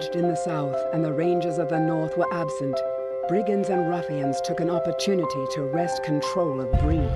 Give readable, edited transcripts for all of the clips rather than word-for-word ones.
emerged in the south and the rangers of the north were absent, brigands and ruffians took an opportunity to wrest control of Bree.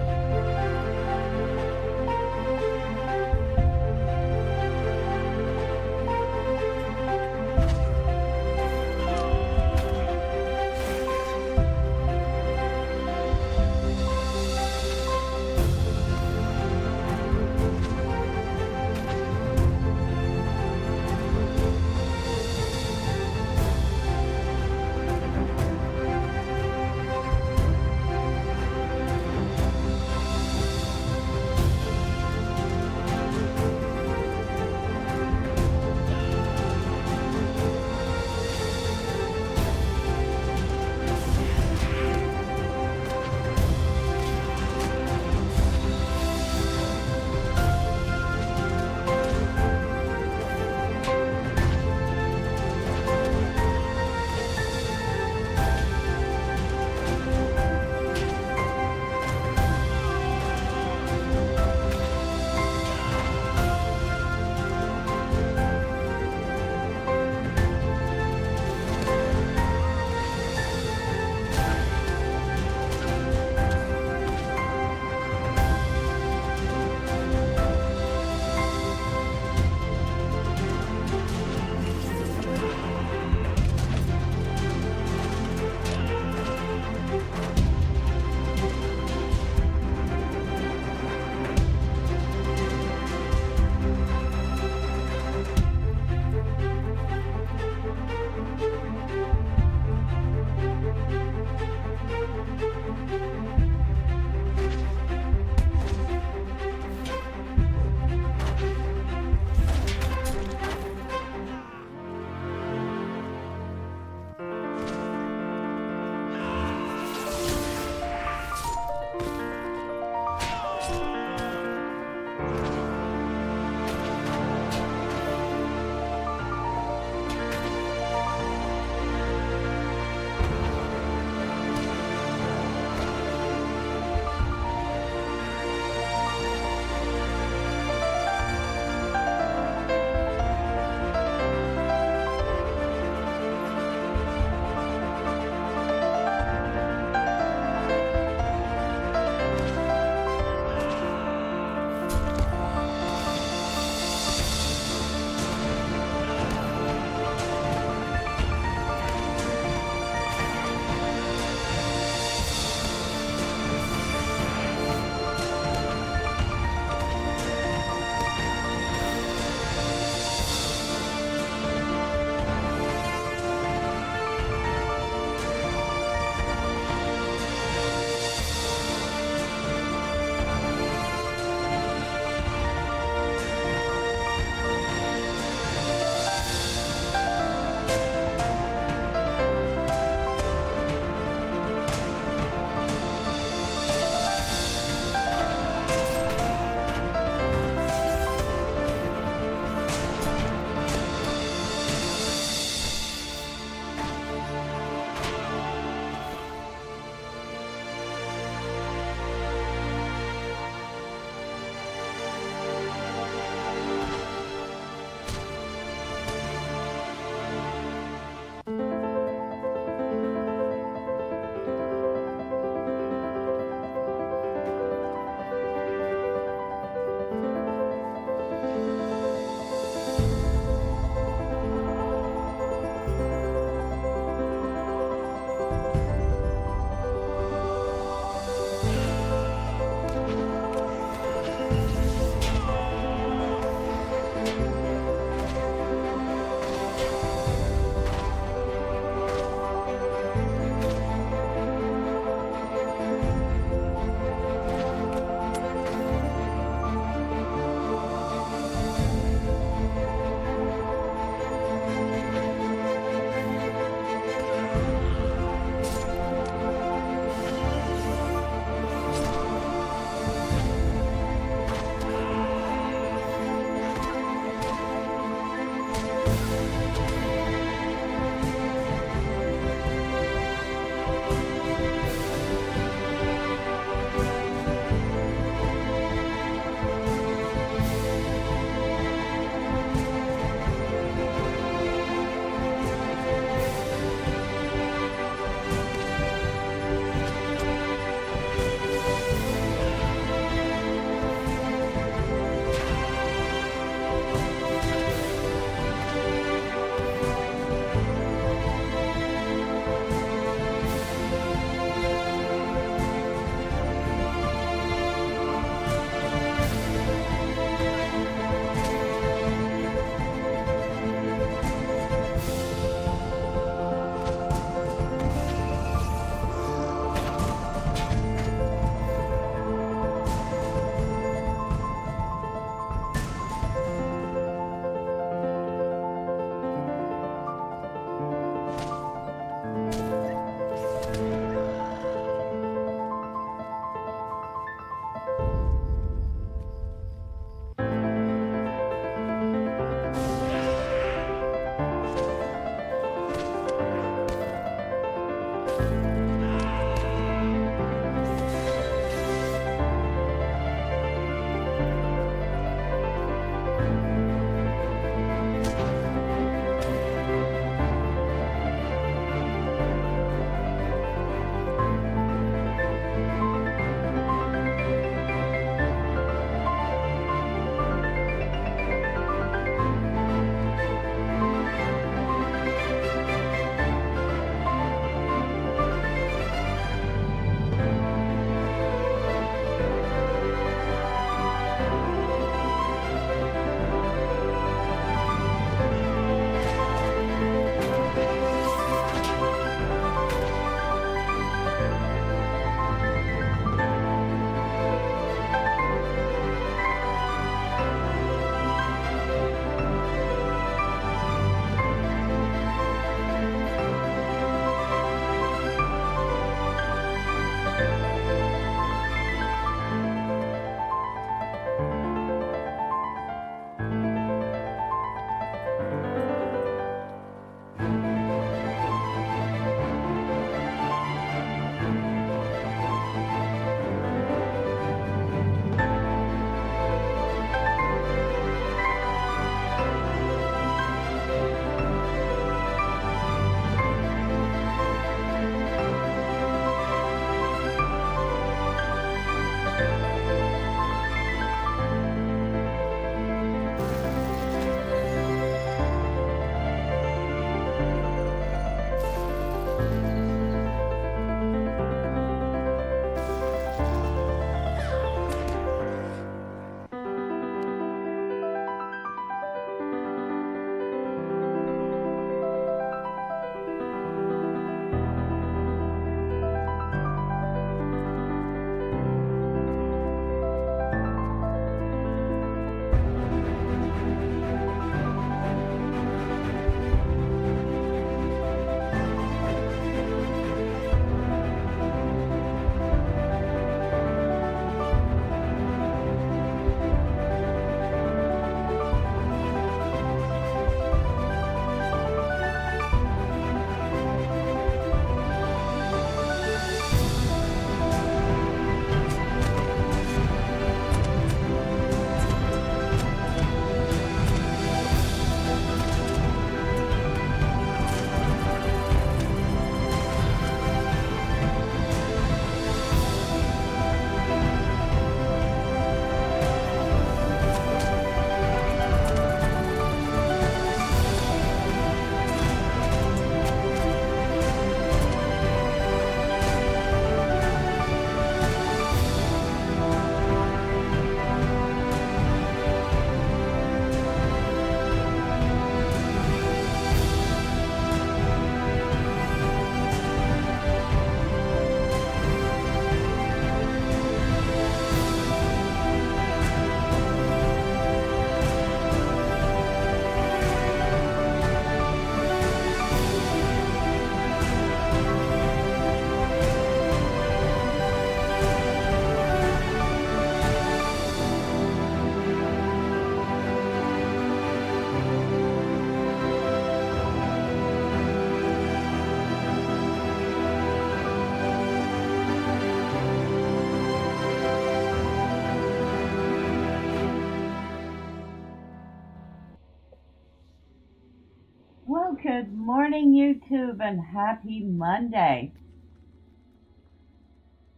Good morning, YouTube, and happy Monday.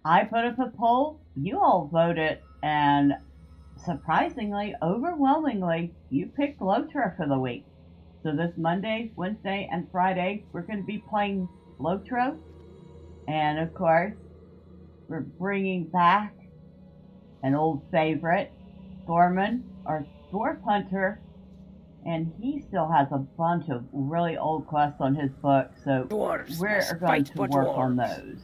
I put up a poll, you all voted, and surprisingly, overwhelmingly, you picked LOTRO for the week. So this Monday, Wednesday, and Friday, we're going to be playing LOTRO. And of course, we're bringing back an old favorite, Thormurn, our Dwarf Hunter. And he still has a bunch of really old quests on his book, so Dwarves we're going to work on those.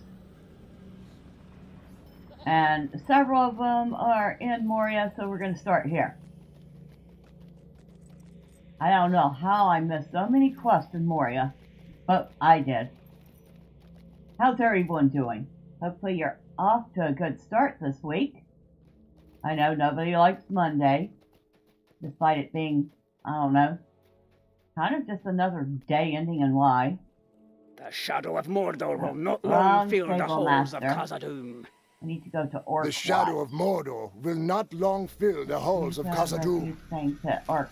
And several of them are in Moria, so we're going to start here. I don't know how I missed so many quests in Moria, but I did. How's everyone doing? Hopefully you're off to a good start this week. I know nobody likes Monday, despite it being, I don't know, kind of just another day ending in Y. The shadow of Mordor will not long fill the halls of Khazad-dûm. I need to go to Orc. The shadow of Mordor will not long fill the halls of Khazad-dûm. To Orc.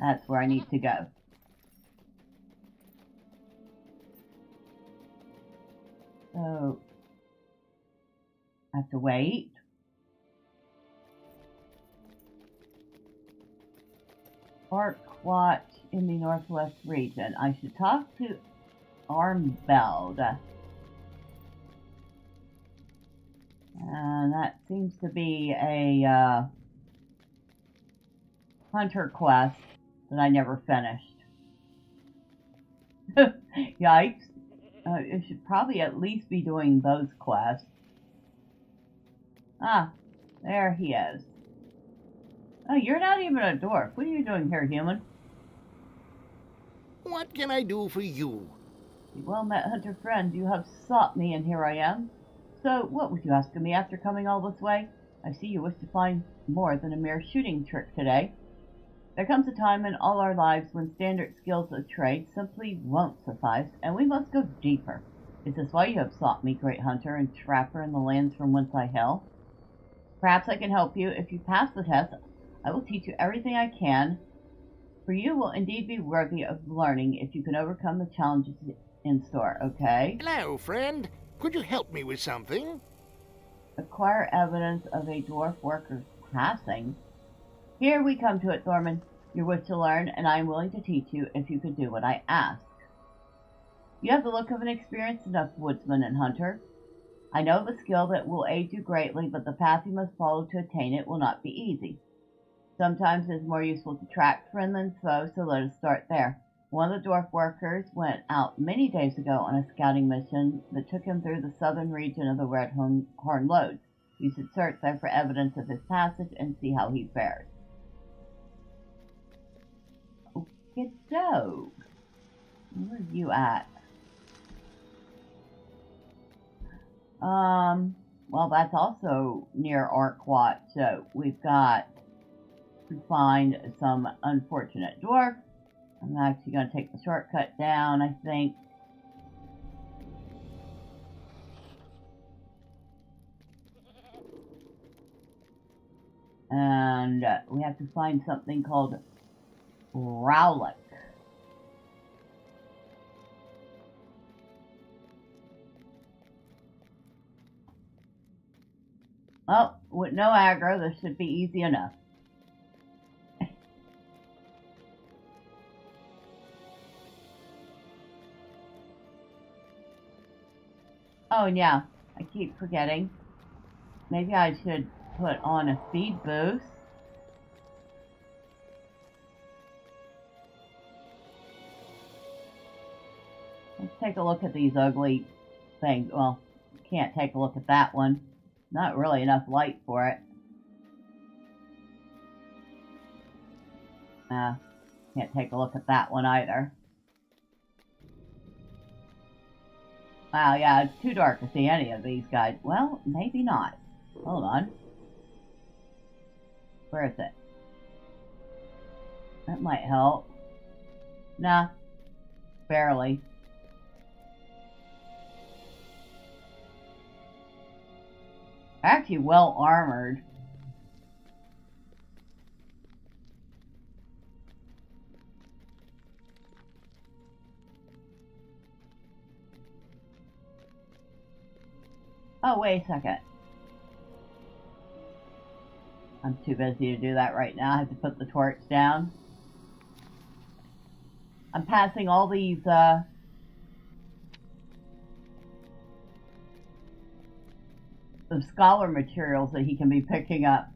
That's where I need to go. So I have to wait. Orc Watch in the Northwest region. I should talk to Armbeld. And that seems to be a hunter quest that I never finished. Yikes. I should probably at least be doing those quests. Ah, there he is. Oh, you're not even a dwarf. What are you doing here, human? What can I do for you? Well met, hunter friend. You have sought me, and here I am. So, what would you ask of me after coming all this way? I see you wish to find more than a mere shooting trick today. There comes a time in all our lives when standard skills of trade simply won't suffice, and we must go deeper. Is this why you have sought me, great hunter and trapper in the lands from whence I hail? Perhaps I can help you. If you pass the test, I will teach you everything I can, for you will indeed be worthy of learning if you can overcome the challenges in store, okay? Hello, friend. Could you help me with something? Acquire evidence of a dwarf worker's passing. Here we come to it, Thormurn. You wish to learn, and I am willing to teach you if you could do what I ask. You have the look of an experienced enough woodsman and hunter. I know of a skill that will aid you greatly, but the path you must follow to attain it will not be easy. Sometimes it is more useful to track friend than foe, so let us start there. One of the dwarf workers went out many days ago on a scouting mission that took him through the southern region of the Red Horn Lodes. You should search there for evidence of his passage and see how he fares. Okie doke. Where are you at? Well, that's also near Orc-Watch, so we've got to find some unfortunate dwarf. I'm actually going to take the shortcut down, I think. And we have to find something called Rowlick. Oh, with no aggro, this should be easy enough. Oh, and yeah, I keep forgetting. Maybe I should put on a speed boost. Let's take a look at these ugly things. Well, can't take a look at that one. Not really enough light for it. Can't take a look at that one either. Wow, yeah, it's too dark to see any of these guys. Well, maybe not. Hold on. Where is it? That might help. Nah, barely. Actually well armored. Oh, wait a second. I'm too busy to do that right now. I have to put the torch down. I'm passing all these, the scholar materials that he can be picking up.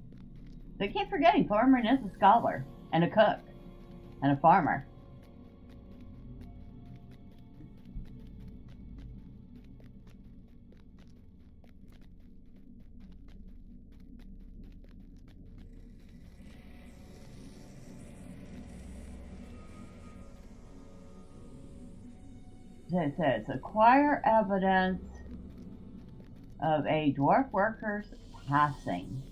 They keep forgetting Thormurn is a scholar, and a cook, and a farmer. It says, acquire evidence of a dwarf worker's passing.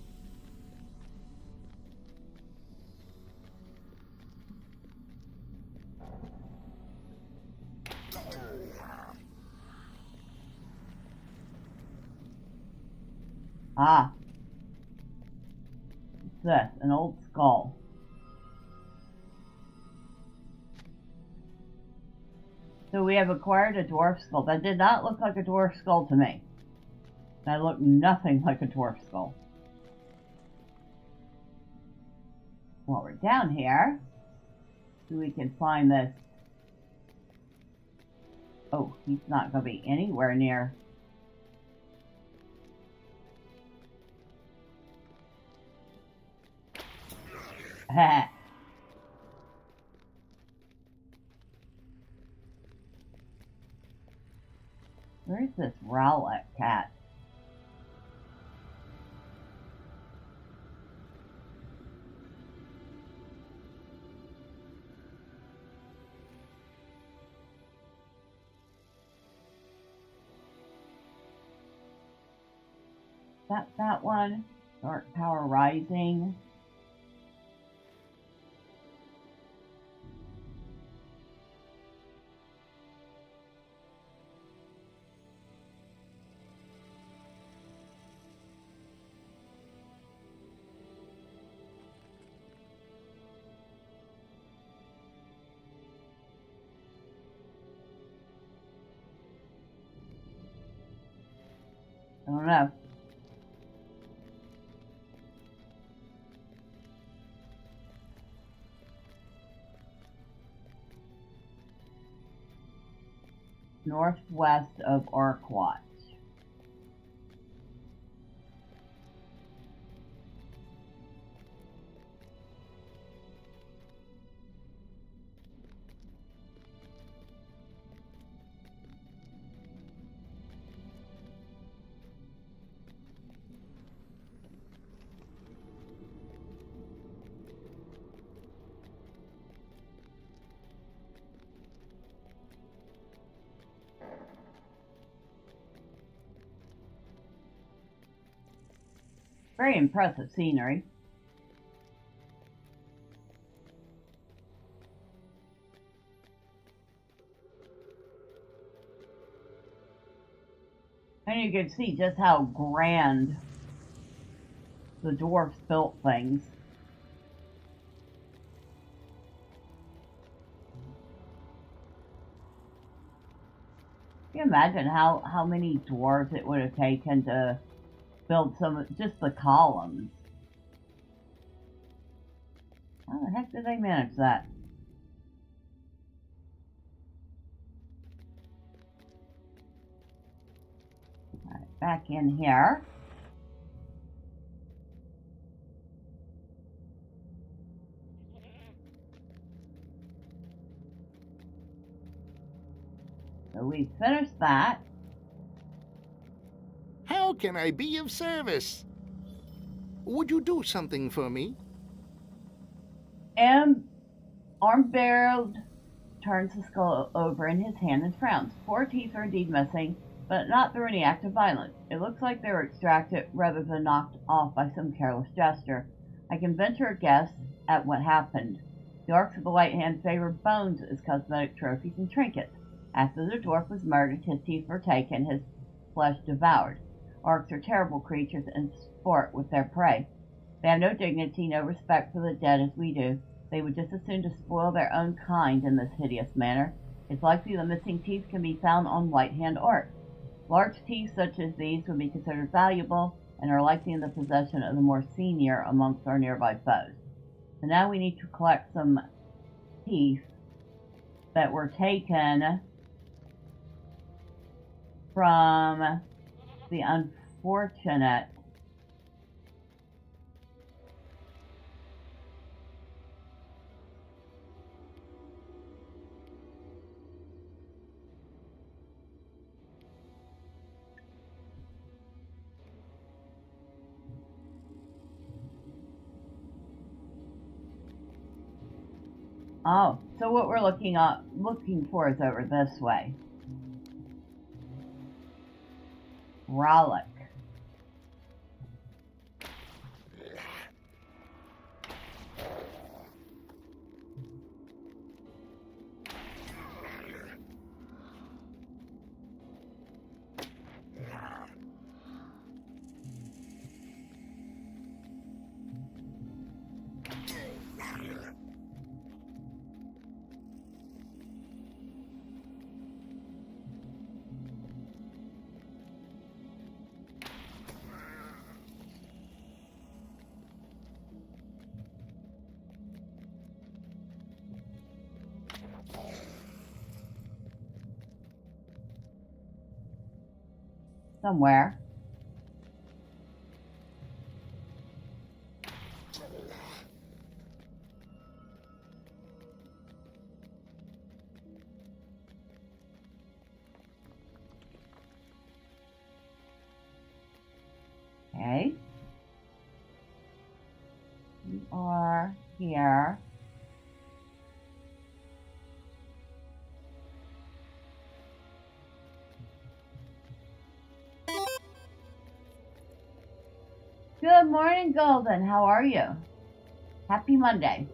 Ah. What's this? An old skull. So we have acquired a dwarf skull. That did not look like a dwarf skull to me. That looked nothing like a dwarf skull. While we're down here, we can find this. Oh, he's not going to be anywhere near. Where's this Rowlet cat? That one? Dark Power Rising. I don't know. Northwest of Arkwatch. Very impressive scenery. And you can see just how grand the dwarfs built things. Can you imagine how many dwarves it would have taken to build just the columns? How the heck did they manage that? Alright, back in here. So we finished that. How can I be of service? Would you do something for me? Armbeard turns the skull over in his hand and frowns. 4 teeth are indeed missing, but not through any act of violence. It looks like they were extracted rather than knocked off by some careless gesture. I can venture a guess at what happened. The orcs of the White Hand favor bones as cosmetic trophies and trinkets. After the dwarf was murdered, his teeth were taken, his flesh devoured. Orcs are terrible creatures and sport with their prey. They have no dignity, no respect for the dead as we do. They would just as soon despoil their own kind in this hideous manner. It's likely the missing teeth can be found on White Hand orcs. Large teeth such as these would be considered valuable and are likely in the possession of the more senior amongst our nearby foes. So now we need to collect some teeth that were taken from the unfortunate Oh, so what we're looking for is over this way. Relic. Somewhere. Okay. We are here. Good morning, Golden. How are you? Happy Monday.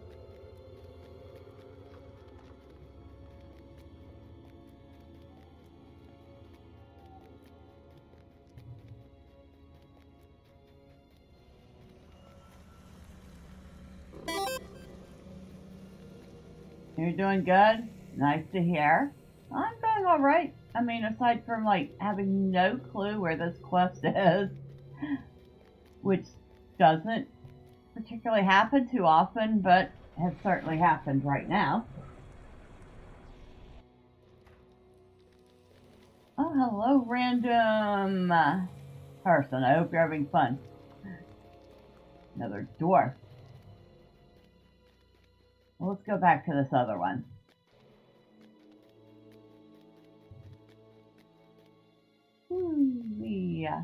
You're doing good? Nice to hear. I'm doing all right. I mean, aside from, like, having no clue where this quest is, which doesn't particularly happen too often, but has certainly happened right now. Oh, hello, random person. I hope you're having fun. Another dwarf. Well, let's go back to this other one. Yeah.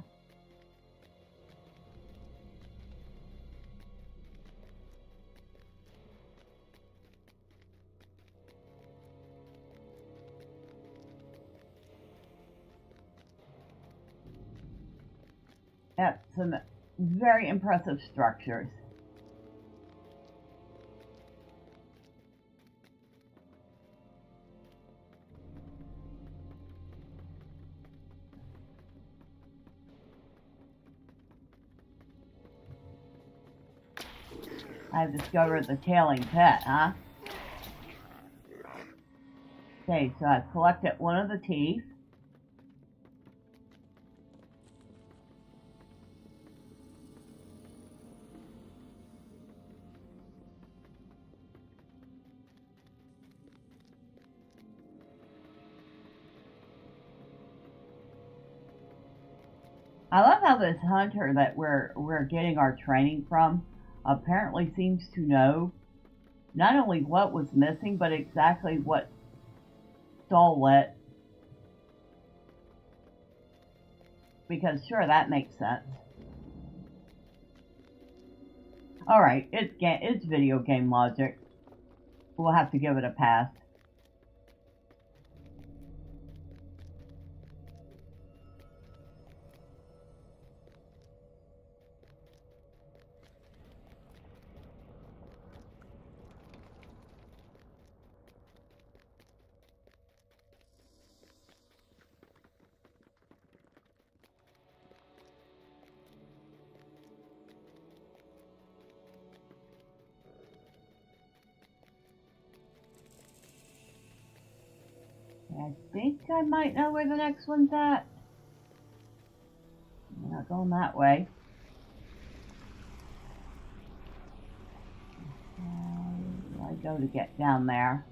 At some very impressive structures. I've discovered the tailing pit, huh? Okay, so I've collected one of the teeth. I love how this hunter that we're getting our training from apparently seems to know not only what was missing, but exactly what stole it. Because sure, that makes sense. Alright, it's video game logic. We'll have to give it a pass. I think I might know where the next one's at. Not going that way. Where do I go to get down there?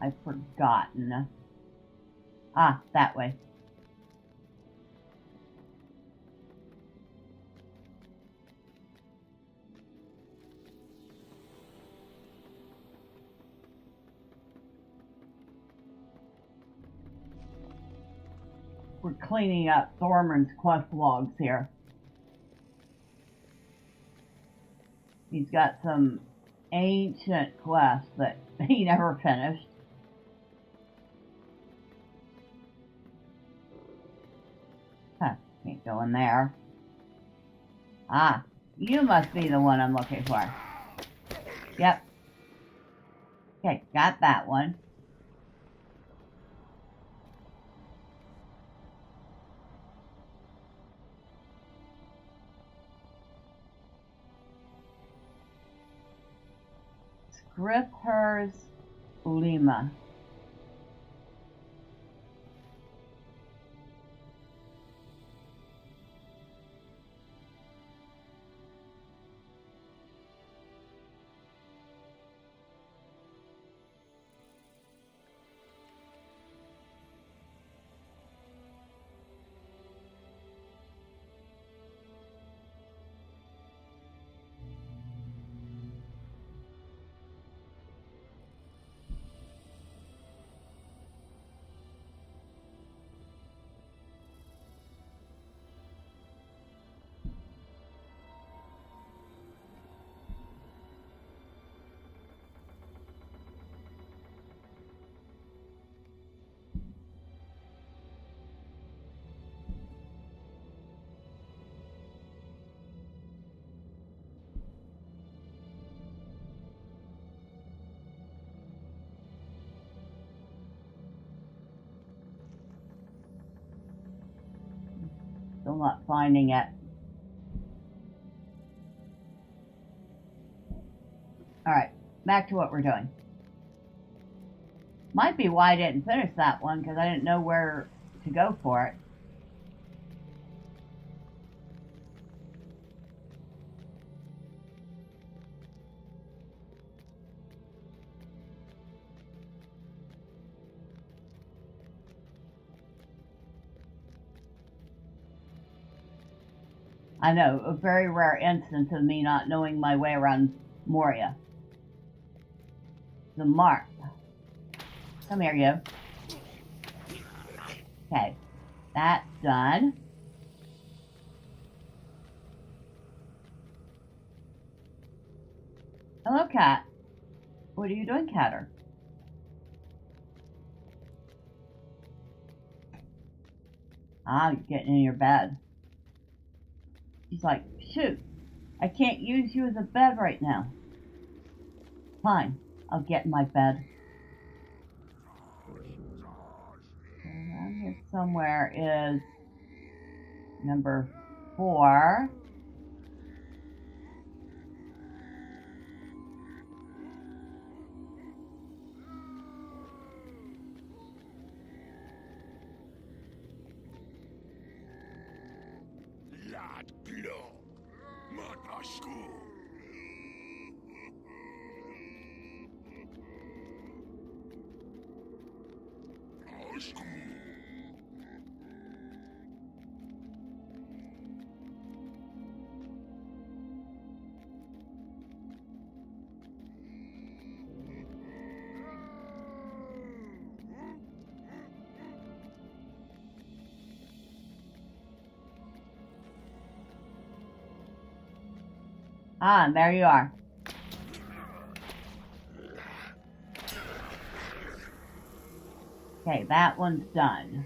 I've forgotten. Ah, that way. We're cleaning up Thormurn's quest logs here. He's got some ancient quests that he never finished. Huh, can't go in there. Ah, you must be the one I'm looking for. Yep. Okay, got that one. Griffhurst Lima. Still not finding it. Alright, back to what we're doing. Might be why I didn't finish that one, because I didn't know where to go for it. I know, a very rare instance of me not knowing my way around Moria. The mark. Come here, you. Okay, that's done. Hello, cat. What are you doing, Catter? Ah, you're getting in your bed. She's like, shoot, I can't use you as a bed right now. Fine, I'll get in my bed. Around here somewhere is number 4. Ah, and there you are. Okay, that one's done.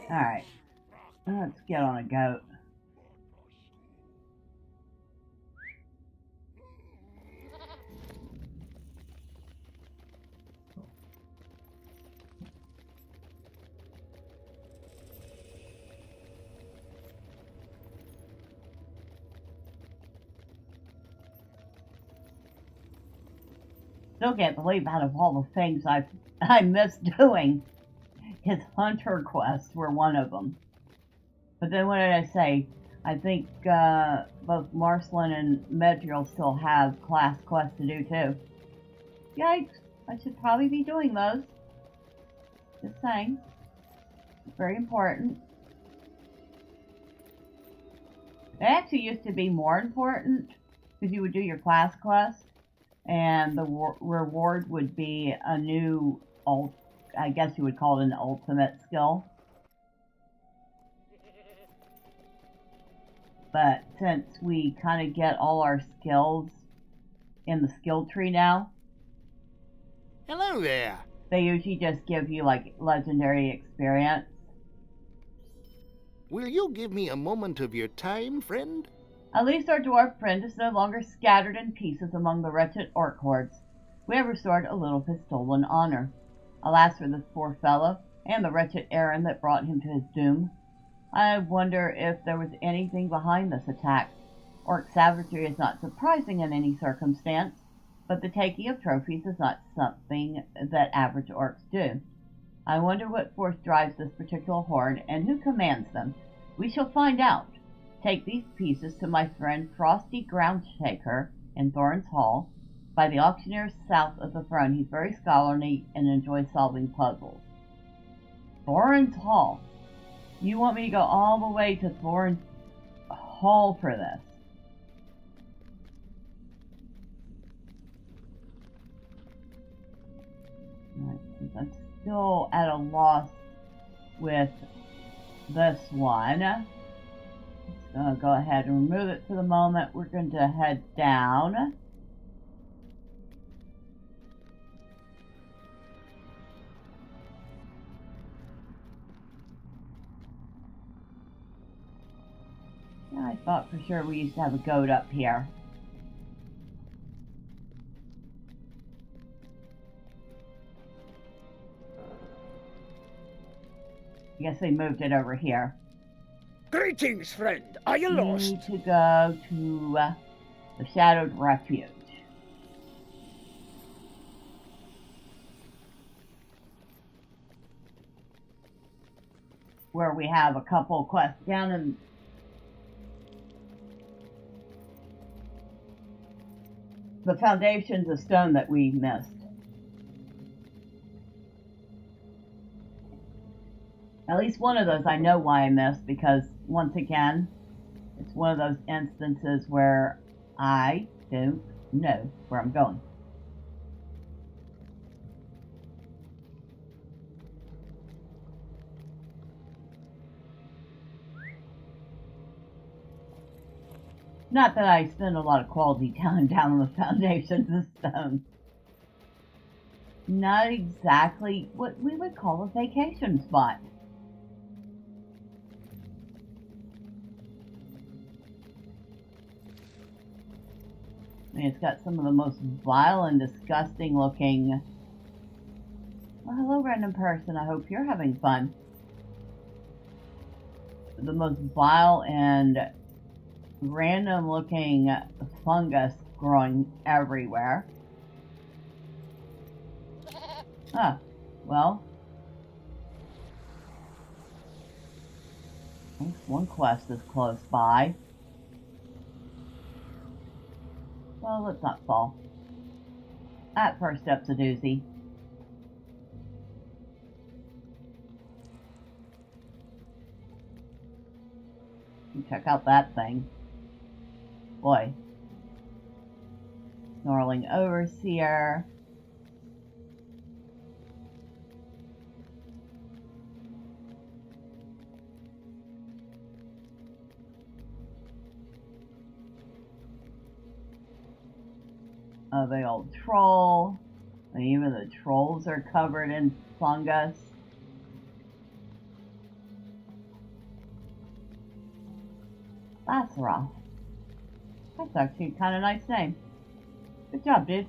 Alright, let's get on a goat. Still can't believe out of all the things I miss doing, his hunter quests were one of them. But then what did I say? I think both Marceline and Medriel still have class quests to do too. Yikes, I should probably be doing those. Just saying. It's very important. They actually used to be more important because you would do your class quest and the reward would be a new, I guess you would call it an ultimate skill. But since we kind of get all our skills in the skill tree now, Hello there. they usually just give you like legendary experience. Will you give me a moment of your time, friend? At least our dwarf friend is no longer scattered in pieces among the wretched orc hordes. We have restored a little of his stolen honor. Alas for this poor fellow, and the wretched errand that brought him to his doom. I wonder if there was anything behind this attack. Orc savagery is not surprising in any circumstance, but the taking of trophies is not something that average orcs do. I wonder what force drives this particular horde, and who commands them. We shall find out. Take these pieces to my friend Frosty Groundshaker in Thorn's Hall, by the auctioneer south of the throne. He's very scholarly and enjoys solving puzzles. Thorn's Hall. You want me to go all the way to Thorn's Hall for this? Right, since I'm still at a loss with this one, I'm just going to go ahead and remove it for the moment. We're going to head down. Yeah, I thought for sure we used to have a goat up here. I guess they moved it over here. Greetings, friend. Are you lost? Need to go to the Shadowed Refuge. Where we have a couple quests down in the Foundations of Stone that we missed. At least one of those I know why I missed, because once again, it's one of those instances where I don't know where I'm going. Not that I spend a lot of quality time down on the Foundations of Stone. Not exactly what we would call a vacation spot. I mean, it's got some of the most vile and disgusting looking... Well, hello, random person. I hope you're having fun. The most vile and random looking fungus growing everywhere. Ah, well. At least one quest is close by. Well, let's not fall. That first step's a doozy. Check out that thing. Boy. Snarling Overseer. The old troll. And even the trolls are covered in fungus. That's rough. That's actually kind of nice name. Good job, dude.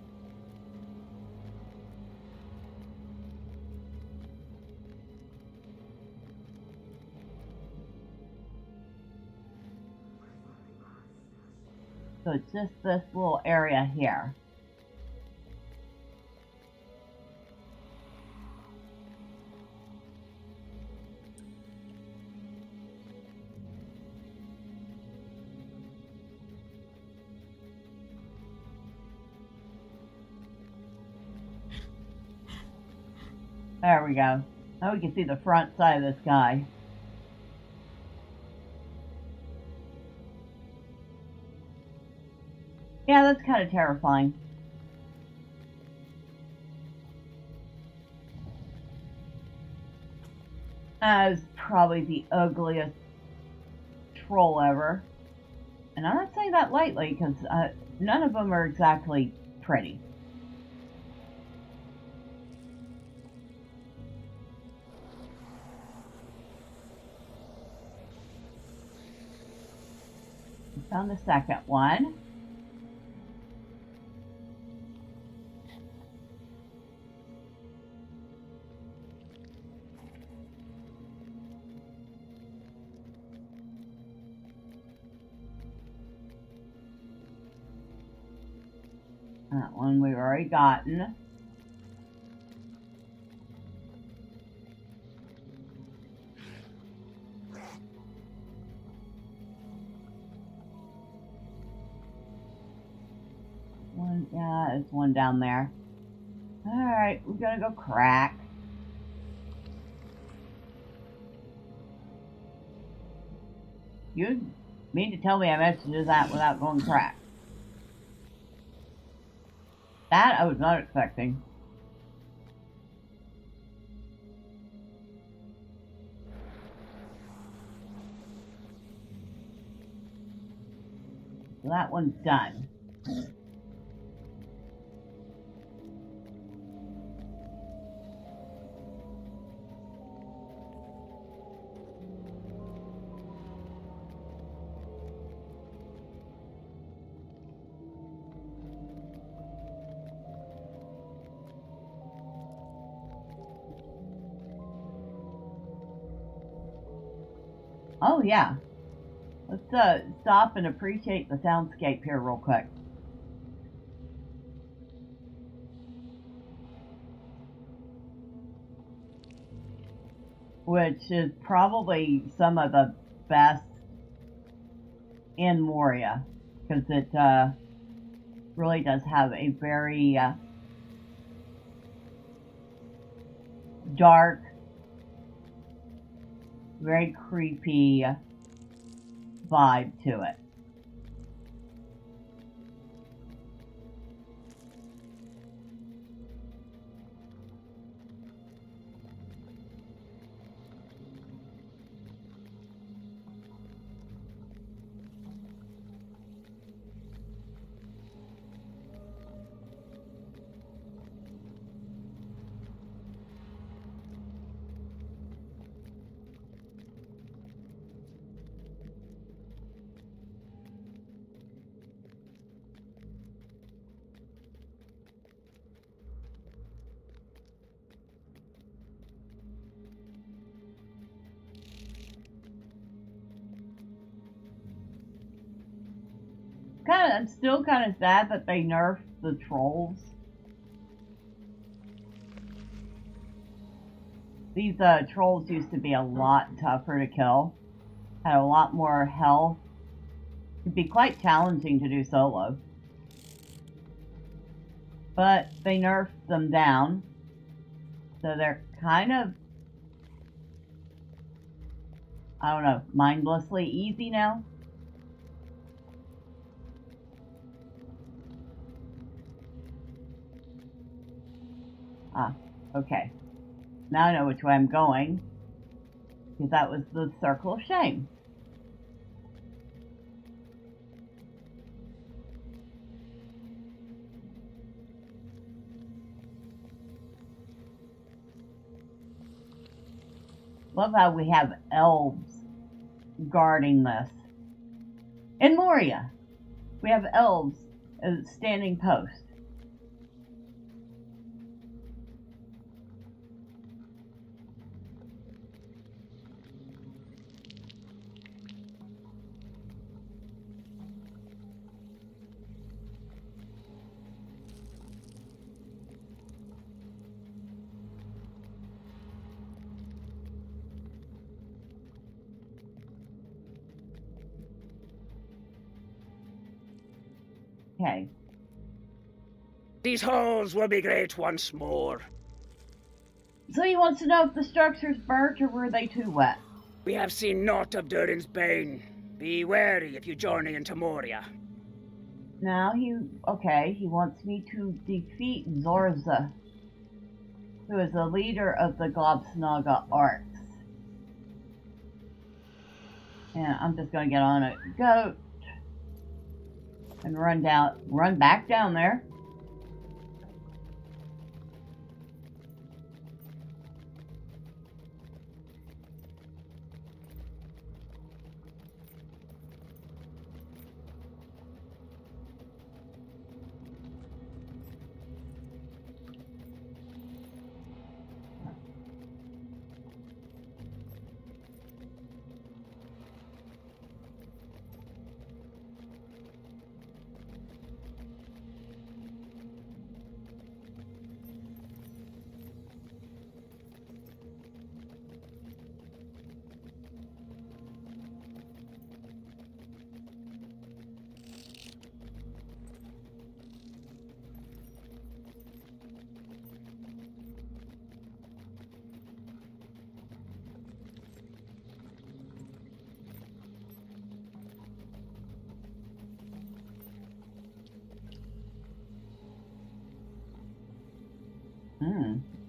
So it's just this little area here. There we go. Now we can see the front side of this guy. Yeah, that's kind of terrifying. That is probably the ugliest troll ever. And I'm not saying that lightly, because none of them are exactly pretty. Found the second one. That one we've already gotten. One, yeah, there's one down there. Alright, we're gonna go crack. You mean to tell me I managed to do that without going crack? That I was not expecting. So that one's done. Oh yeah. Let's stop and appreciate the soundscape here real quick. Which is probably some of the best in Moria, because it really does have a very dark, very creepy vibe to it. I'm still kind of sad that they nerfed the trolls. These trolls used to be a lot tougher to kill, had a lot more health. It'd be quite challenging to do solo. But they nerfed them down, so they're kind of, I don't know, mindlessly easy now. Ah, okay. Now I know which way I'm going, because that was the Circle of Shame. Love how we have elves guarding this. In Moria, we have elves as a standing post. Okay. These halls will be great once more. So he wants to know if the structure's burnt or were they too wet. We have seen naught of Durin's bane. Be wary if you journey into Moria. Now he wants me to defeat Zorza, who is the leader of the Globsnaga Arcs. And I'm just gonna get on a goat and run back down there.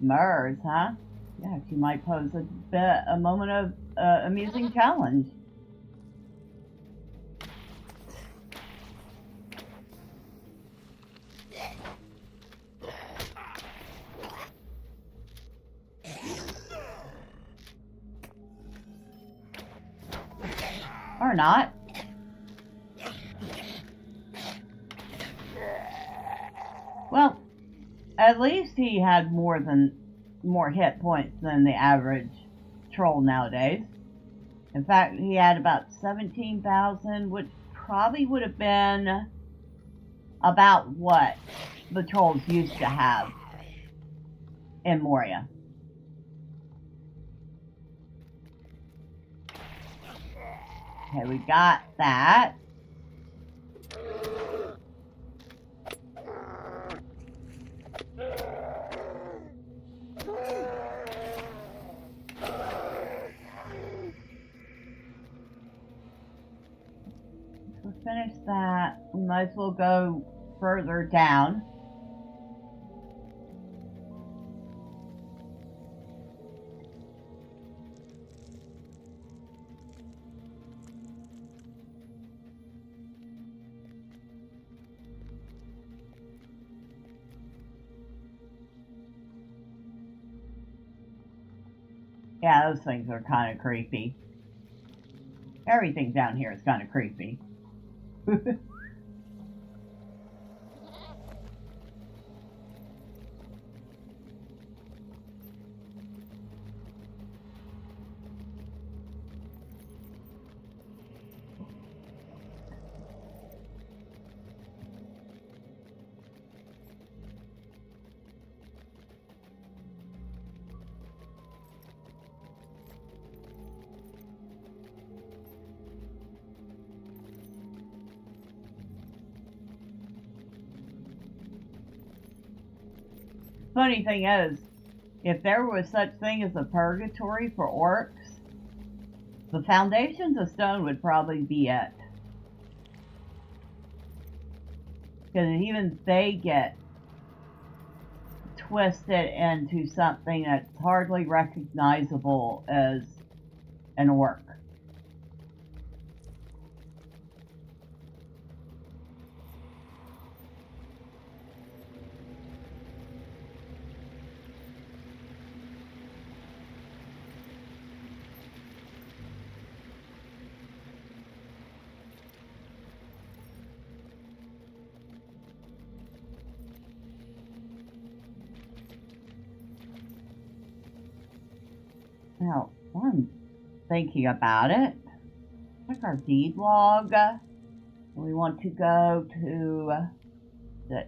Murs, huh? Yeah, she might pose a moment of amusing challenge. Or not. Well, at least he had more hit points than the average troll nowadays. In fact, he had about 17,000, which probably would have been about what the trolls used to have in Moria. Okay, we got that. We'll finish that. We might as well go further down. Yeah, those things are kind of creepy. Everything down here is kind of creepy. Funny thing is, if there was such thing as a purgatory for orcs, the foundations of stone would probably be it. Because even they get twisted into something that's hardly recognizable as an orc. Now, while I'm thinking about it, check our deed log. We want to go to I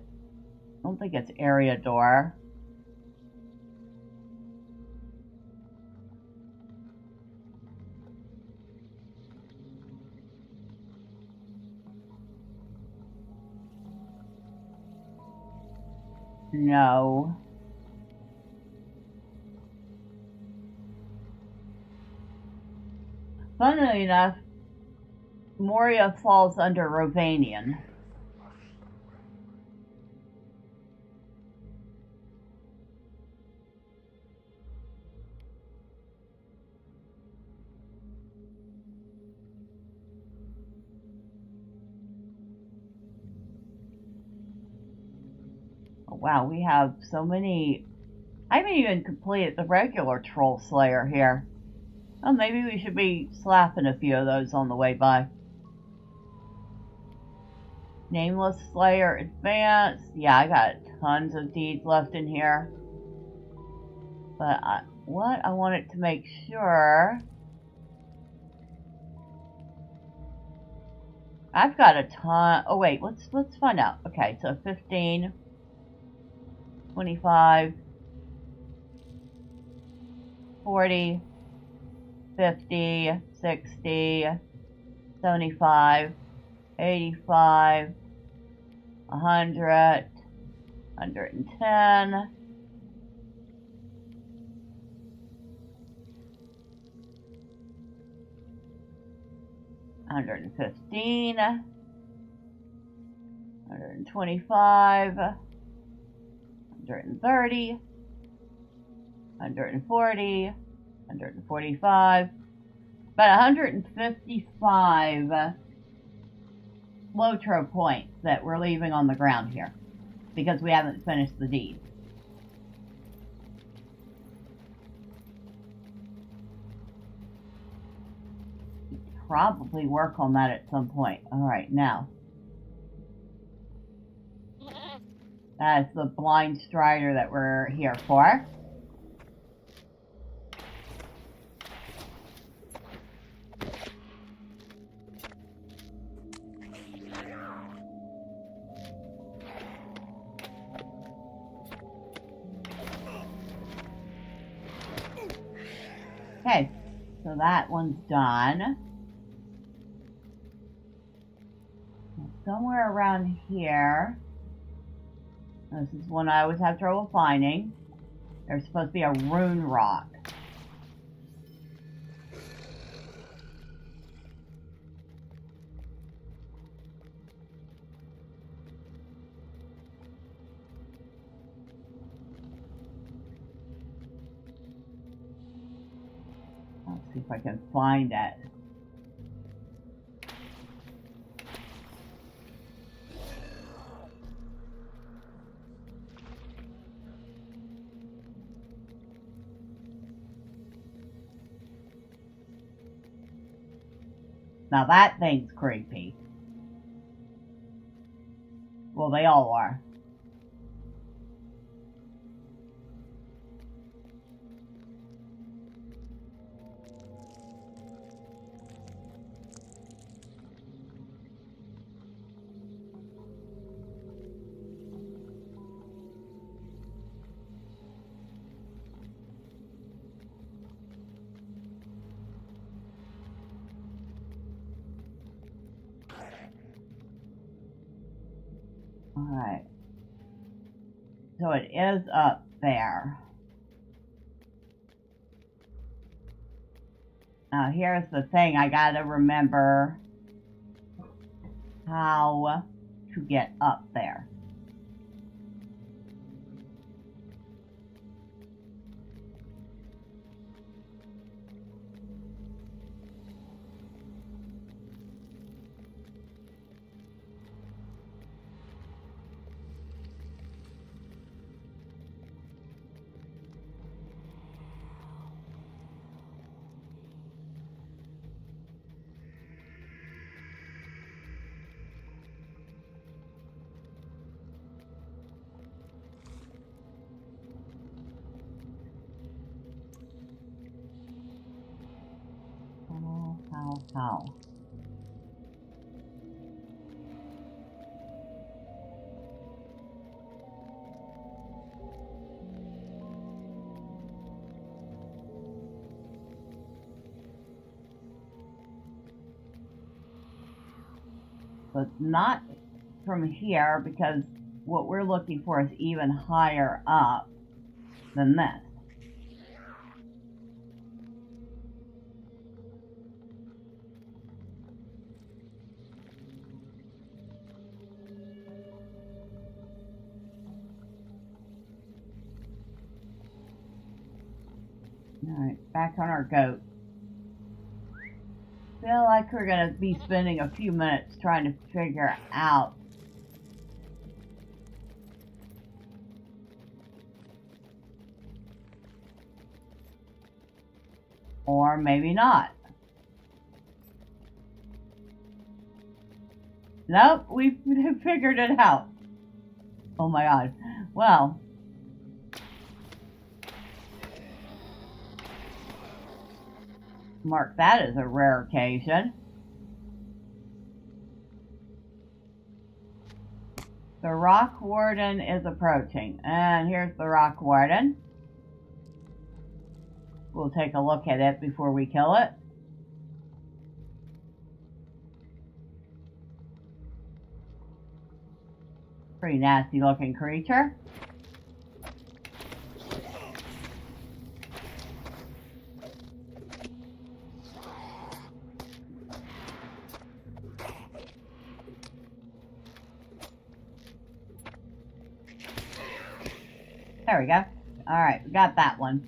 don't think it's area door. No. Funnily enough, Moria falls under Rovanian. Oh, wow, we have so many. I haven't even completed the regular Troll Slayer here. Oh, maybe we should be slapping a few of those on the way by. Nameless Slayer Advanced. Yeah, I got tons of deeds left in here. But what I wanted to make sure... I've got a ton... Oh, wait, let's find out. Okay, so 15, 25, 40, 50, 60, 75, 85, 100, 110, 115, 125, 130, 140, 145, about 155 LOTRO points that we're leaving on the ground here because we haven't finished the deed. Probably work on that at some point. Alright, now. That's the blind strider that we're here for. Okay, so that one's done. Somewhere around here, this is one I always have trouble finding. There's supposed to be a rune rock. Let's see if I can find it. Now that thing's creepy. Well, they all are. Alright. So it is up there. Now here's the thing, I gotta remember how to get up there. How? But not from here, because what we're looking for is even higher up than this. Back on our goat. Feel like we're gonna be spending a few minutes trying to figure out or maybe not. Nope, we figured it out. Oh my god. Well. Mark that as a rare occasion. The Rock Warden is approaching. And here's the Rock Warden. We'll take a look at it before we kill it. Pretty nasty looking creature. There we go. Alright, we got that one.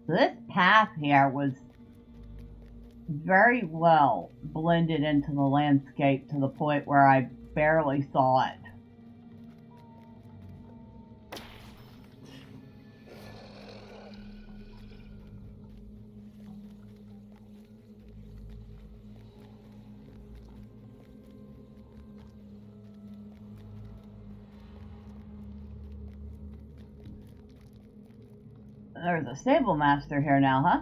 This path here was very well blended into the landscape to the point where I barely saw it. There's a stable master here now, huh?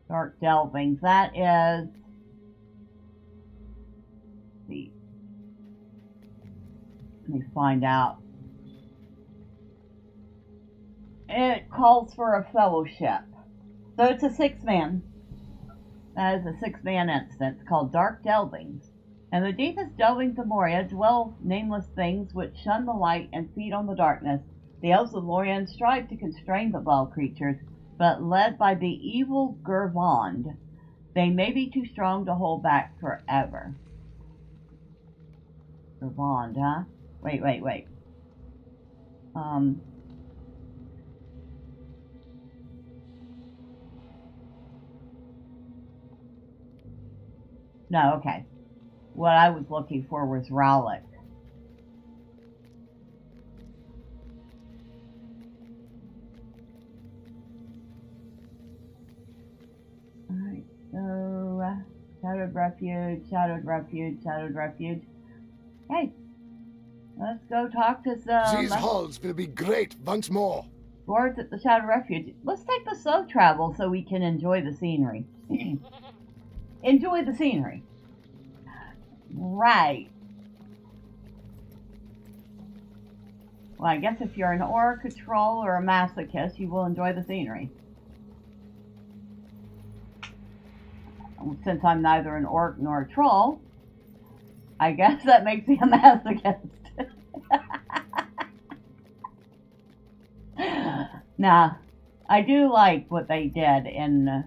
Dark Delvings, that is... Let's see. Let me find out. It calls for a fellowship. So it's a 6-man. That is a 6-man instance called Dark Delvings. And the deepest delvings of Moria dwell nameless things which shun the light and feed on the darkness. The elves of Lorien strive to constrain the vile creatures, but led by the evil Gurvond, they may be too strong to hold back forever. Gurvond, huh? Wait. No, okay. What I was looking for was Rowlick. Alright, so Shadowed Refuge. Hey, let's go talk to some... These halls will be great once more. Dwarves at the Shadowed Refuge. Let's take the slow travel so we can enjoy the scenery. Enjoy the scenery. Right. Well, I guess if you're an orc, a troll, or a masochist, you will enjoy the scenery. Since I'm neither an orc nor a troll, I guess that makes me a masochist. Nah, I do like what they did in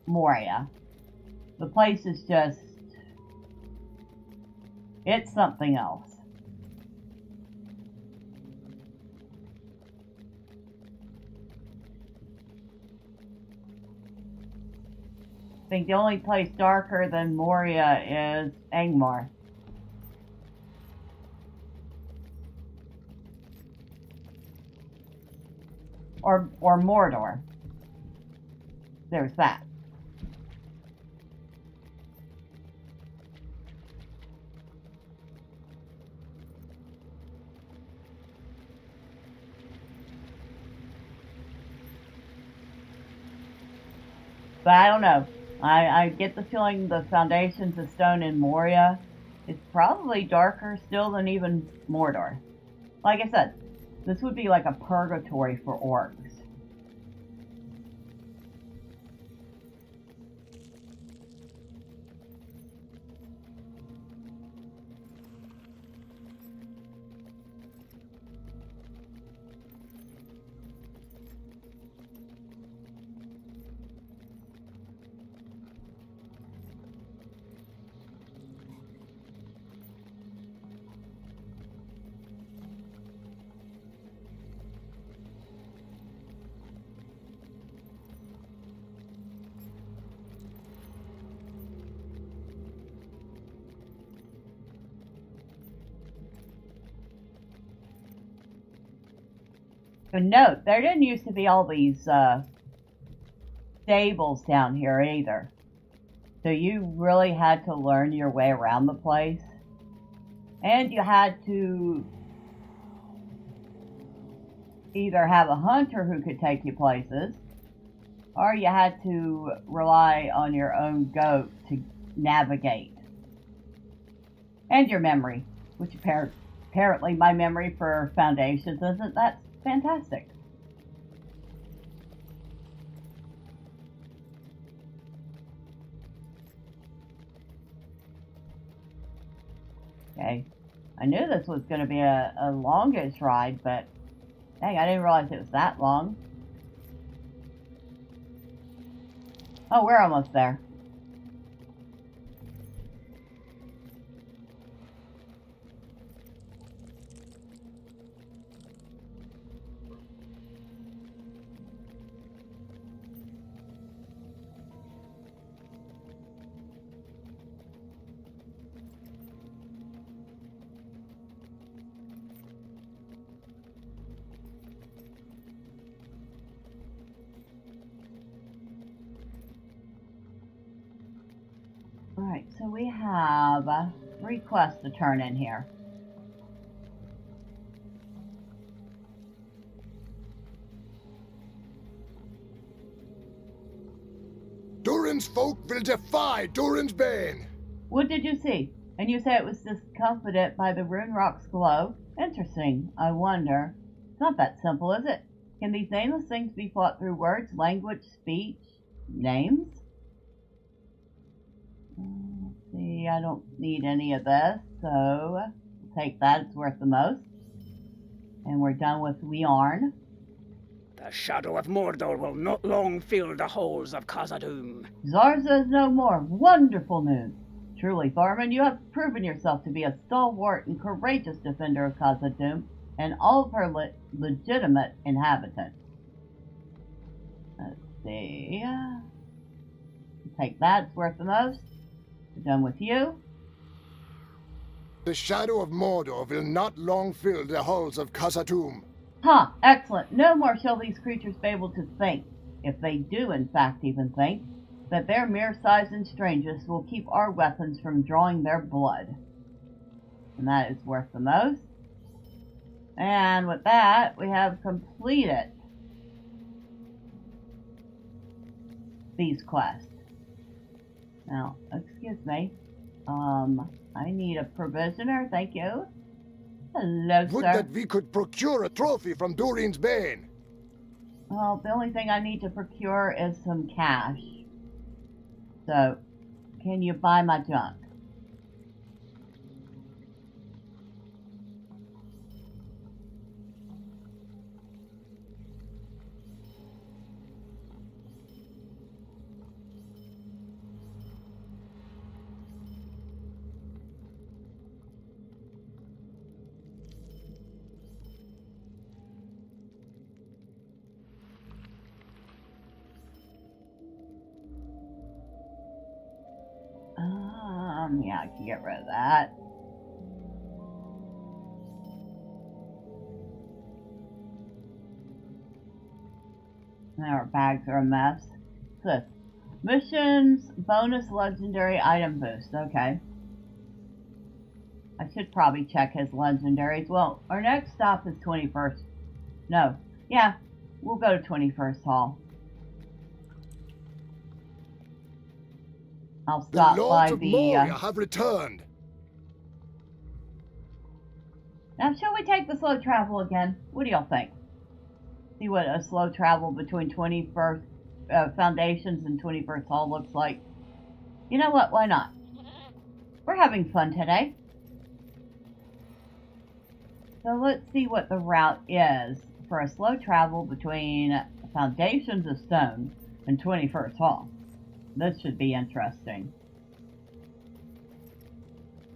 Moria. The place is just... it's something else. I think the only place darker than Moria is Angmar. Or Mordor. There's that. But I don't know. I get the feeling the foundations of stone in Moria is probably darker still than even Mordor. Like I said, this would be like a purgatory for orcs. But note, there didn't used to be all these stables down here either. So you really had to learn your way around the place. And you had to either have a hunter who could take you places, or you had to rely on your own goat to navigate. And your memory, which apparently my memory for Foundations isn't that fantastic. Okay, I knew this was going to be a longish ride, but dang, I didn't realize it was that long. Oh, we're almost there. Alright, so we have 3 quests to turn in here. Durin's folk will defy Durin's bane. What did you see? And you say it was discomfited by the rune rock's glow? Interesting. I wonder. It's not that simple, is it? Can these nameless things be fought through words, language, speech, names? Let's see, I don't need any of this, so I'll take that, it's worth the most. And we're done with Leorn. The shadow of Mordor will not long fill the halls of Khazad-dûm. Zarza is no more. Wonderful news. Truly, Thormurn, you have proven yourself to be a stalwart and courageous defender of Khazad-dûm and all of her legitimate inhabitants. Let's see. Take that, it's worth the most. We're done with you. The shadow of Mordor will not long fill the halls of Khazad-dûm. Ha! Excellent. No more shall these creatures be able to think, if they do in fact even think, that their mere size and strangeness will keep our weapons from drawing their blood. And that is worth the most. And with that, we have completed these quests. Now, excuse me. I need a provisioner, thank you. Hello, Would sir. that we could procure a trophy from Durin's bane. Well, the only thing I need to procure is some cash. So, can you buy my junk? Yeah, I can get rid of that. Now our bags are a mess. What's this? Missions, bonus legendary item boost. Okay. I should probably check his legendaries. Well, our next stop is 21st. No. Yeah, we'll go to 21st Hall. I'll stop The by Lords of the... Moria have returned. Now, shall we take the slow travel again? What do y'all think? See what a slow travel between 21st Foundations and 21st Hall looks like. You know what? Why not? We're having fun today. So let's see what the route is for a slow travel between Foundations of Stone and 21st Hall. This should be interesting.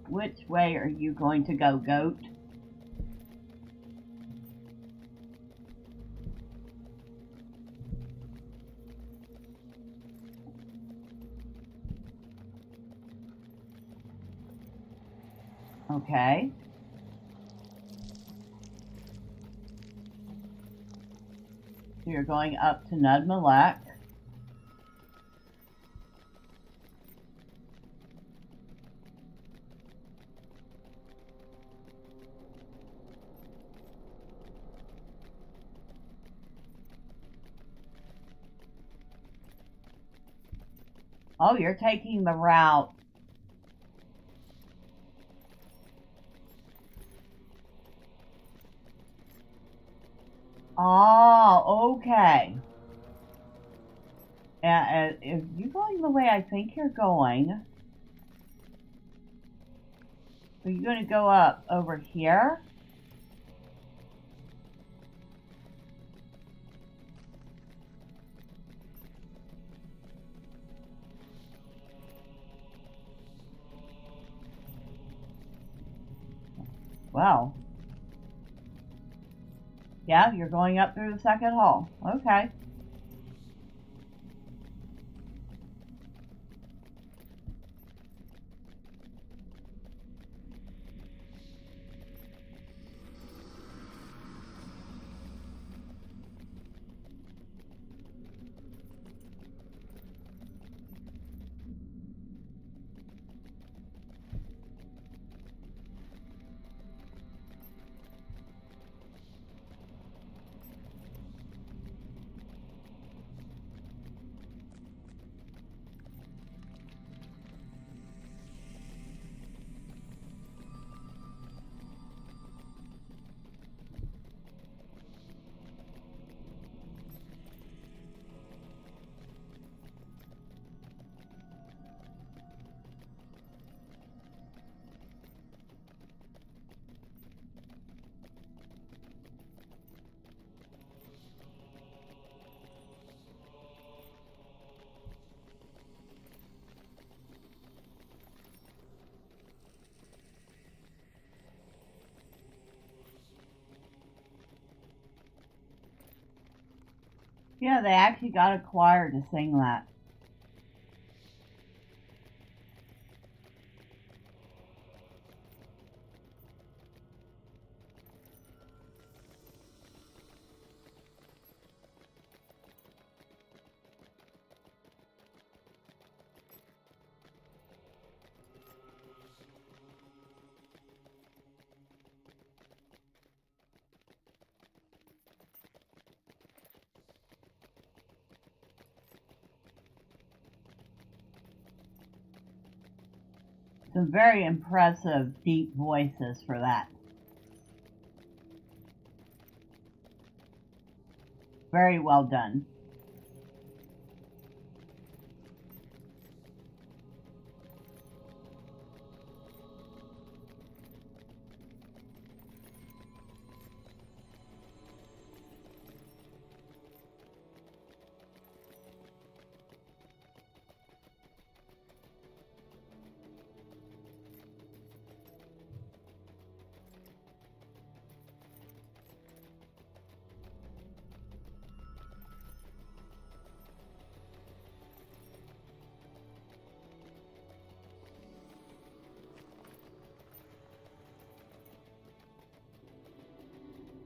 Which way are you going to go, goat? Okay. So you're going up to Nudmalek. Oh, you're taking the route. Oh, okay. If you're going the way I think you're going, are you going to go up over here? Well, yeah, you're going up through the second hall. Okay. Yeah, they actually got a choir to sing that. Some very impressive deep voices for that. Very well done.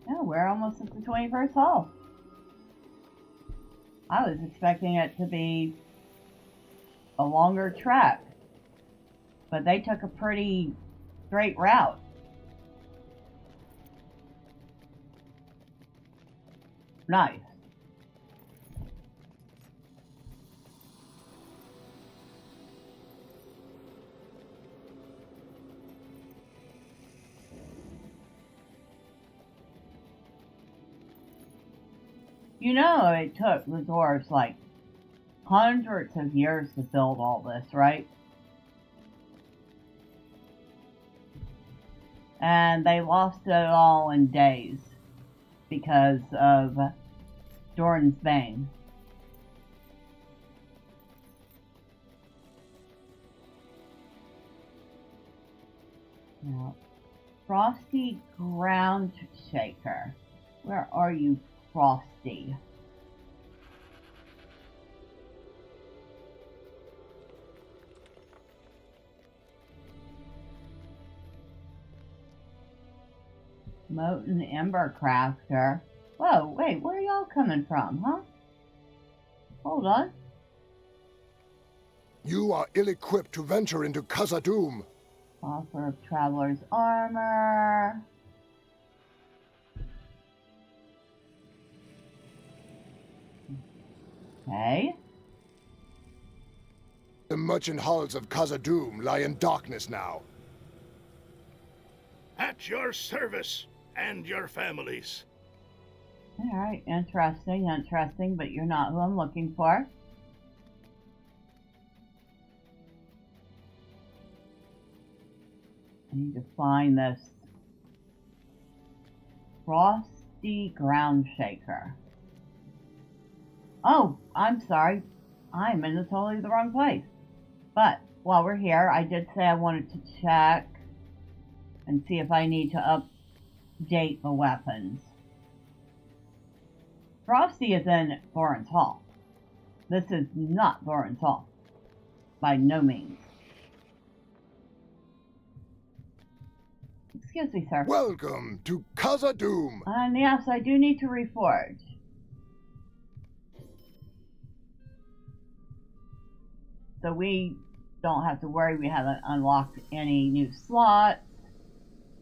Yeah, we're almost at the 21st hole. I was expecting it to be a longer trek, but they took a pretty straight route. Nice. You know, it took the dwarves like hundreds of years to build all this, right? And they lost it all in days because of Doran's Bane. Now, Frosty Ground Shaker. Where are you, Frosty? Molten Ember Crafter. Whoa, wait, where are y'all coming from, huh? Hold on. You are ill-equipped to venture into Khazad-dûm. Offer of traveler's armor. Okay. The merchant halls of Khazad-dûm lie in darkness now. At your service and your families. Alright, interesting, interesting, but you're not who I'm looking for. I need to find this frosty ground shaker. Oh, I'm sorry. I'm in totally the wrong place. But while we're here, I did say I wanted to check and see if I need to update the weapons. Frosty is in Thorn's Hall. This is not Thorn's Hall. By no means. Excuse me, sir. Welcome to Khazad-dûm. And yes, I do need to reforge. So we don't have to worry, we haven't unlocked any new slots.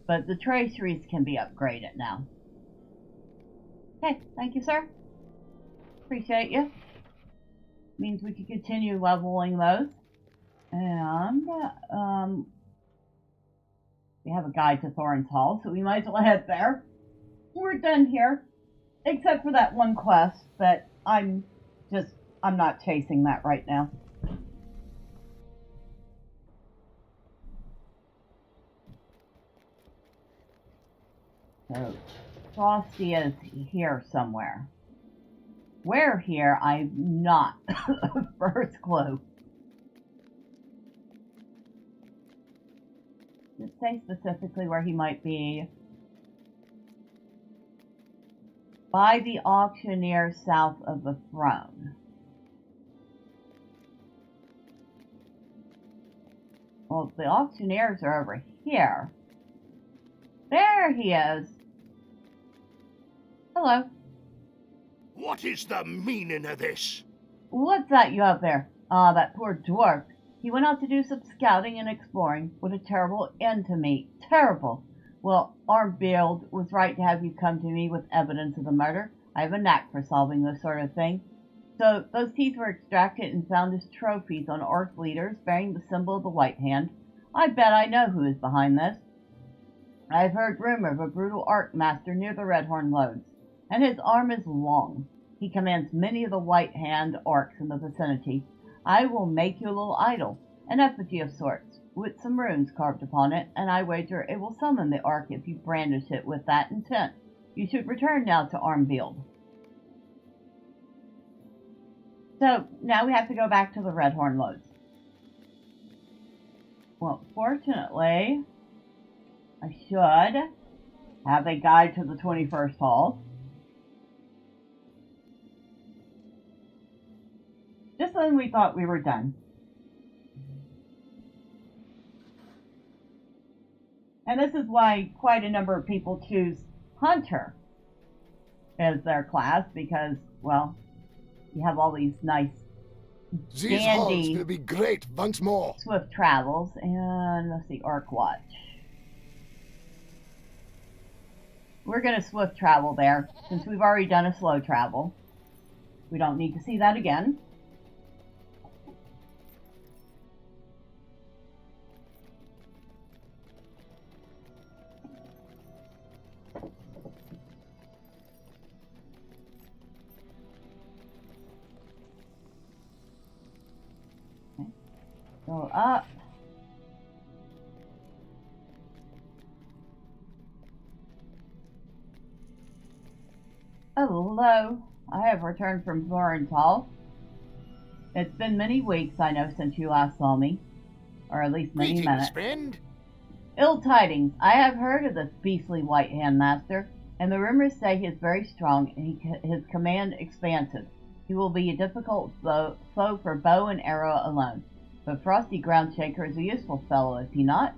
But the traceries can be upgraded now. Okay, thank you, sir. Appreciate you. Means we can continue leveling those. And, we have a guide to Thorn's Hall, so we might as well head there. We're done here. Except for that one quest that I'm not chasing that right now. So, Frosty is here somewhere. Where here, I've not first clue. Does it say specifically where he might be? By the auctioneer south of the throne. Well, the auctioneers are over here. There he is. Hello. What is the meaning of this? What's that you have there? Ah, that poor dwarf. He went out to do some scouting and exploring. What a terrible end to meet. Terrible. Well, Longbeard was right to have you come to me with evidence of the murder. I have a knack for solving this sort of thing. So, those teeth were extracted and found as trophies on orc leaders bearing the symbol of the White Hand. I bet I know who is behind this. I've heard rumor of a brutal orc master near the Redhorn Lodes, and his arm is long. He commands many of the White Hand orcs in the vicinity. I will make you a little idol, an effigy of sorts, with some runes carved upon it, and I wager it will summon the orc if you brandish it with that intent. You should return now to Longbeard. So, now we have to go back to the Redhorn Lodes. Well, fortunately, I should have a guide to the 21st Hall. Just when we thought we were done. And this is why quite a number of people choose Hunter as their class, because, well, you have all these nice, These halls dandy, will be great once more. swift travels, and let's see, Orc Watch. We're going to swift travel there, since we've already done a slow travel. We don't need to see that again. Go up. Hello. I have returned from Thorn's Hall. It's been many weeks, I know, since you last saw me. Or at least many Greetings, minutes. friend. Ill tidings. I have heard of this beastly White Hand Master, and the rumors say he is very strong and his command expansive. He will be a difficult foe for bow and arrow alone. But Frosty Groundshaker is a useful fellow, is he not?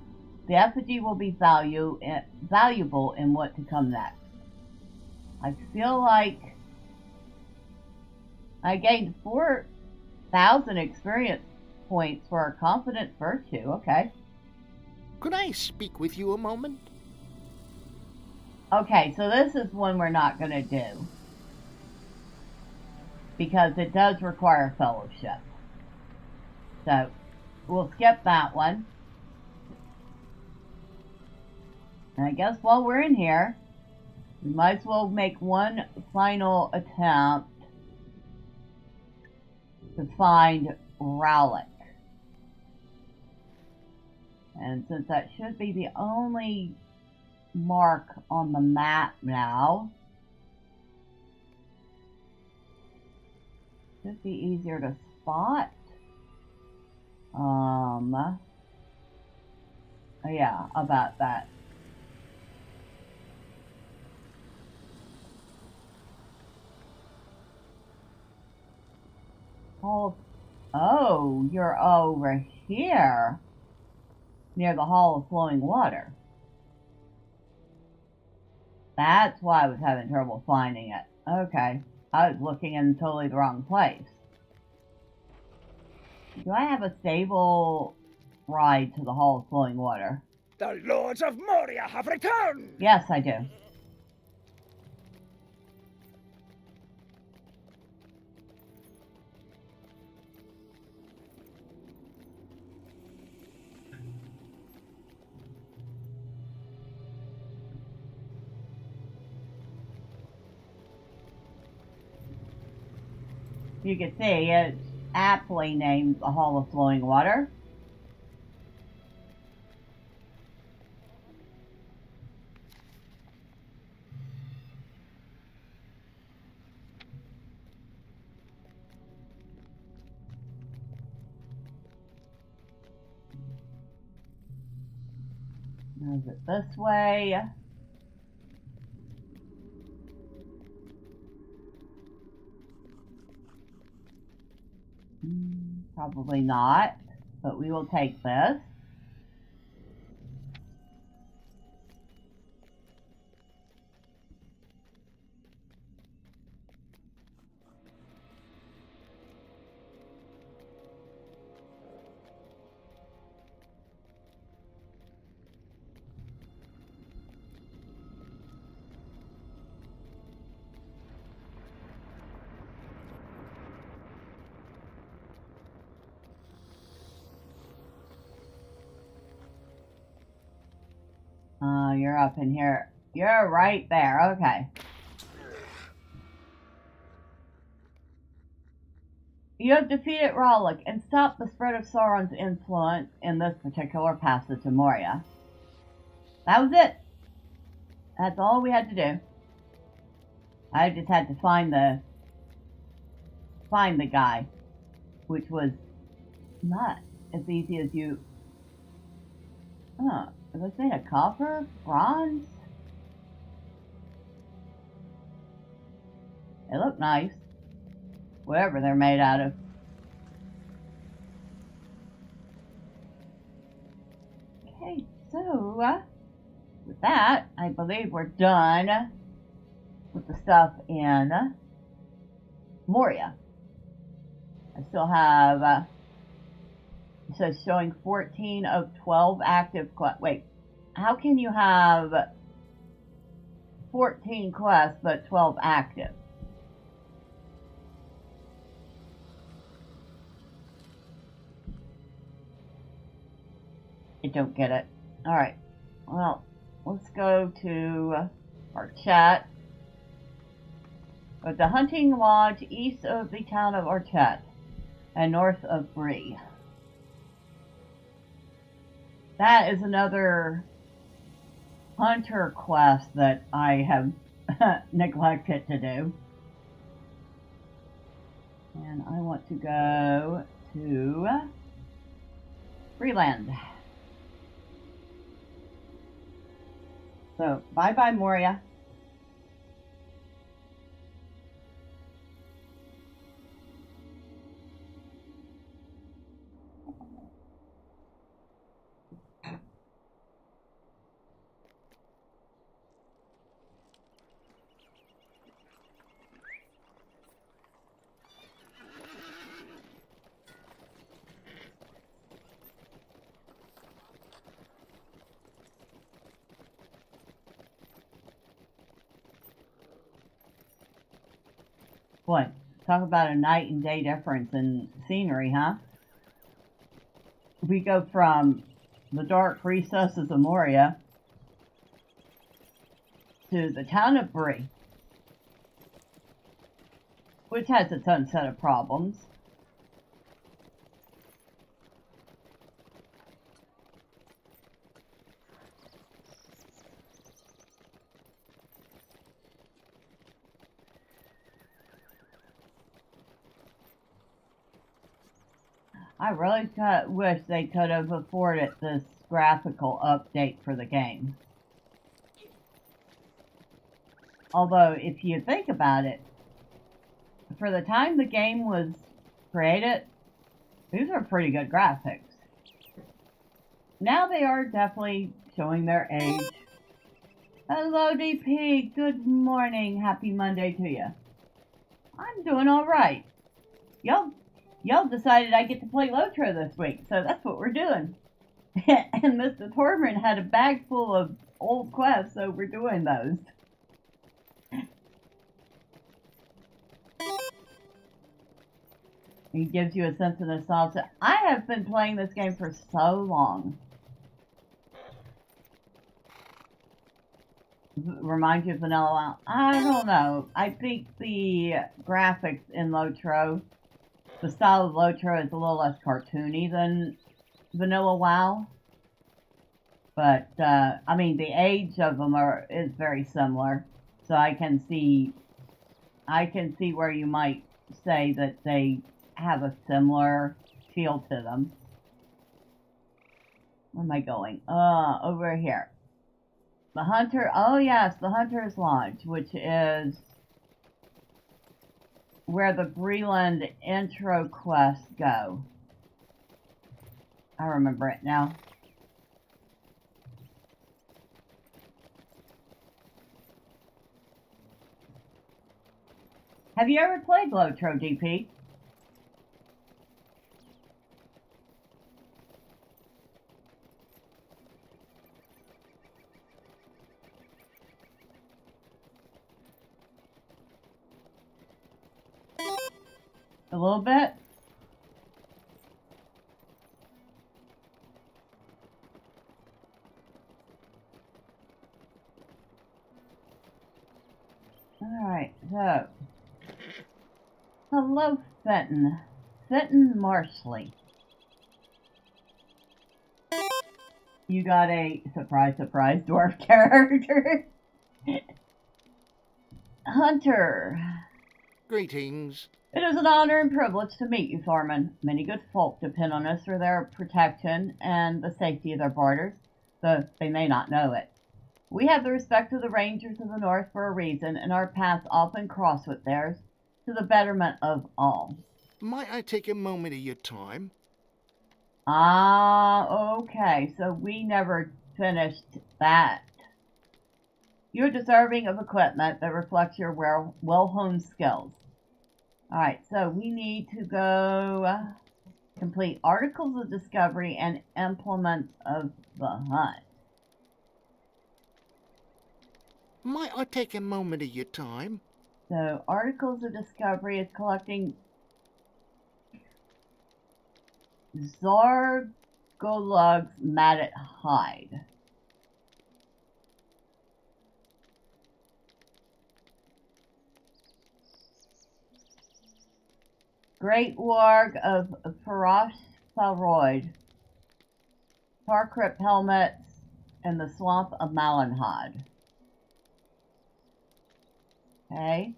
The effigy will be valuable in what to come next. I feel like I gained 4,000 experience points for a confident virtue. Okay. Could I speak with you a moment? Okay, so this is one we're not going to do. Because it does require fellowship. So, we'll skip that one. And I guess while we're in here, we might as well make one final attempt to find Rowlick. And since that should be the only mark on the map now, should be easier to spot. Yeah, about that. Oh, you're over here, near the Hall of Flowing Water. That's why I was having trouble finding it. Okay, I was looking in totally the wrong place. Do I have a stable ride to the Hall of Flowing Water? The Lords of Moria have returned! Yes, I do. You can see it's aptly named the Hall of Flowing Water. Is it this way? Probably not, but we will take this. You're up in here. You're right there. Okay. You have defeated Rowlick and stopped the spread of Sauron's influence in this particular passage to Moria. That was it. That's all we had to do. I just had to find the guy, which was not as easy as you. Oh, is this made of copper? Bronze? They look nice. Whatever they're made out of. Okay, so with that, I believe we're done with the stuff in Moria. I still have, it says showing 14 of 12 active quests. Wait, how can you have 14 quests but 12 active? I don't get it. Alright, well, let's go to our chat. At the hunting lodge east of the town of Orchat and north of Bree. That is another hunter quest that I have neglected to do. And I want to go to Freeland. So, bye-bye, Moria. Boy, talk about a night and day difference in scenery, huh? We go from the dark recesses of Moria to the town of Bree, which has its own set of problems. I really wish they could have afforded this graphical update for the game. Although, if you think about it, for the time the game was created, these are pretty good graphics. Now they are definitely showing their age. Hello, DP. Good morning. Happy Monday to you. I'm doing all right. Y'all decided I get to play LOTRO this week, so that's what we're doing. And Mr. Thormurn had a bag full of old quests, so we're doing those. He gives you a sense of nostalgia. I have been playing this game for so long. Remind you of Vanilla WoW? I don't know. I think the graphics in LOTRO, the style of LOTRO is a little less cartoony than Vanilla WoW. But, I mean, the age of them is very similar. So I can see where you might say that they have a similar feel to them. Where am I going? Over here. The Hunter, oh yes, the Hunter's Lodge, which is where the Breland intro quests go. I remember it now. Have you ever played LOTRO, DP? A little bit? Alright, so. Hello, Fenton. Fenton Marsley. You got a surprise, surprise dwarf character. Hunter. Greetings. It is an honor and privilege to meet you, Thormurn. Many good folk depend on us for their protection and the safety of their borders, though they may not know it. We have the respect of the Rangers of the North for a reason, and our paths often cross with theirs, to the betterment of all. Might I take a moment of your time? Ah, okay, so we never finished that. You're deserving of equipment that reflects your well-honed skills. Alright, so we need to go complete Articles of Discovery and Implements of the Hunt. Might I take a moment of your time? So, Articles of Discovery is collecting Zargolug's matted hide. Great Warg of Farash Falroyd, Tarkrip helmets, and the Swamp of Malenhad. Okay.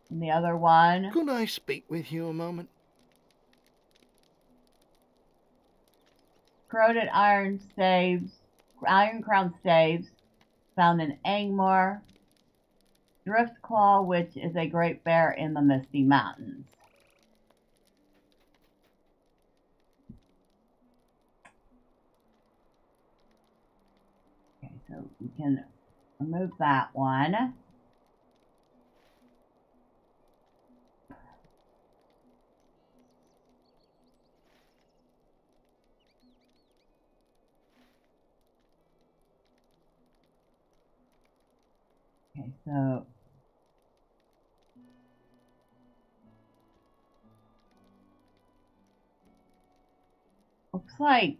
And the other one. Could I speak with you a moment? Corroded iron crown staves, found in Angmar. Driftclaw, which is a great bear in the Misty Mountains. Okay, so we can remove that one. Okay, so looks like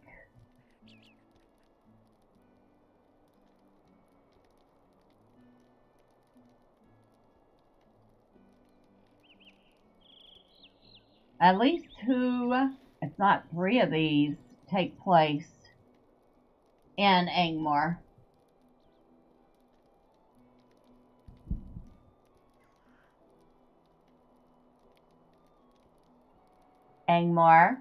at least two, if not three of these, take place in Angmar. Angmar.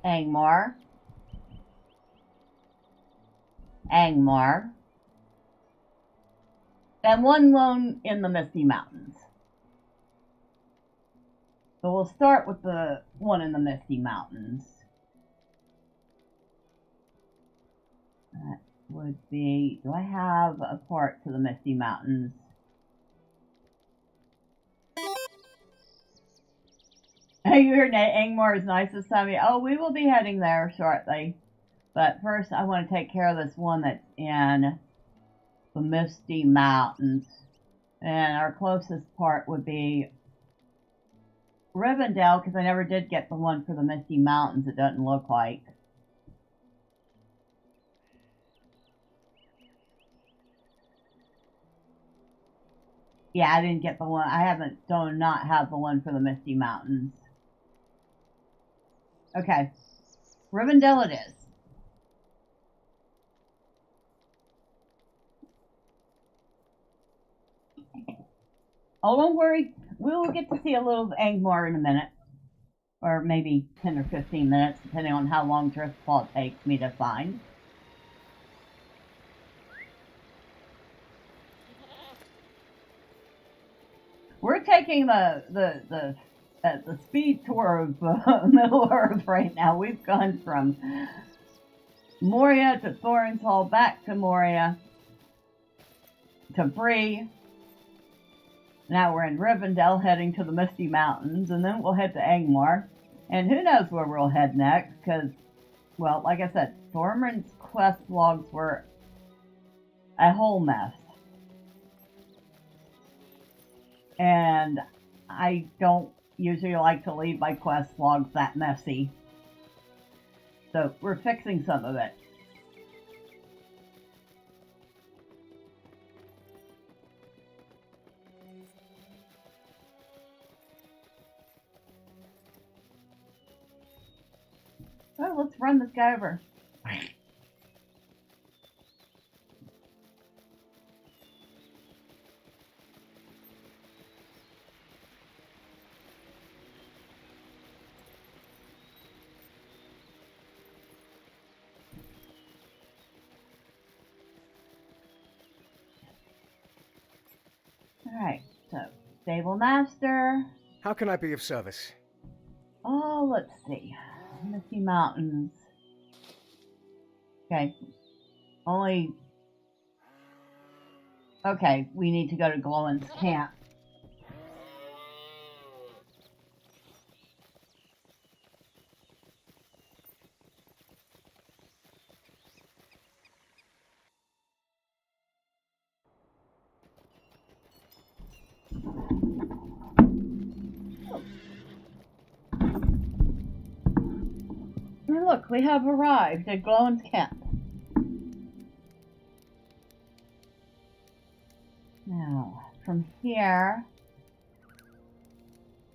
Angmar. Angmar. And one lone in the Misty Mountains. So we'll start with the one in the Misty Mountains. That would be, do I have a part to the Misty Mountains? Hey, you heard Angmar is nice this time. Oh, we will be heading there shortly. But first, I want to take care of this one that's in the Misty Mountains. And our closest part would be Rivendell, because I never did get the one for the Misty Mountains, it doesn't look like. Yeah, I didn't get the one. I do not have the one for the Misty Mountains. Okay. Rivendell it is. Oh, don't worry. We will get to see a little of Angmar in a minute. Or maybe 10 or 15 minutes, depending on how long Driftfall takes me to find. We're taking the speed tour of Middle Earth right now. We've gone from Moria to Thorin's Hall, back to Moria, to Bree. Now we're in Rivendell, heading to the Misty Mountains, and then we'll head to Angmar. And who knows where we'll head next, because, well, like I said, Thormurn's quest logs were a whole mess. And I don't usually like to leave my quest logs that messy. So we're fixing some of it. Oh, let's run this guy over. Alright, so, Stable Master. How can I be of service? Oh, let's see. Misty Mountains. Okay. Okay, we need to go to Glowin's camp. And look, we have arrived at Glowin's camp. Now, from here...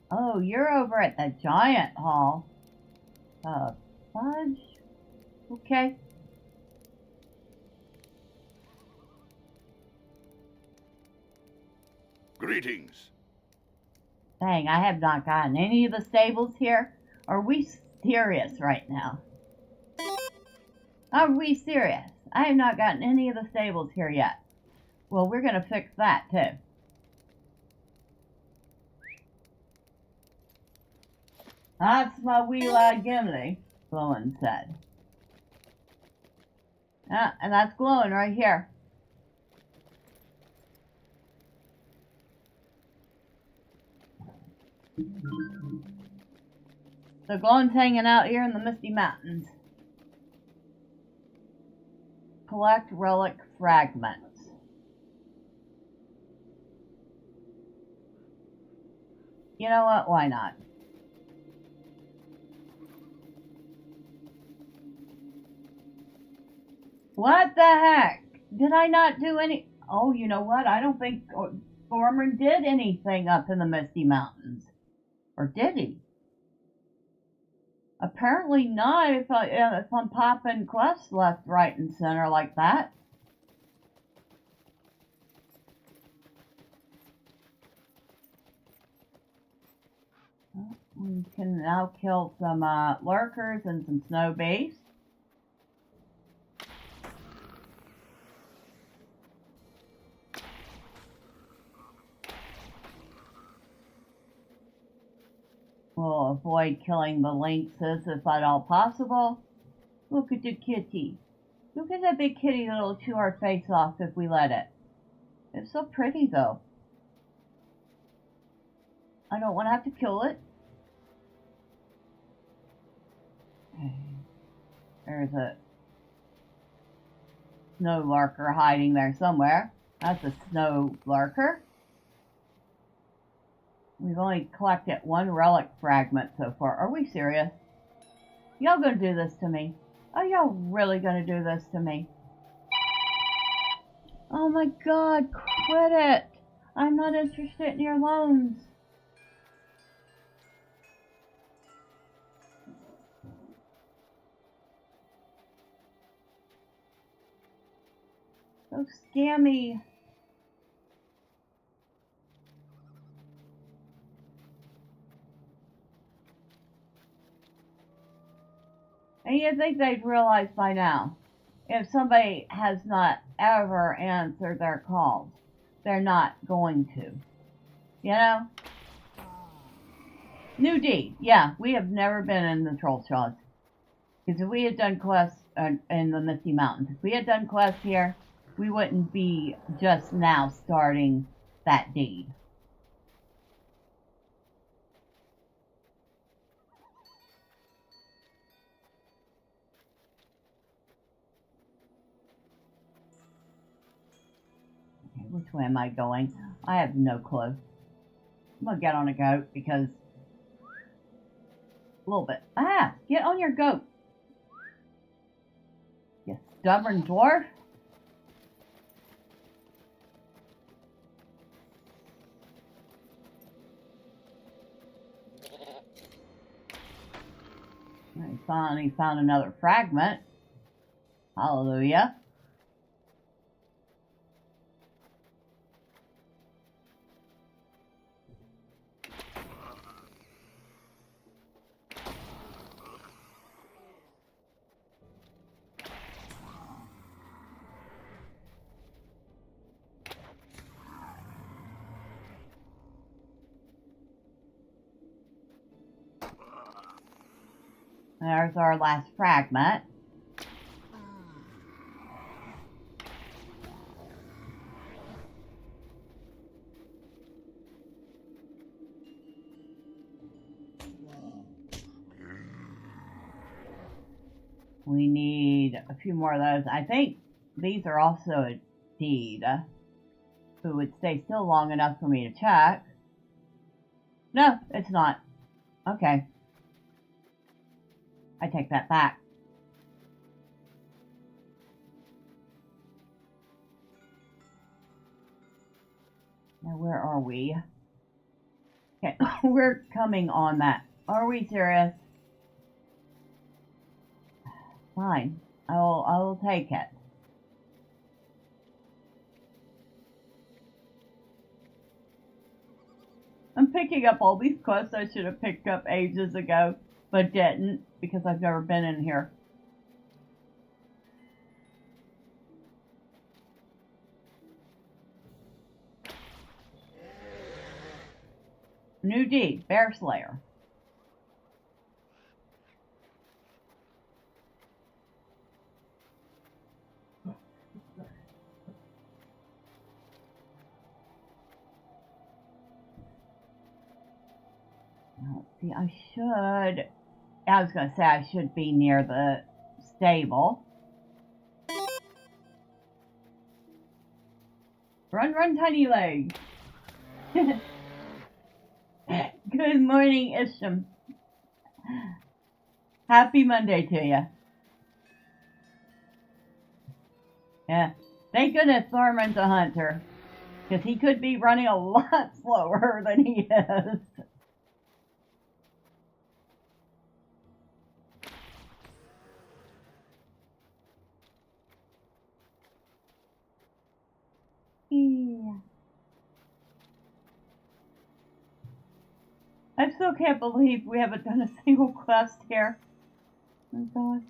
Oh, you're over at the Giant Hall. Fudge? Okay. Greetings. Dang, I have not gotten any of the stables here. Are we serious right now? Are we serious? I have not gotten any of the stables here yet. Well, we're going to fix that, too. That's my wee lad Gimli, Glowin said. And that's Glowin right here. So Glowin's hanging out here in the Misty Mountains. Collect relic fragments. You know what? Why not? What the heck? Did I not do any... Oh, you know what? I don't think Thormurn did anything up in the Misty Mountains. Or did he? Apparently not if I'm popping quests left, right, and center like that. We can now kill some lurkers and some snow beasts. We'll avoid killing the lynxes if at all possible. Look at the kitty. Look at that big kitty that'll chew our face off if we let it. It's so pretty though. I don't want to have to kill it. There's a snow lurker hiding there somewhere. That's a snow lurker. We've only collected one relic fragment so far. Are we serious? Y'all gonna do this to me? Are y'all really gonna do this to me? Oh my god, quit it! I'm not interested in your loans. So scammy. And you'd think they'd realize by now, if somebody has not ever answered their calls, they're not going to. You know? New deed. Yeah, we have never been in the Troll Shaws. Because if we had done quests in the Misty Mountains, if we had done quests here, we wouldn't be just now starting that deed. Okay, which way am I going? I have no clue. I'm gonna get on a goat because... A little bit. Ah! Get on your goat! You stubborn dwarf! I finally found another fragment. Hallelujah. There's our last fragment. We need a few more of those. I think these are also a deed. Who would stay still long enough for me to check. No, it's not. Okay. I take that back. Now, where are we? Okay, we're coming on that. Are we serious? Fine. I will take it. I'm picking up all these quests I should have picked up ages ago, but didn't because I've never been in here. New deed, Bear Slayer. See, I was going to say I should be near the stable. Run, run, tiny legs. Good morning, Isham. Happy Monday to you. Yeah. Thank goodness Thormurn's a hunter, because he could be running a lot slower than he is. Yeah. I still can't believe we haven't done a single quest here. Oh God.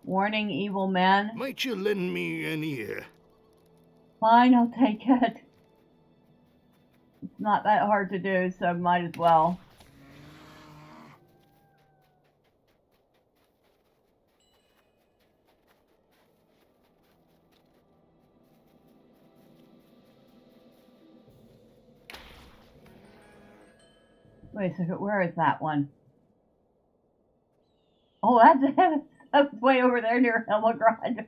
Warning evil men. Might you lend me an ear? Fine, I'll take it. It's not that hard to do, so might as well. Wait a second, where is that one? Oh, that's way over there near Helmagrad.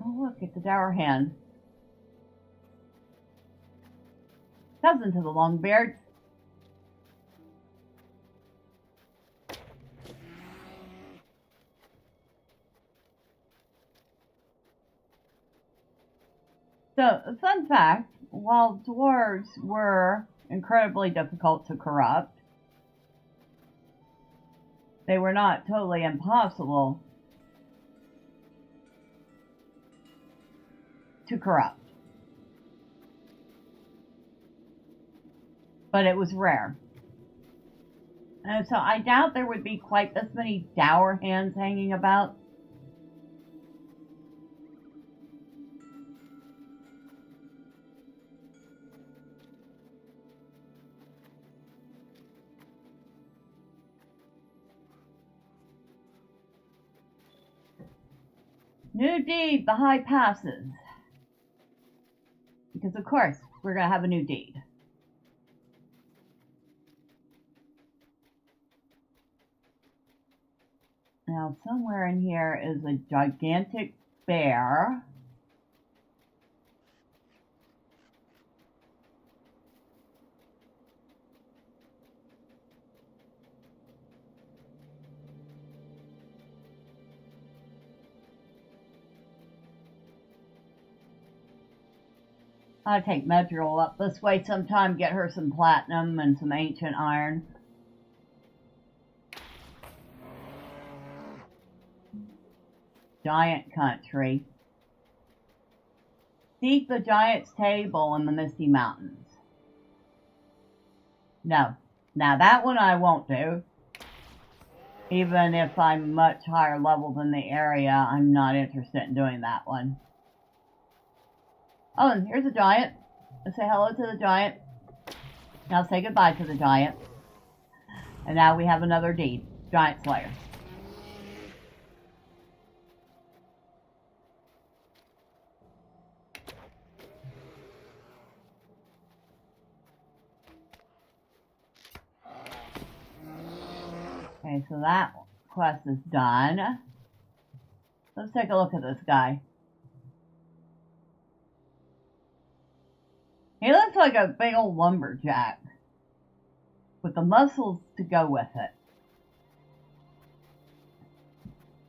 Oh, look, it's a dour hand. Cousin to the Longbeard. So, a fun fact, while dwarves were incredibly difficult to corrupt, they were not totally impossible to corrupt. But it was rare. And so I doubt there would be quite this many dour hands hanging about. New deed, the high passes. Because of course, we're going to have a new deed. Now, somewhere in here is a gigantic bear. I'll take Medril up this way sometime, get her some platinum and some ancient iron. Giant country. Seek the giant's table in the Misty Mountains. No. Now that one I won't do. Even if I'm much higher level than the area, I'm not interested in doing that one. Oh, and here's a giant. Let's say hello to the giant. Now say goodbye to the giant. And now we have another deed. Giant Slayer. Okay, so that quest is done. Let's take a look at this guy. He looks like a big old lumberjack with the muscles to go with it.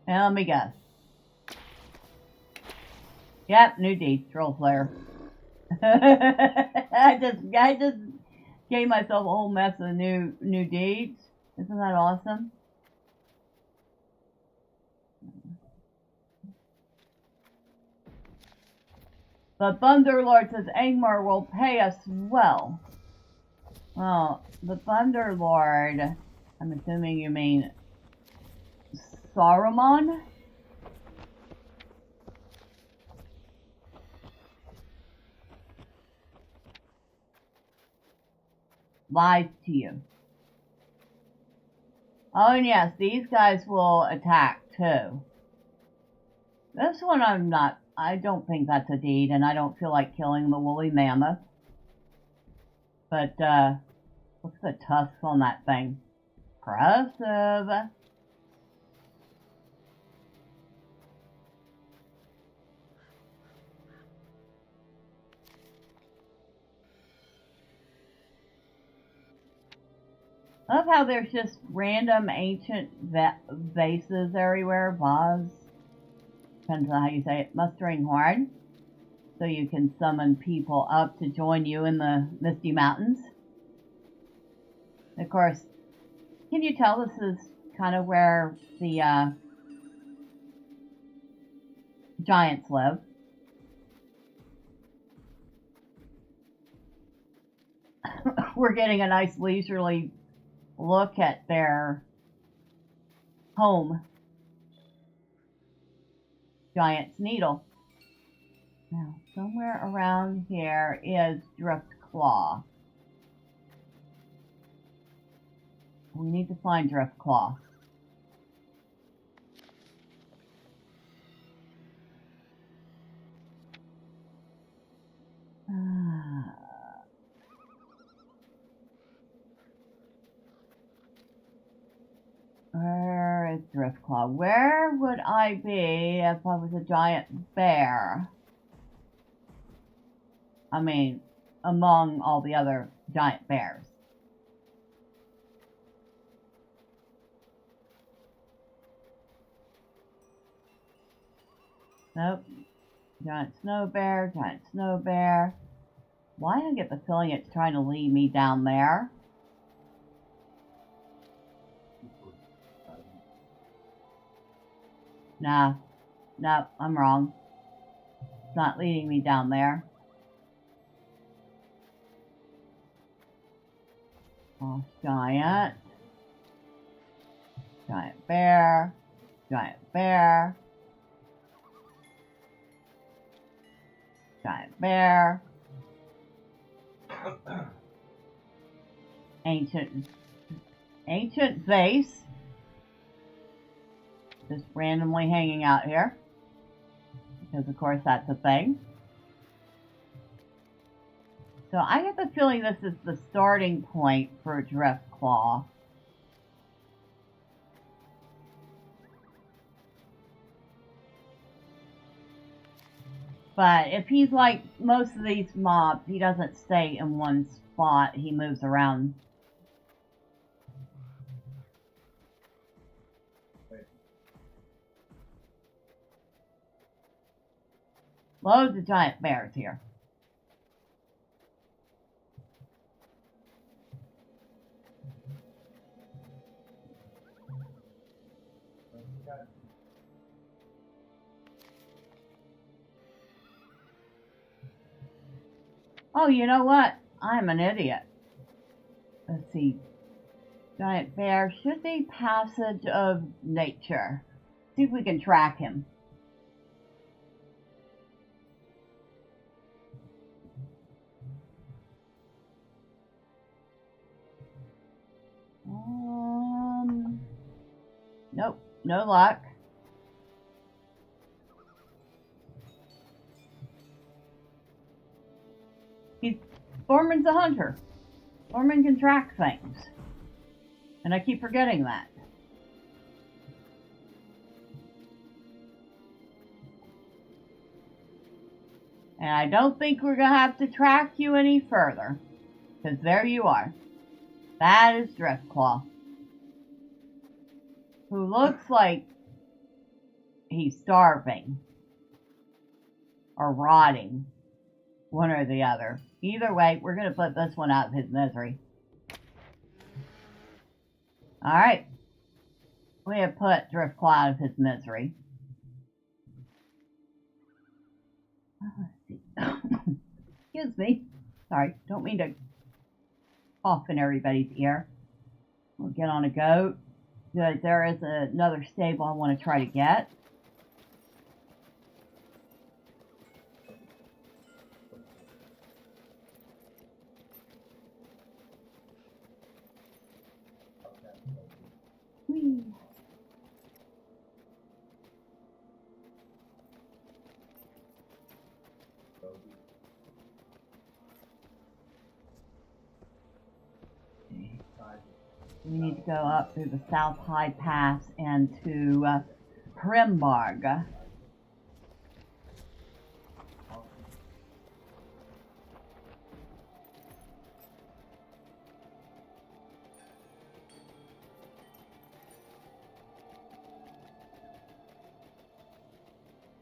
Now let me guess. Yep, new deed, Troll Slayer. I just gave myself a whole mess of new deeds. Isn't that awesome? The Thunderlord says Angmar will pay us well. Well, the Thunderlord, I'm assuming you mean Saruman? Lies to you. Oh, and yes, these guys will attack too. This one I don't think that's a deed, and I don't feel like killing the woolly mammoth. But, look at the tusks on that thing. Impressive. I love how there's just random ancient vases everywhere. Vase. Depends on how you say it. Mustering horn. So you can summon people up to join you in the Misty Mountains. Of course, can you tell this is kind of where the giants live? We're getting a nice leisurely look at their home. Giant's Needle. Now, somewhere around here is Drift Claw. We need to find Drift Claw. Where is Driftclaw? Where would I be if I was a giant bear? I mean, among all the other giant bears. Nope. Giant snow bear, giant snow bear. Why do I get the feeling it's trying to lead me down there? Nah. Nope, I'm wrong. It's not leading me down there. Oh, giant. Giant bear. Giant bear. Giant bear. Ancient vase. Just randomly hanging out here. Because of course that's a thing. So I get the feeling this is the starting point for Driftclaw. But if he's like most of these mobs, he doesn't stay in one spot. He moves around. Loads of giant bears here. Oh, you know what? I'm an idiot. Let's see. Giant bear should be passage of nature. See if we can track him. Nope, no luck. Thormurn's a hunter. Thormurn can track things. And I keep forgetting that. And I don't think we're going to have to track you any further. Because there you are. That is Driftclaw. Who looks like he's starving. Or rotting. One or the other. Either way, we're going to put this one out of his misery. Alright. We have put Driftclaw out of his misery. Let's see. Excuse me. Sorry, don't mean to cough in everybody's ear. We'll get on a goat. Good, there is another stable I want to try to get. Whee. We need to go up through the South High Pass and to Primbarg.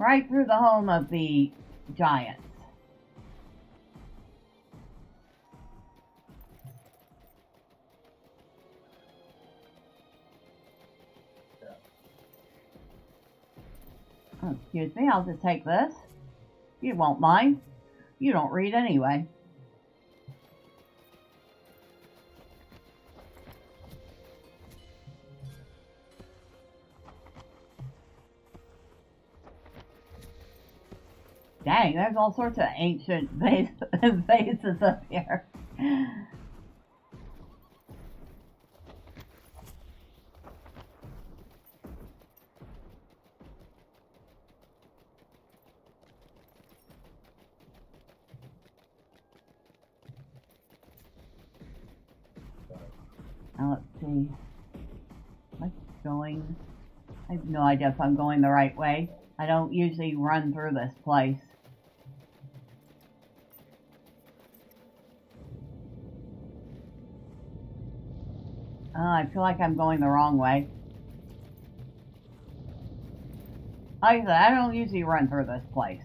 Right through the home of the giants. Oh, excuse me, I'll just take this. You won't mind. You don't read anyway. Dang, there's all sorts of ancient vases up here. Now let's see. Am I going? I have no idea if I'm going the right way. I don't usually run through this place. I feel like I'm going the wrong way. Like I said, I don't usually run through this place.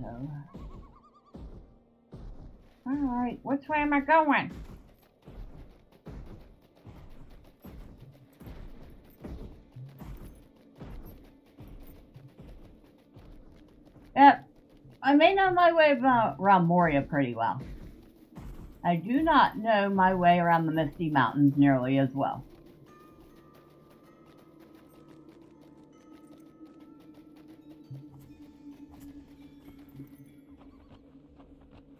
So, alright, which way am I going? Yep, I may know my way around Moria pretty well. I do not know my way around the Misty Mountains nearly as well.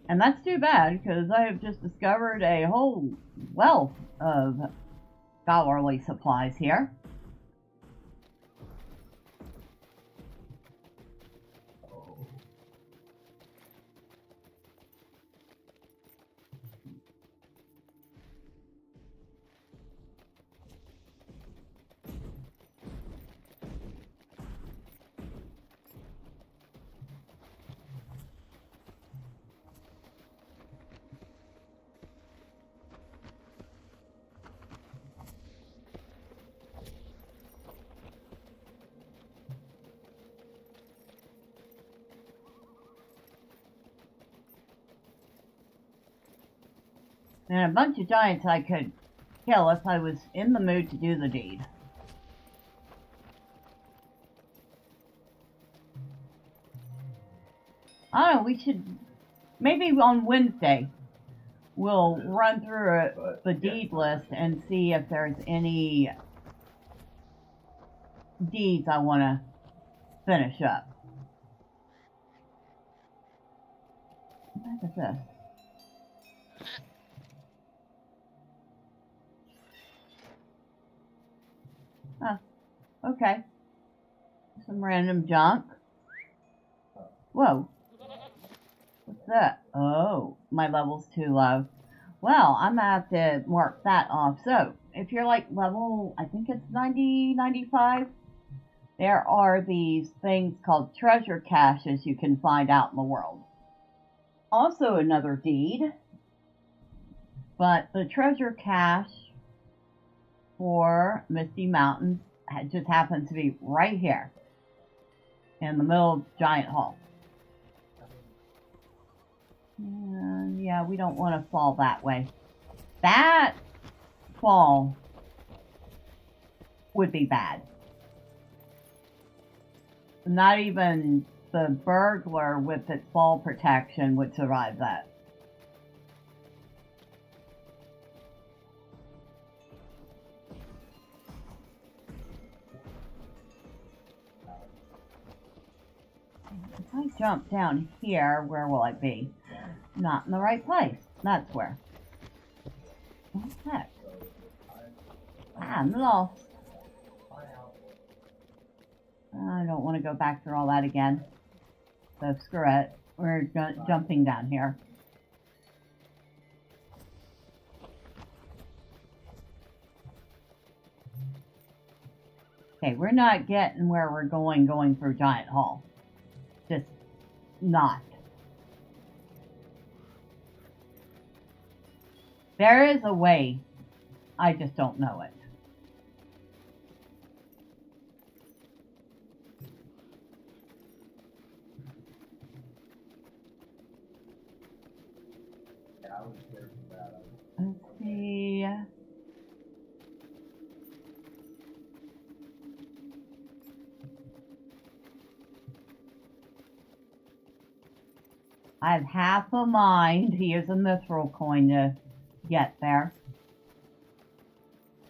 And that's too bad, because I have just discovered a whole wealth of scholarly supplies here. And a bunch of giants I could kill if I was in the mood to do the deed. I don't know, we should, maybe on Wednesday, we'll run through the deed list and see if there's any deeds I want to finish up. What is this? Huh. Okay. Some random junk. Whoa. What's that? Oh, my level's too low. Well, I'm gonna have to mark that off. So, if you're like level, I think it's 90, 95, there are these things called treasure caches you can find out in the world. Also another deed, but the treasure cache for Misty Mountains just happens to be right here in the middle of Giant Hall. And yeah, we don't want to fall that way. That fall would be bad. Not even the burglar with its fall protection would survive that. If I jump down here, where will I be? Not in the right place. That's where. What the heck? I'm lost. I don't want to go back through all that again. So screw it. We're jumping down here. Okay, we're not getting where we're going through Giant Hall. Just not. There is a way. I just don't know it. Let's see. I have half a mind to use a mithril coin to get there.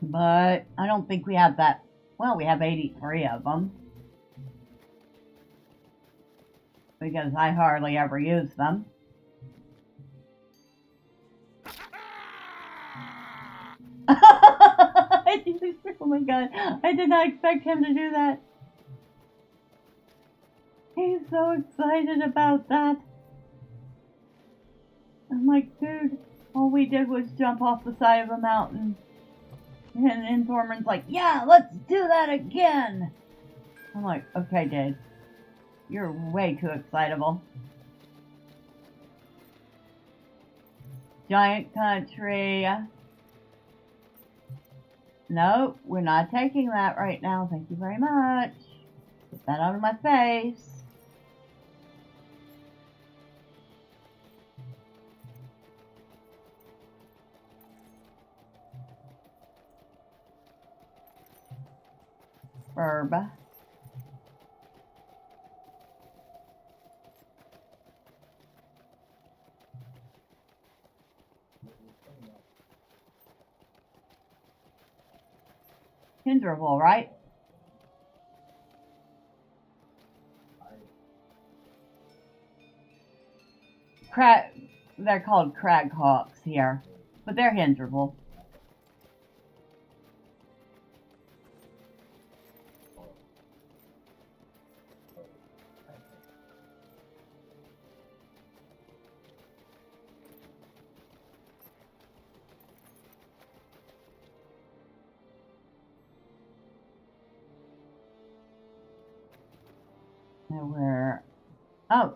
But I don't think we have that. Well, we have 83 of them. Because I hardly ever use them. Oh my god, I did not expect him to do that. He's so excited about that. I'm like, dude, all we did was jump off the side of a mountain. And Thormurn's like, yeah, let's do that again. I'm like, okay, dude. You're way too excitable. Giant country. No, we're not taking that right now. Thank you very much. Get that out of my face. Herb. Hinderable, right? They're called crag hawks here, but they're hinderable. Now where? Oh,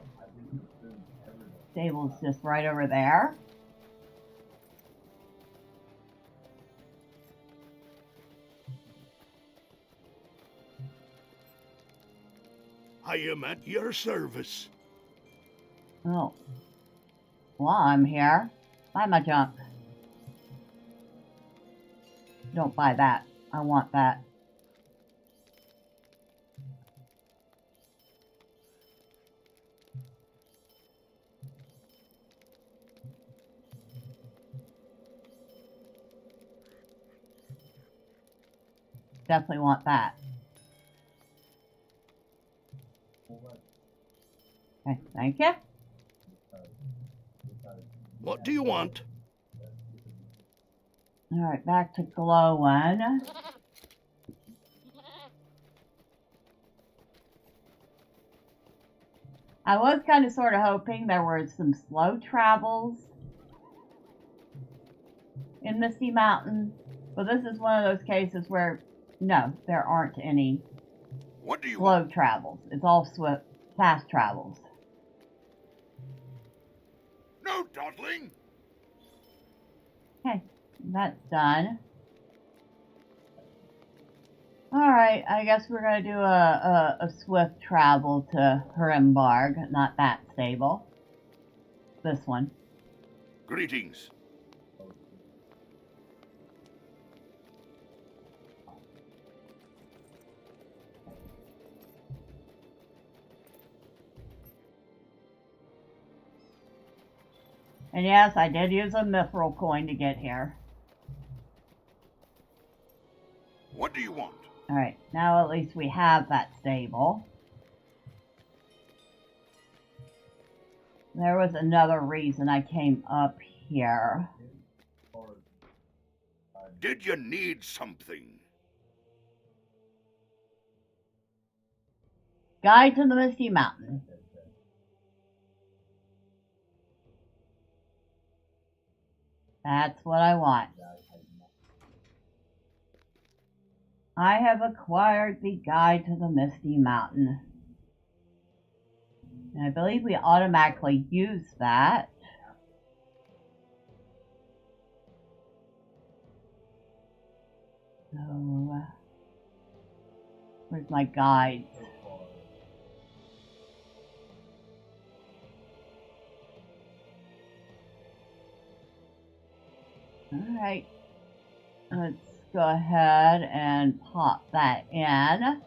stable's just right over there. I am at your service. Oh. Well, I'm here. Buy my junk. Don't buy that. I want that. Definitely want that. Okay, thank you. What do you want? Alright, back to glowing. I was kind of sort of hoping there were some slow travels in Misty Mountain, but this is one of those cases where, no, there aren't any What do you slow want? travels. It's all swift, fast travels. No dawdling. Okay, that's done. Alright, I guess we're going to do a swift travel to Hrimbarg. Not that stable. This one. Greetings. And yes, I did use a mithril coin to get here. What do you want? Alright, now at least we have that stable. There was another reason I came up here. Did you need something? Guide to the Misty Mountain. That's what I want. I have acquired the Guide to the Misty Mountain. And I believe we automatically use that. So, where's my guides? Alright, let's go ahead and pop that in.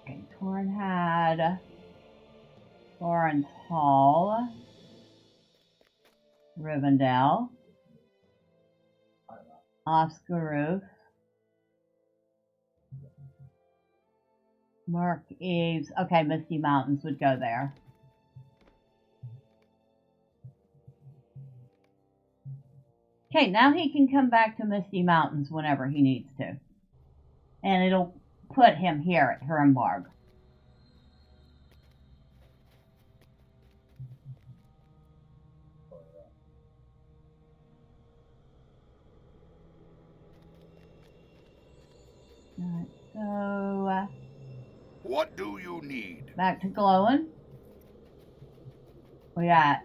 Okay, Thorn had Florence Hall, Rivendell, Oscar Mark Eves. Okay, Misty Mountains would go there. Okay, now he can come back to Misty Mountains whenever he needs to. And it'll put him here at Herrenborg. Alright, so What do you need? back to glowing. We got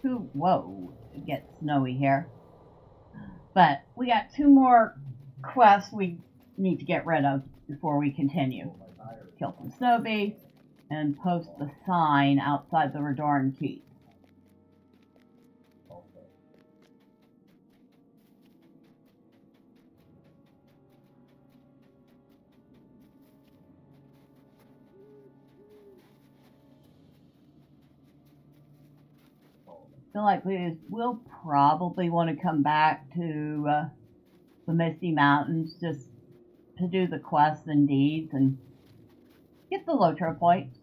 two. Whoa, it gets snowy here. But we got two more quests we need to get rid of before we continue. Kill some snow beasts and post the sign outside the Redorn Keep. I feel like we will probably want to come back to the Misty Mountains just to do the quests and deeds and get the LOTRO points.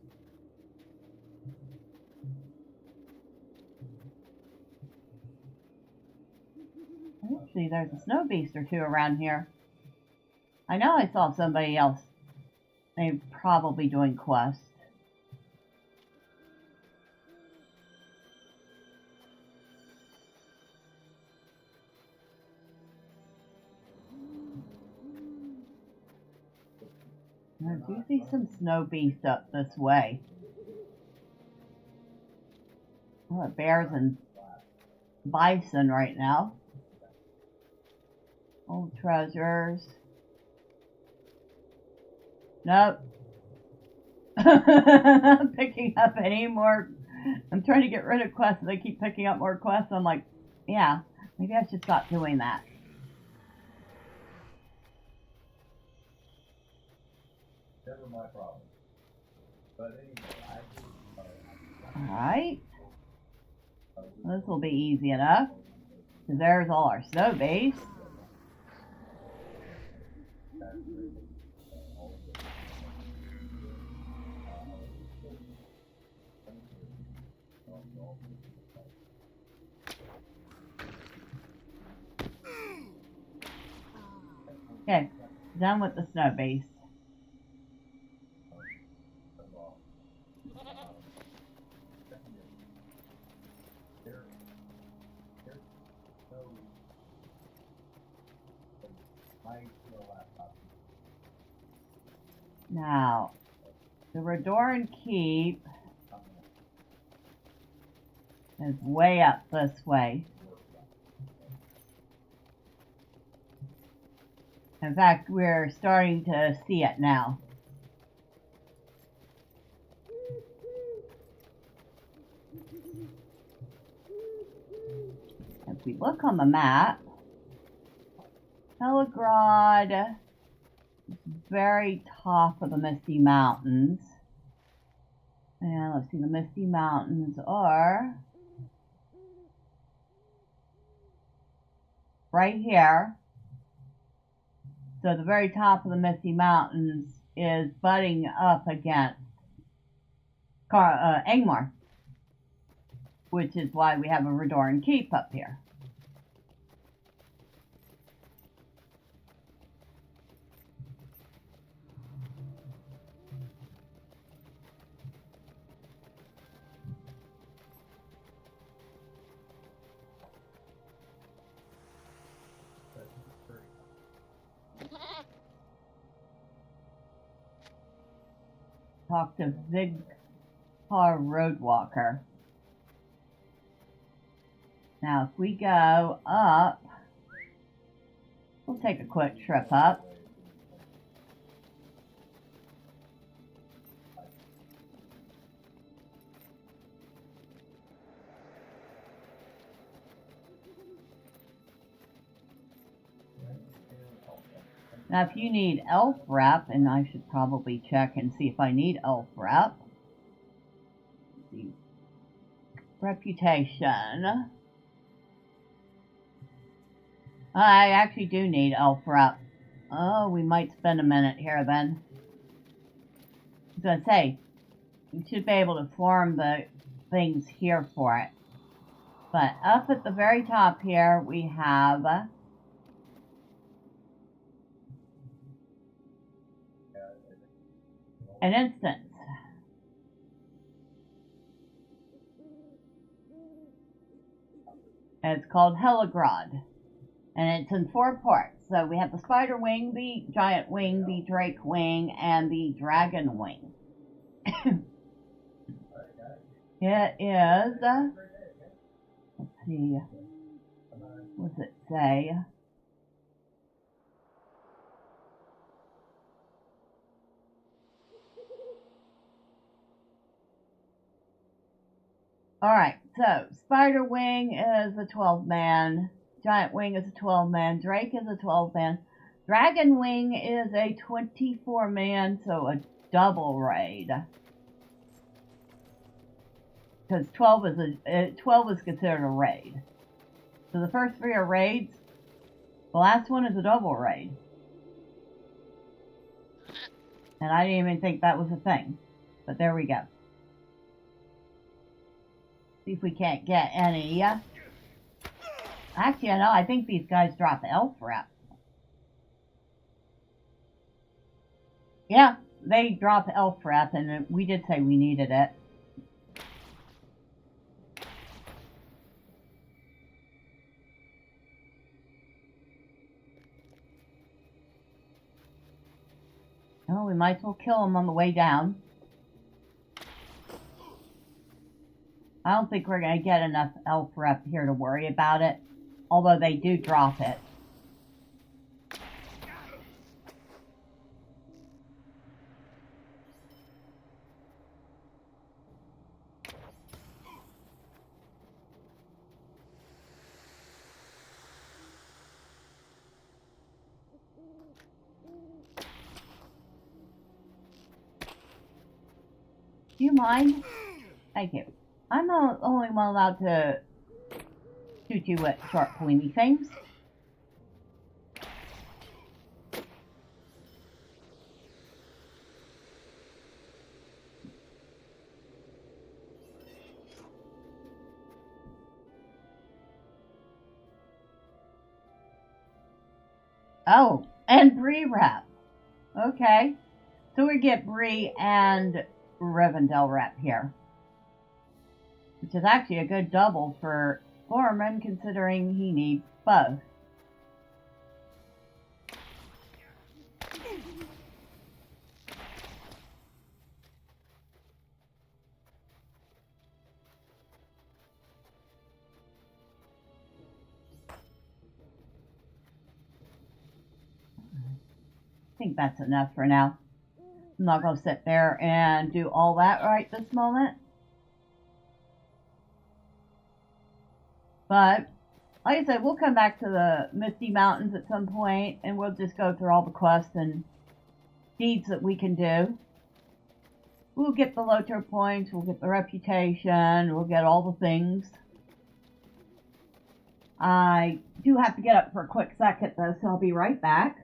Actually, there's a snow beast or two around here. I know I saw somebody else. They're probably doing quests. I do see some snow beasts up this way. Oh, bears and bison right now. Old treasures. Nope. I'm picking up any more. I'm trying to get rid of quests. They keep picking up more quests. I'm like, yeah, maybe I should stop doing that. Never my problem. But anyway, Alright. This will be easy enough. Because there's all our snow base. Okay, done with the snow base. Now, the Redorn Keep is way up this way. In fact, we're starting to see it now. If we look on the map, Helagrod is very top of the Misty Mountains. And let's see, the Misty Mountains are right here. So the very top of the Misty Mountains is butting up against Angmar, which is why we have a Redorn Keep up here. talk to Vigtar Roadwalker. Now, if we go up, we'll take a quick trip up. Now, if you need elf rep, and I should probably check and see if I need elf rep. Let's see. Reputation. I actually do need elf rep. Oh, we might spend a minute here then. I was gonna say, we should be able to form the things here for it. But up at the very top here, we have an instance. And it's called Helagrod. And it's in 4 parts. So we have the spider wing, the giant wing, the drake wing, and the dragon wing. It is, let's see, what does it say? Alright, so Spider Wing is a 12-man, Giant Wing is a 12-man, Drake is a 12-man, Dragon Wing is a 24-man, so a double raid. Because 12 is considered a raid. So the first 3 are raids, the last one is a double raid. And I didn't even think that was a thing, but there we go. See if we can't get any. Actually, no, I think these guys drop elf rep. Yeah, they drop elf rep, and we did say we needed it. Oh, we might as well kill them on the way down. I don't think we're going to get enough elf rep here to worry about it, although they do drop it. Do you mind? Thank you. I'm the only one allowed to shoot you with short pointy things. Oh, and Bree rep. Okay. So we get Bree and Rivendell rep here. Which is actually a good double for Thormurn, considering he needs both. I think that's enough for now. I'm not going to sit there and do all that right this moment. But, like I said, we'll come back to the Misty Mountains at some point, and we'll just go through all the quests and deeds that we can do. We'll get the LOTRO points, we'll get the reputation, we'll get all the things. I do have to get up for a quick second, though, so I'll be right back.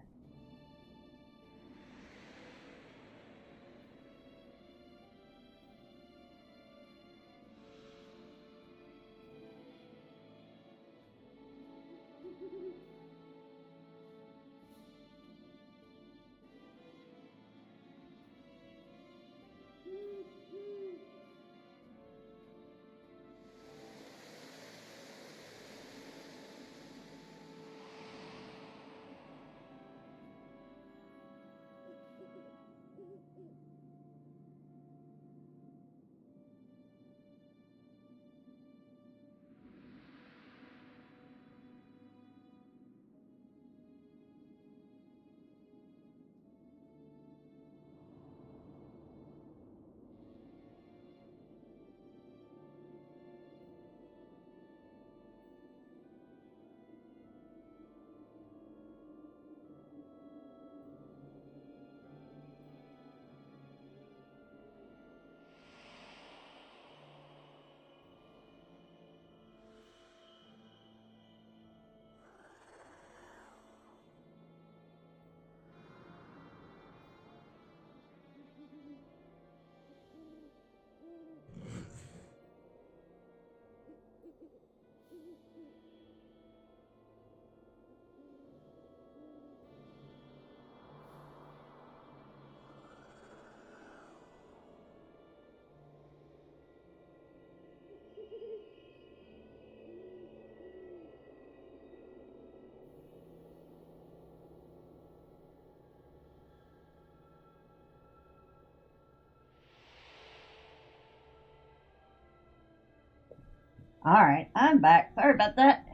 Alright, I'm back. Sorry about that.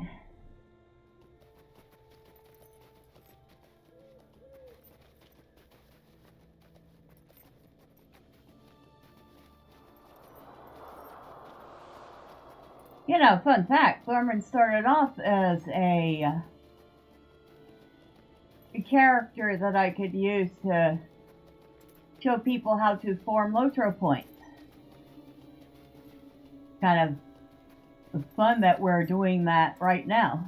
You know, fun fact, Thormurn started off as a character that I could use to show people how to form LOTRO points. Kind of fun that we're doing that right now.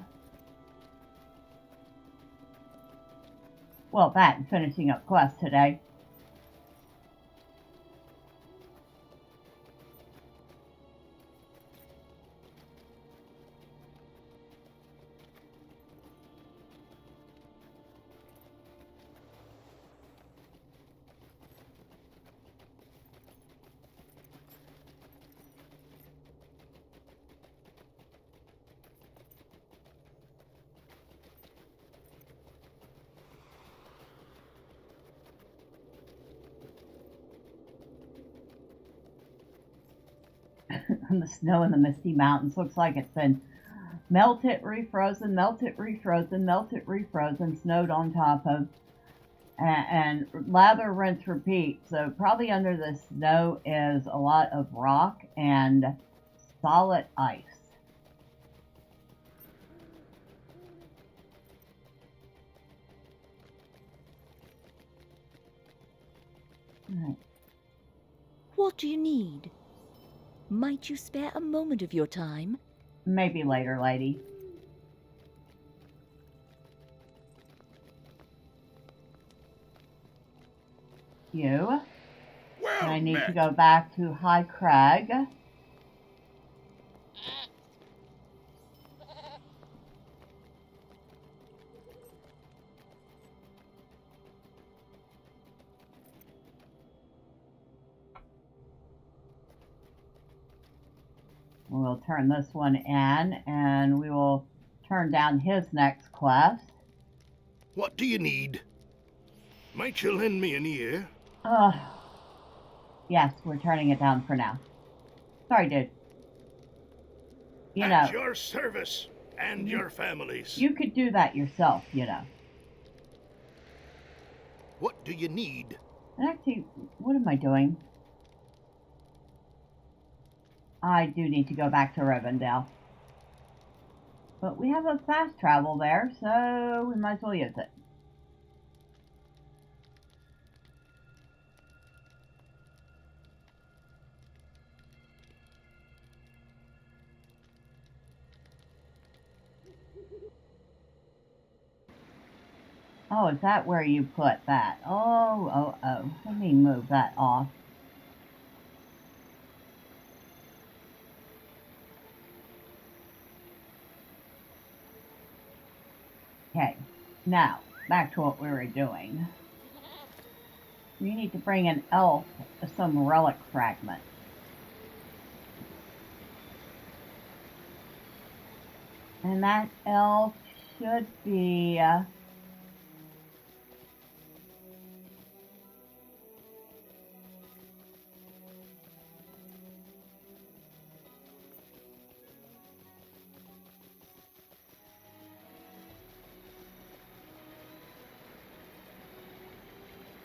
Well, that and finishing up quests today. The snow in the Misty Mountains looks like it's been melted, refrozen, melted, refrozen, melted, refrozen, snowed on top of, and lather, rinse, repeat. So probably under the snow is a lot of rock and solid ice. Right. What do you need? Might you spare a moment of your time? Maybe later, lady. You. Well, I need to met. go back to High Crag. We'll turn this one in, and we will turn down his next quest. What do you need? Might you lend me an ear? Yes, we're turning it down for now. Sorry, dude. You At know, your service and your families. you could do that yourself, you know. What do you need? And actually, what am I doing? I do need to go back to Rivendell. But we have a fast travel there, so we might as well use it. Oh, is that where you put that? Oh. Let me move that off. Okay, now, back to what we were doing. We need to bring an elf some relic fragment. And that elf should be...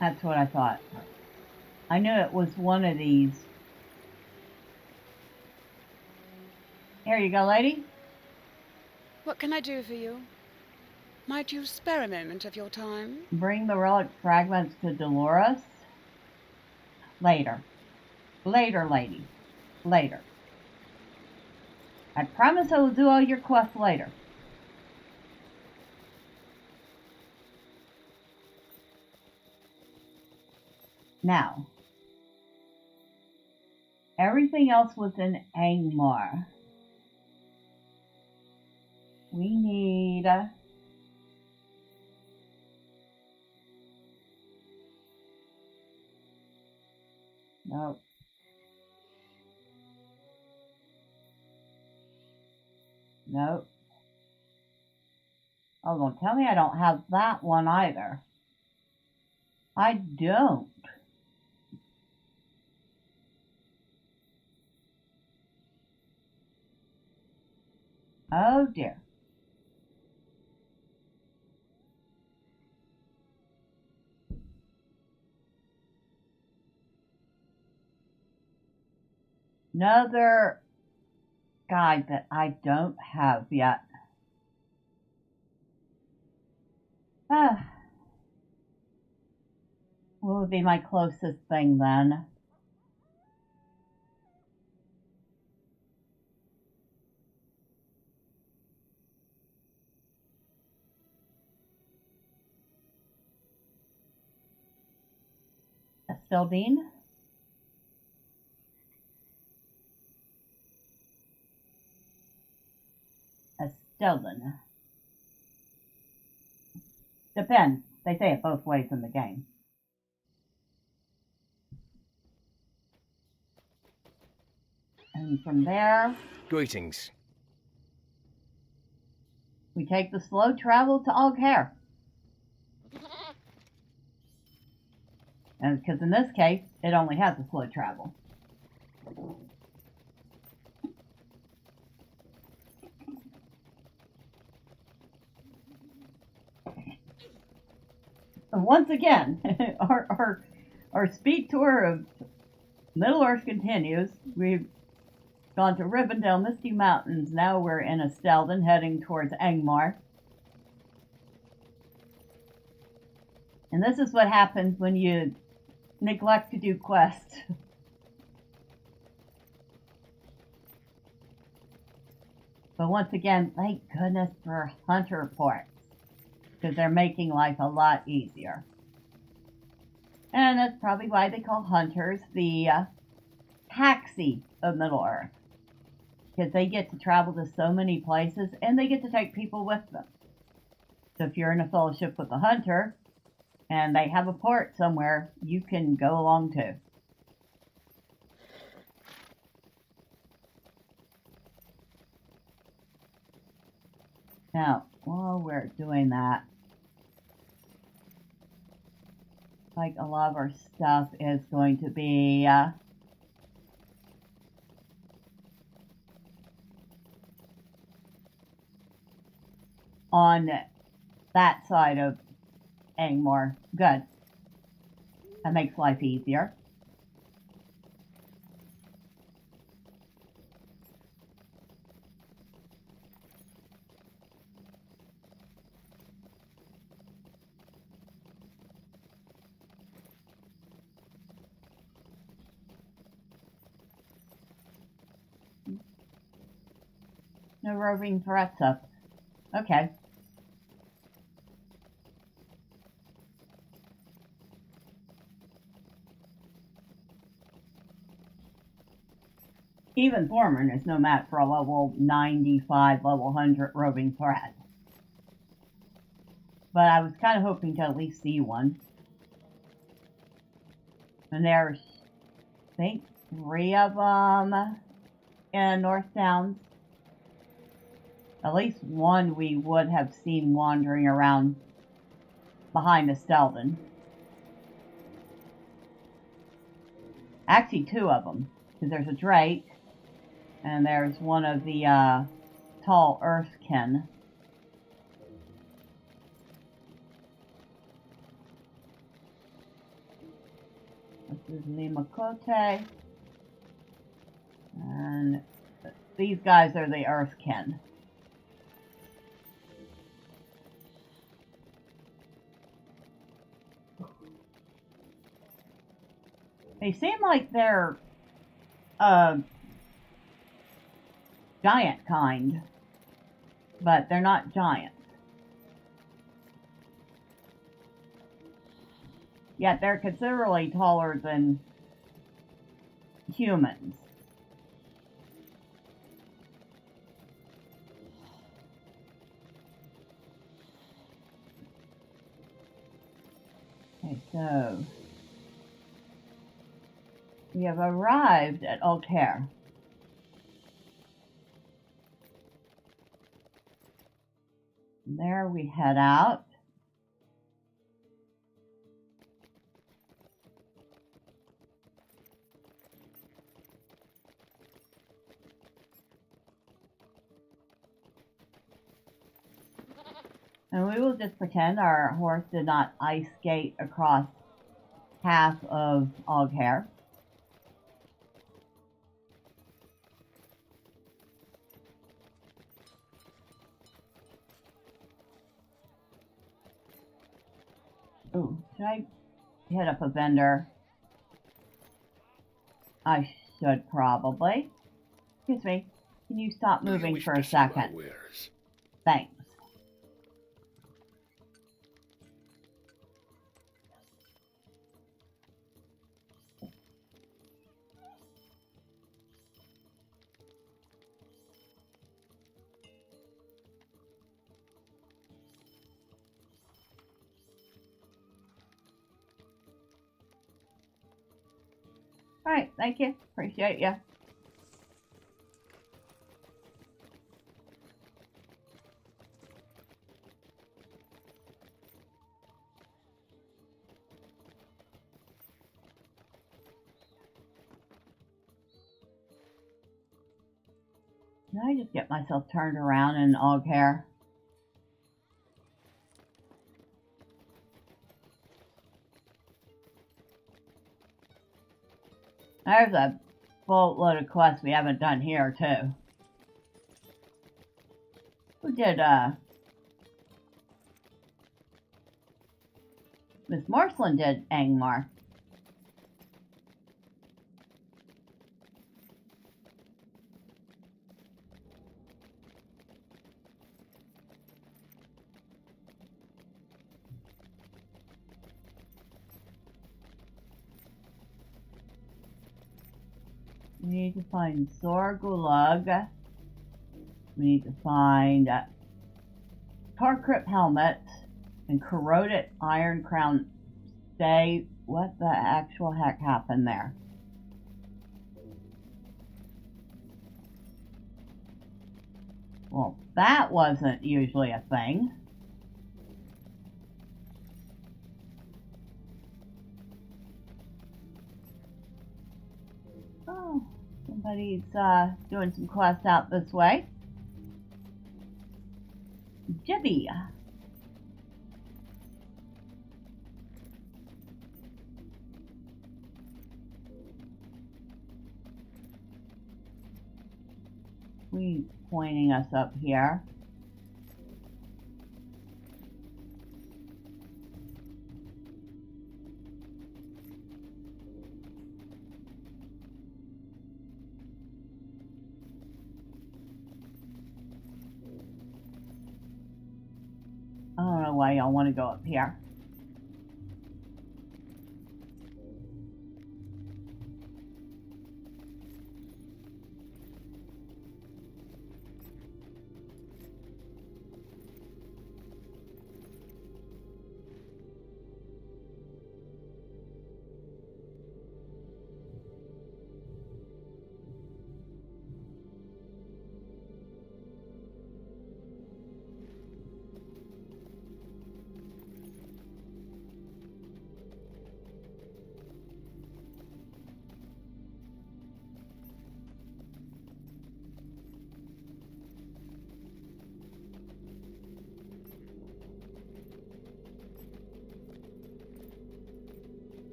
That's what I thought. I knew it was one of these. Here you go, lady. What can I do for you? Might you spare a moment of your time? Bring the relic fragments to Dolores. Later. Later, lady. Later. I promise I will do all your quests later. Now, everything else was in Angmar. We need... Nope. Nope. Oh, don't tell me I don't have that one either. I don't. Oh dear. Another guide that I don't have yet. What would be my closest thing then? Estildine? Estildine. Depends. They say it both ways in the game. And from there, Greetings. we take the slow travel to Aughair. And because in this case, it only has a slow travel. And once again, our speed tour of Middle-earth continues. We've gone to Rivendell, Misty Mountains. Now we're in Estildine, heading towards Angmar. And this is what happens when you neglect to do quests. But once again, thank goodness for hunter ports, because they're making life a lot easier. And that's probably why they call hunters the taxi of Middle-earth, because they get to travel to so many places, and they get to take people with them. So if you're in a fellowship with a hunter, and they have a port somewhere, you can go along too. Now, while we're doing that, like a lot of our stuff is going to be on that side of Angmar. Good. That makes life easier. No roving threats up. Okay. Even Thormurn is no match for a level 95, level 100 roving threat. But I was kind of hoping to at least see one. And there's, I think, 3 of them in North Downs. At least one we would have seen wandering around behind Estildine. Actually, 2 of them, because there's a drake, and there's one of the tall earthkin. This is Limakote, and these guys are the earthkin. They seem like they're giant kind, but they're not giants. Yet they're considerably taller than humans. Okay, so we have arrived at Aughair. And there we head out. And we will just pretend our horse did not ice skate across half of Oghair. Ooh, should I hit up a vendor? I should probably. Excuse me, can you stop moving for a second? Thanks. Alright, thank you. Appreciate you. Did I just get myself turned around in Oghair? There's a boatload of quests we haven't done here, too. Who did, Miss Marceline did Angmar. We need to find Zorgulag. We need to find Tarkrip helmet and corroded iron crown stay. What the actual heck happened there? Well, that wasn't usually a thing. Oh, somebody's doing some quests out this way. Jibby. He's pointing us up here. I don't know why y'all want to go up here.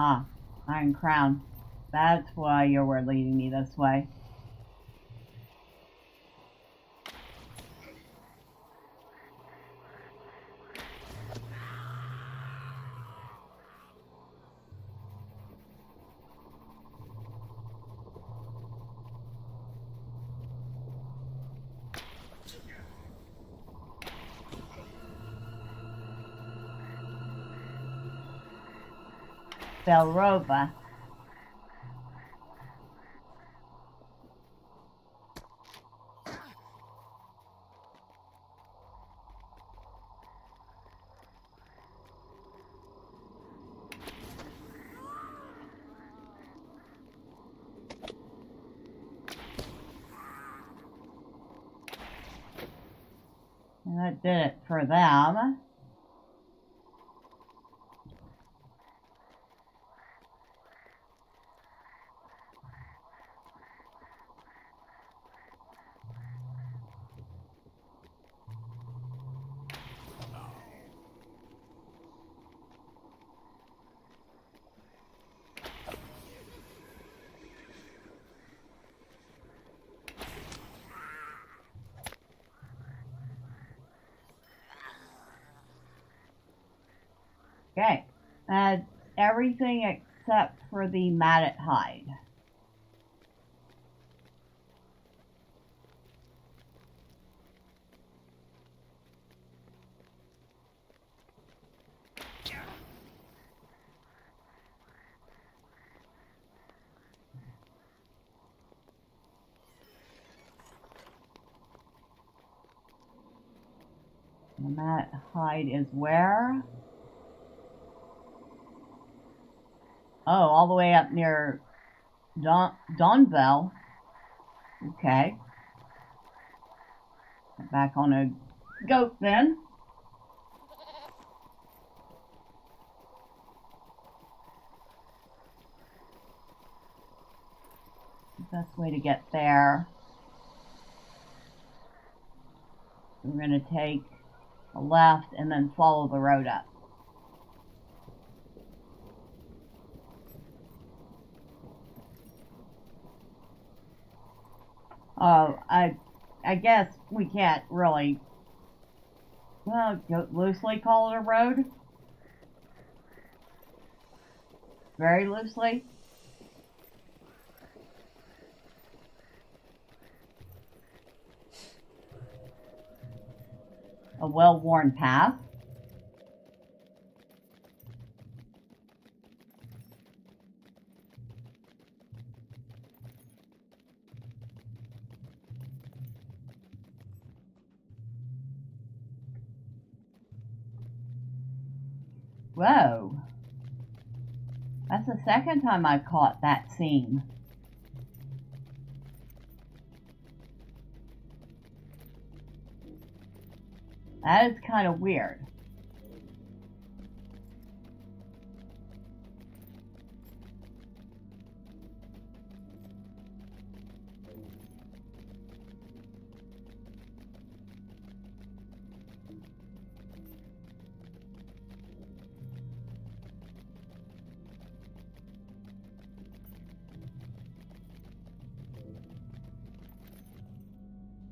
Ah, Iron Crown. That's why you were leading me this way. Belrova. And that did it for them. Okay, that's everything except for the matted hide. The matted hide is where? Oh, all the way up near Donville. Okay. Back on a goat then. Best way to get there. We're going to take a left and then follow the road up. Oh, I guess we can't really, well, loosely call it a road. Very loosely. A well-worn path. Whoa. That's the second time I've caught that scene. That is kind of weird.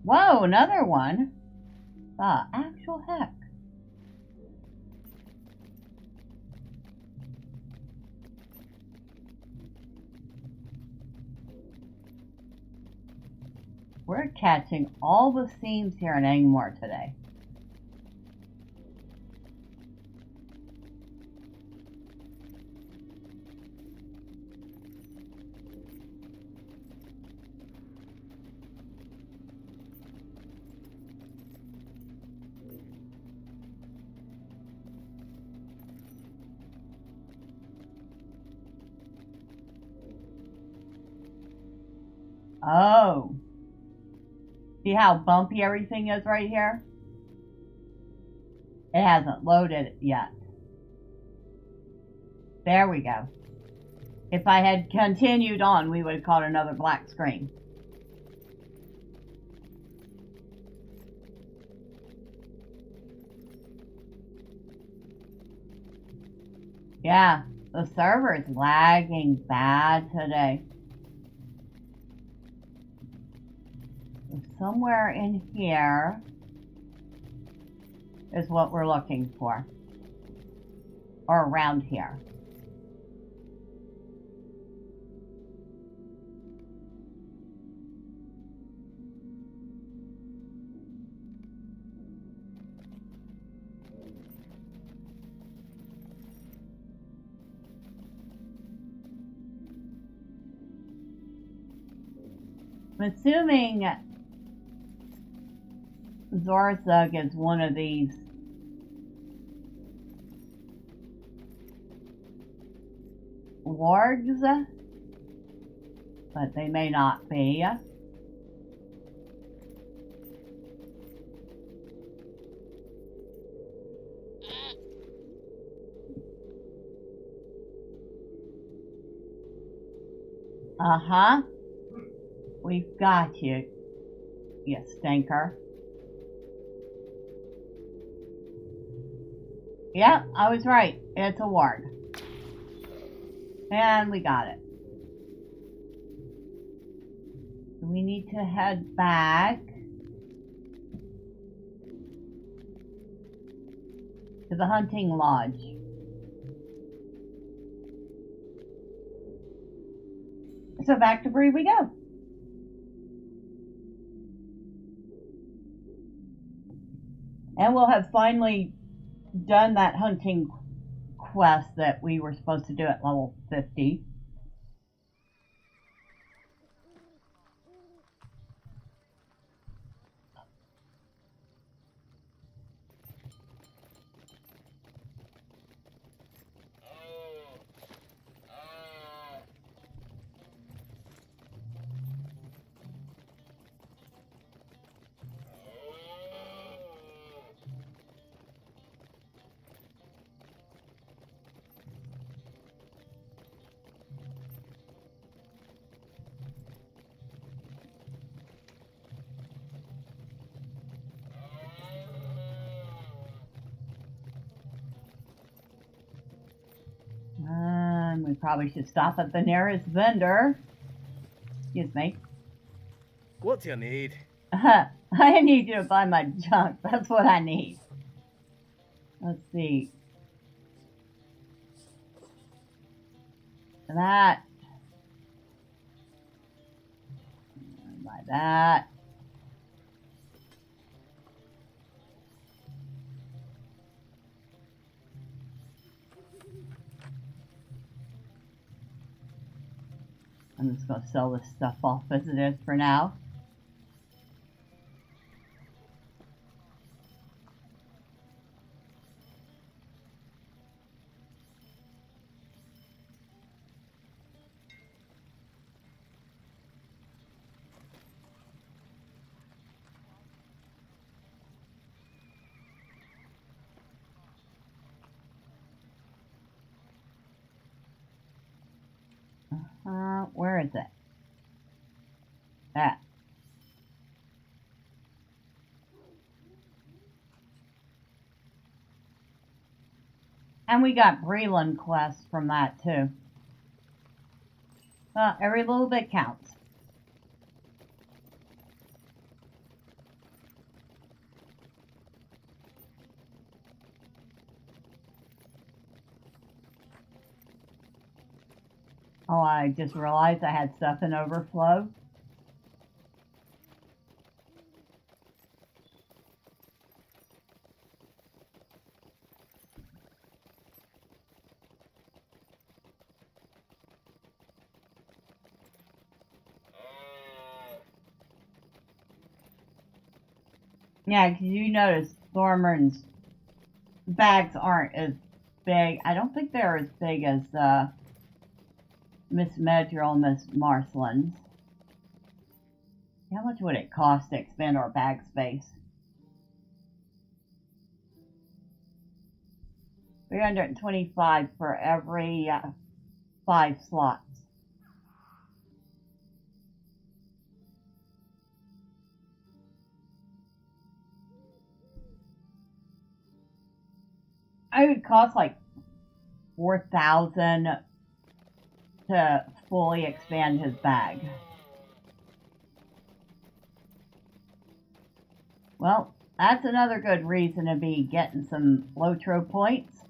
Whoa, another one. The actual heck. We're catching all the scenes here in Angmore today. Oh. See how bumpy everything is right here? It hasn't loaded yet. There we go. If I had continued on, we would have caught another black screen. Yeah, the server is lagging bad today. Somewhere in here is what we're looking for. Or around here. I'm assuming Zorzug is one of these wargs, but they may not be. Uh-huh. We've got you, you stinker. Yep, I was right. It's a warg. And we got it. We need to head back to the hunting lodge. So back to Bree we go. And we'll have finally done that hunting quest that we were supposed to do at level 50. We probably should stop at the nearest vendor. Excuse me. What do you need? I need you to buy my junk. That's what I need. Let's see. That. Buy that. I'm just going to sell this stuff off as it is for now. Where is it? That. And we got Breland quests from that too. Every little bit counts. Oh, I just realized I had stuff in overflow. Yeah, because you notice Thormurn's bags aren't as big. I don't think they're as big as Miss Medrill and Miss Marcelin's. How much would it cost to expand our bag space? 325 for every 5 slots. It would cost like 4,000 to fully expand his bag. Well, that's another good reason to be getting some LOTRO points.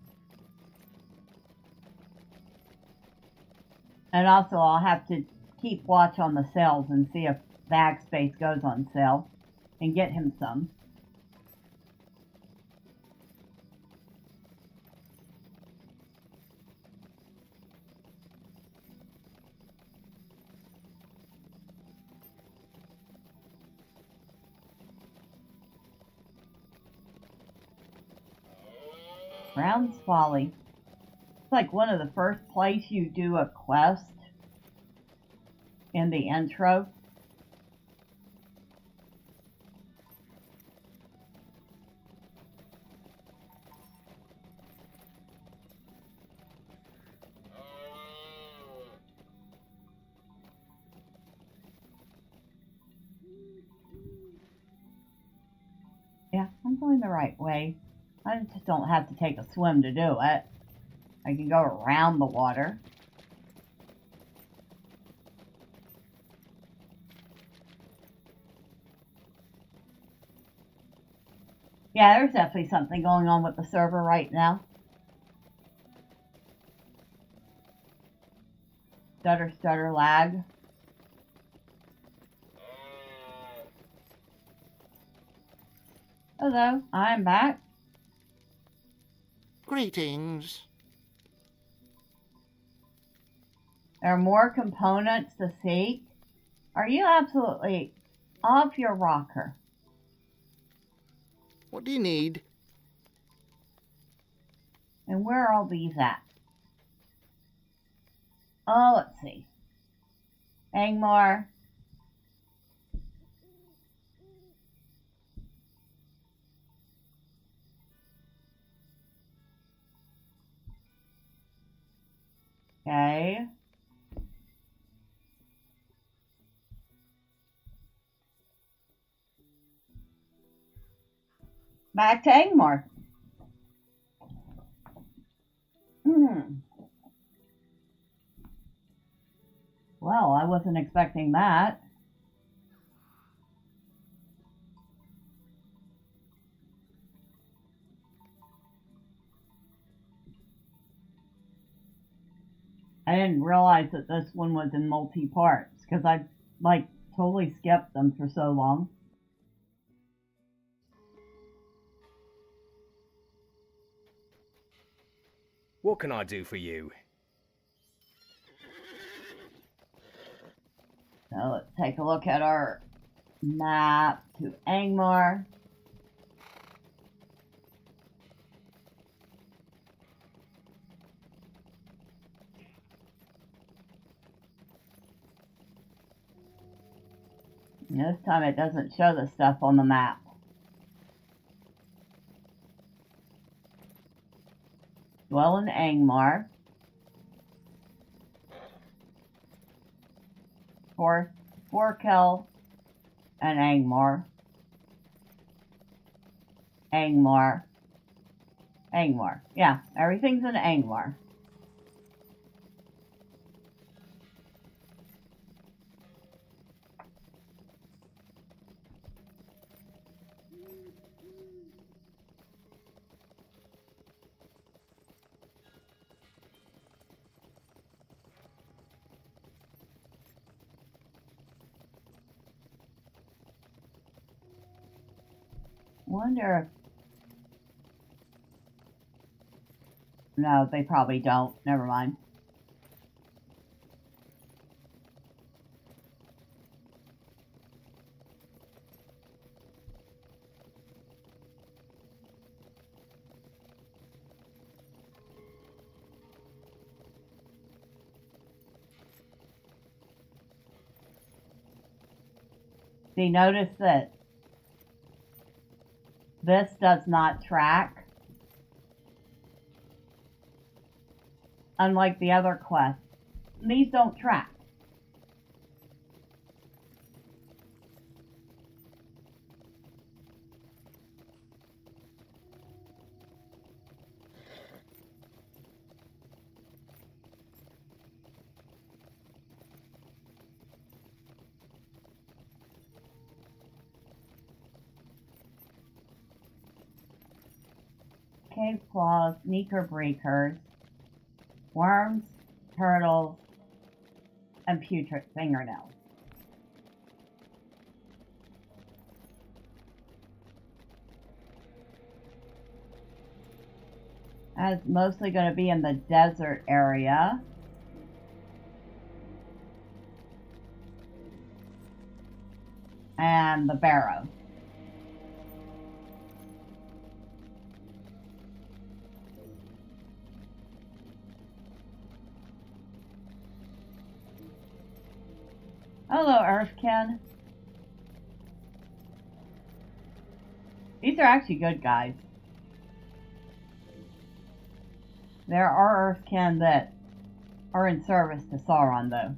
And also I'll have to keep watch on the sales and see if bag space goes on sale and get him some. Brown's Folly. It's like one of the first places you do a quest in the intro. I'm going the right way. I just don't have to take a swim to do it. I can go around the water. Yeah, there's definitely something going on with the server right now. Stutter, stutter, lag. Hello, I'm back. Greetings. There are more components to seek. Are you absolutely off your rocker? What do you need? And where are all these at? Oh, let's see. Angmar. Okay. Back to Angmar. Well, I wasn't expecting that. I didn't realize that this one was in multi-parts because I totally skipped them for so long. What can I do for you? So let's take a look at our map to Angmar. This time it doesn't show the stuff on the map. Dwell in Angmar. Forkel and Angmar. Angmar. Angmar. Yeah, everything's in Angmar. Wonder if... No, they probably don't. Never mind. See, notice that this does not track, unlike the other quests. These don't track. Cave claws, sneaker breakers, worms, turtles, and putrid fingernails. That's mostly going to be in the desert area. And the barrow. Hello, Earthkin. These are actually good guys. There are Earthkin that are in service to Sauron, though.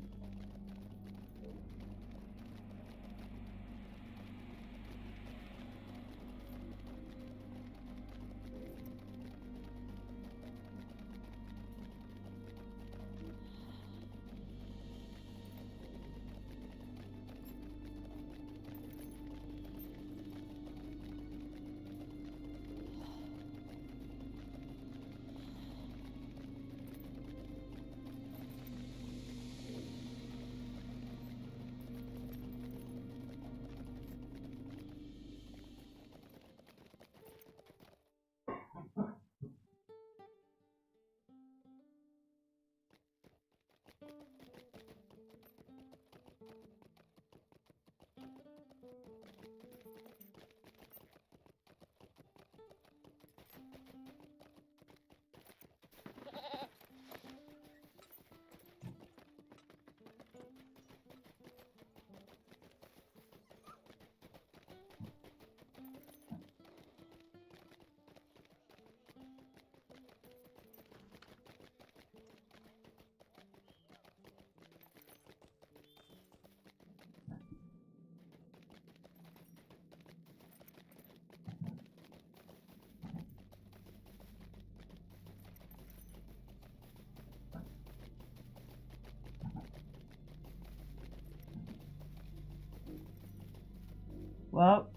Whoa.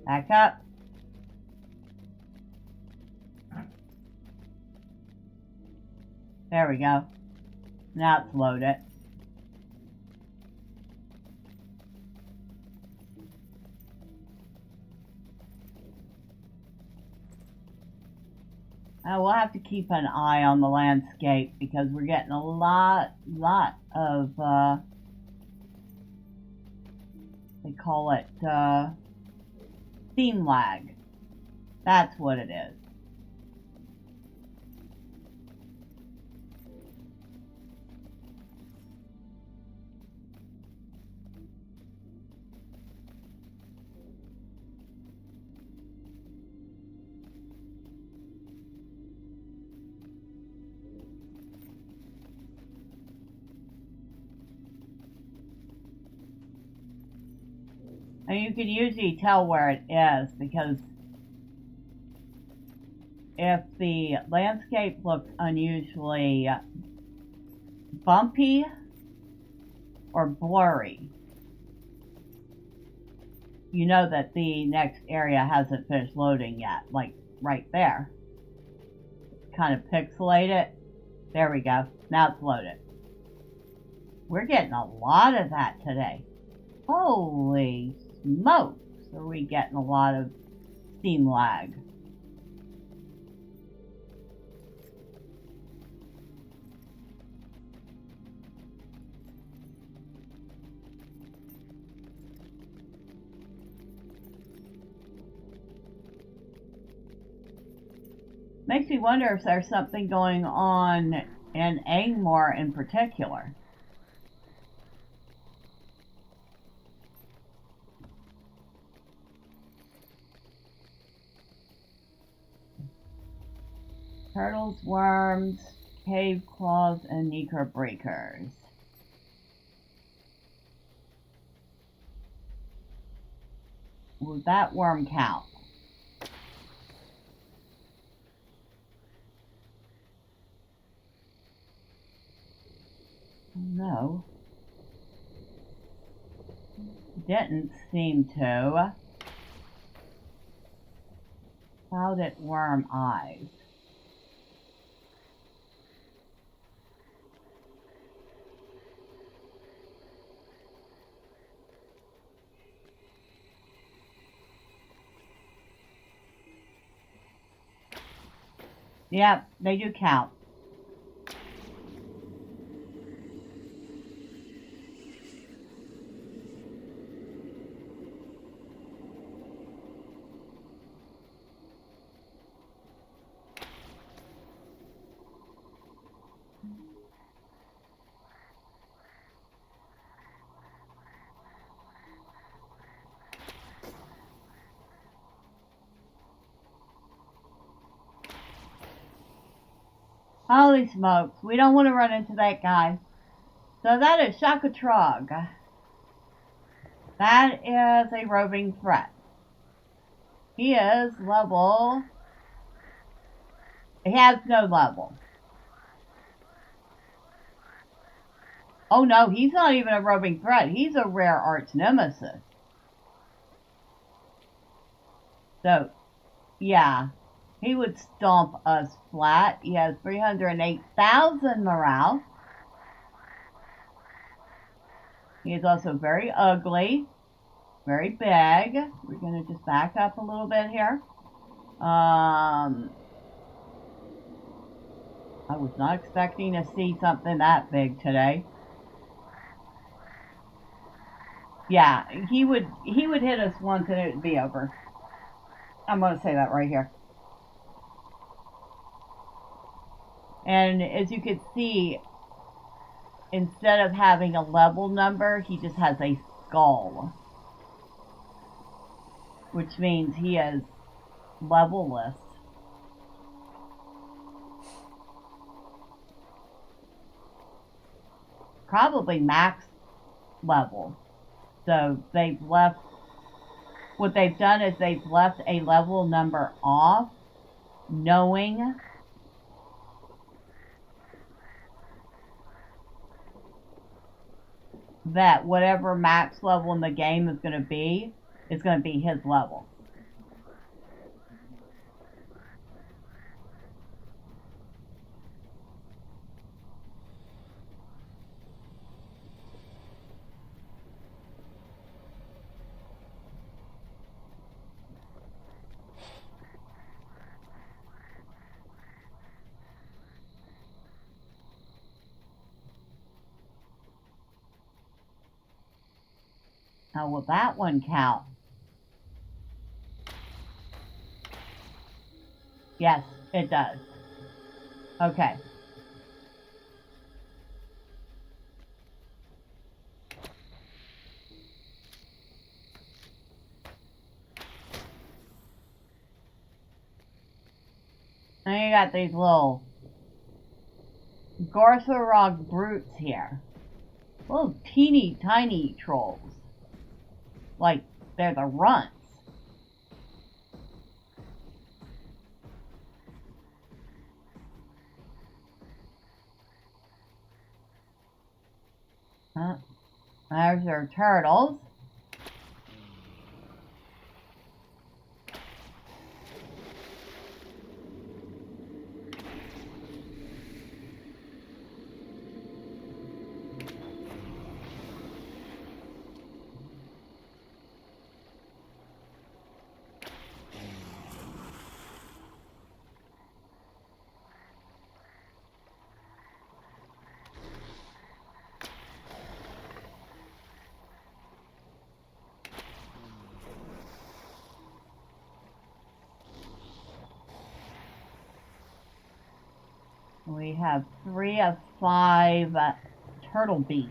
Back up. There we go. Now it's loaded. We'll have to keep an eye on the landscape because we're getting a lot of, they call it, theme lag. That's what it is. And you can usually tell where it is because if the landscape looks unusually bumpy or blurry, you know that the next area hasn't finished loading yet, like right there. Kind of pixelate it. There we go. Now it's loaded. We're getting a lot of that today. Holy smokes, are we getting a lot of theme lag. Makes me wonder if there's something going on in Angmar in particular. Turtles, worms, cave claws, and necro breakers. Will that worm count? No. Didn't seem to. Clouded worm eyes. Yep, they do count. Holy smokes, we don't want to run into that guy. So that is Shakatrog. That is a roving threat. He is level... He has no level. Oh no, he's not even a roving threat. He's a rare arch nemesis. So, yeah. He would stomp us flat. He has 308,000 morale. He is also very ugly. Very big. We're going to just back up a little bit here. I was not expecting to see something that big today. Yeah, he would hit us once and it would be over. I'm going to say that right here. And as you can see, instead of having a level number, he just has a skull. Which means he is levelless. Probably max level. So they've left, what they've done is they've left a level number off, knowing that whatever max level in the game is going to be, is going to be his level. How will that one count? Yes, it does. Okay. Now you got these little Gorthorog brutes here. Little teeny tiny trolls. Like they're the runts. There's our turtles. We have 3 of 5 turtle beaks.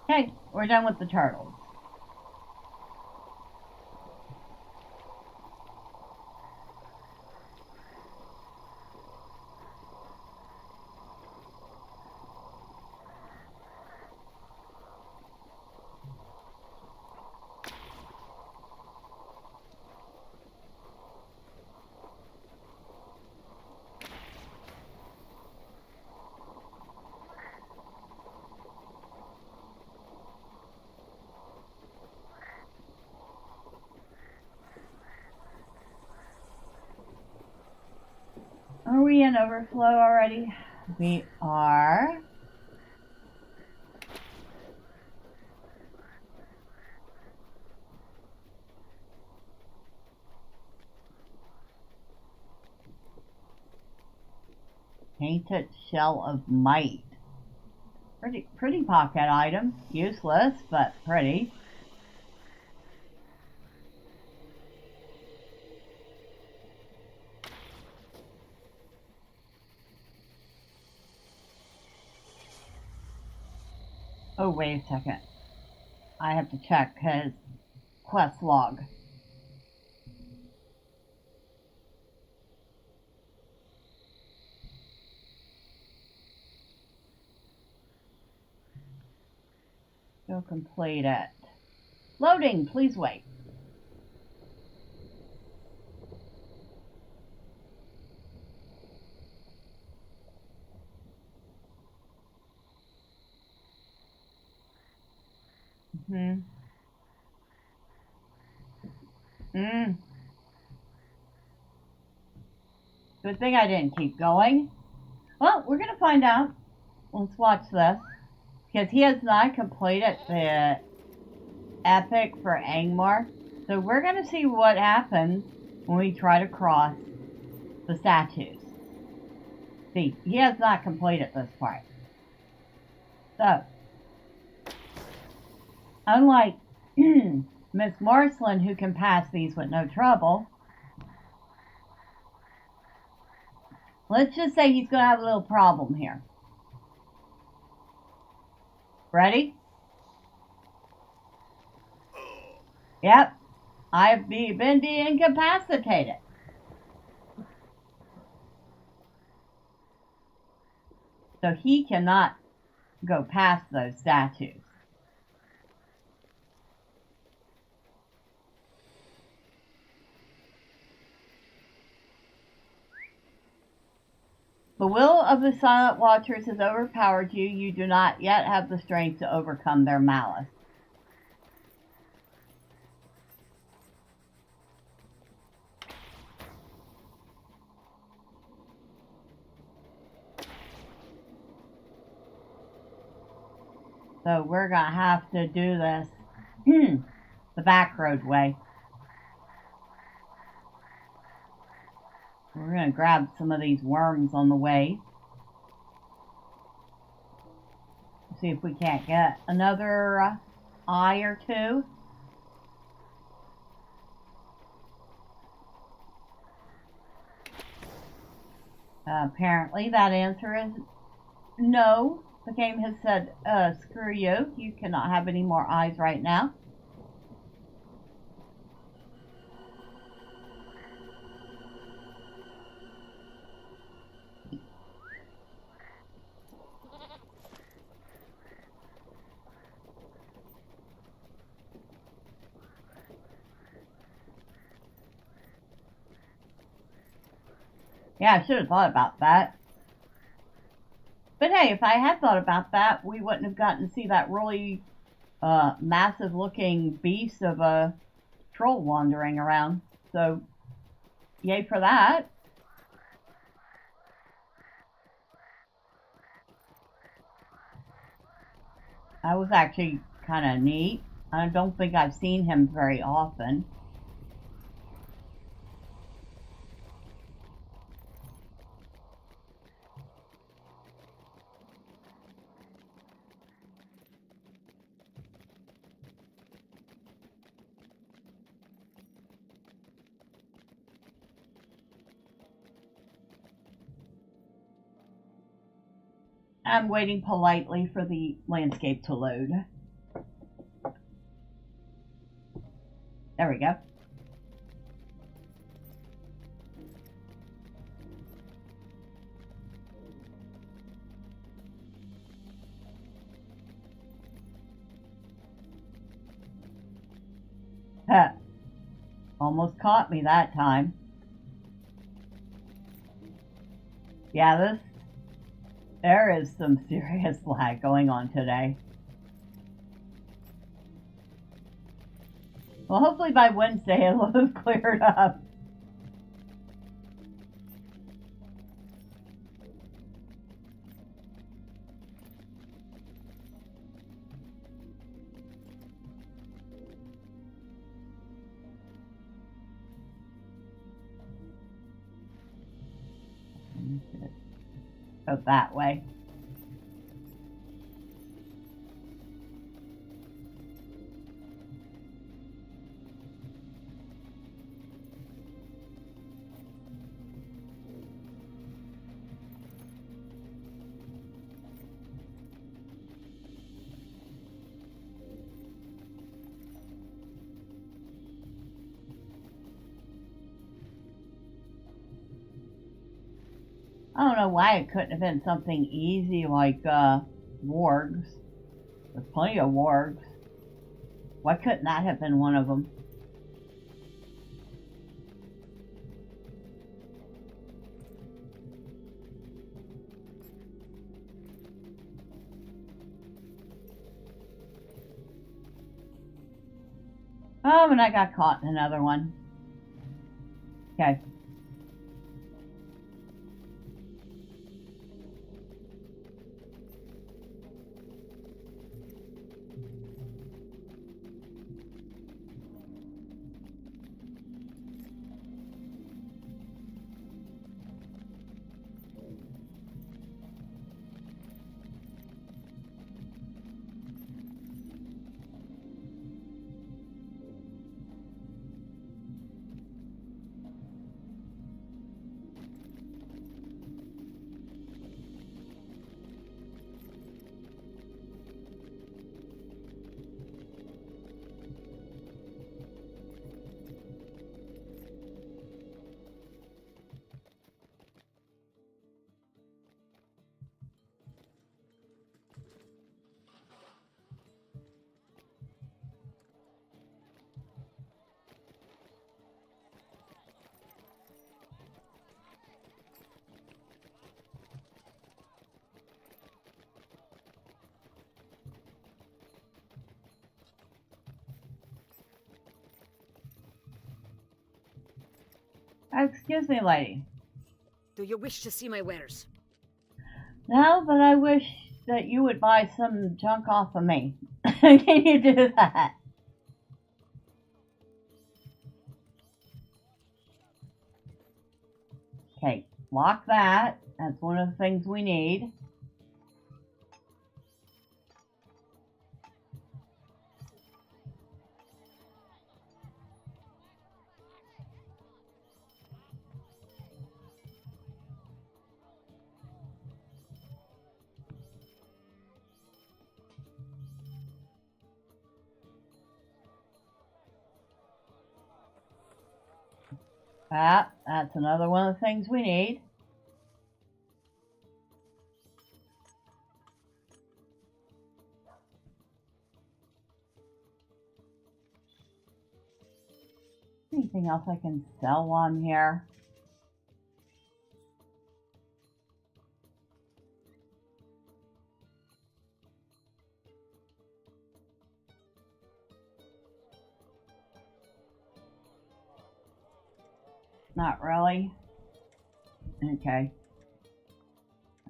Okay, we're done with the turtles. Are we in overflow already? We are. Painted Shell of Might. Pretty pocket item. Useless, but pretty. Oh, wait a second. I have to check his quest log. Go complete it. Loading, please wait. Good thing I didn't keep going. Well, we're going to find out. Let's watch this. Because he has not completed the epic for Angmar. So we're going to see what happens when we try to cross the statues. See, he has not completed this part. So, Unlike Miss Morseland, who can pass these with no trouble, let's just say he's going to have a little problem here. Ready? Yep. I've been incapacitated. So he cannot go past those statues. The will of the Silent Watchers has overpowered you. You do not yet have the strength to overcome their malice. So we're going to have to do this the back road way. We're going to grab some of these worms on the way. See if we can't get another eye or two. Apparently that answer is no. The game has said, screw you. You cannot have any more eyes right now. Yeah, I should have thought about that. But hey, if I had thought about that, we wouldn't have gotten to see that really massive looking beast of a troll wandering around. So, yay for that. That was actually kind of neat. I don't think I've seen him very often. I'm waiting politely for the landscape to load. There we go. Huh. Almost caught me that time. Yeah, there is some serious lag going on today. Well, hopefully by Wednesday it'll have cleared up. Go that way. I don't know why it couldn't have been something easy like wargs. There's plenty of wargs. Why couldn't that have been one of them? Oh, and I got caught in another one. Okay. Excuse me, lady. Do you wish to see my wares? No, but I wish that you would buy some junk off of me. Can you do that? Okay, lock that. That's one of the things we need. That's another one of the things we need. Anything else I can sell on here? Not really. Okay.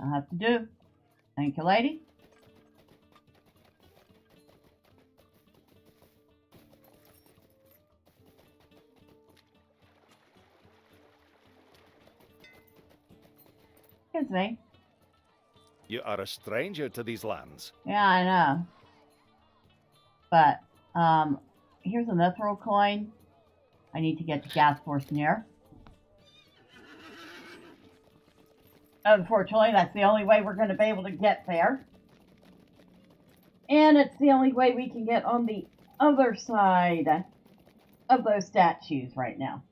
I'll have to do. Thank you, lady. Excuse me. You are a stranger to these lands. Yeah, I know. But, here's a mithril coin. I need to get to Gas Force near. Unfortunately, that's the only way we're going to be able to get there. And it's the only way we can get on the other side of those statues right now.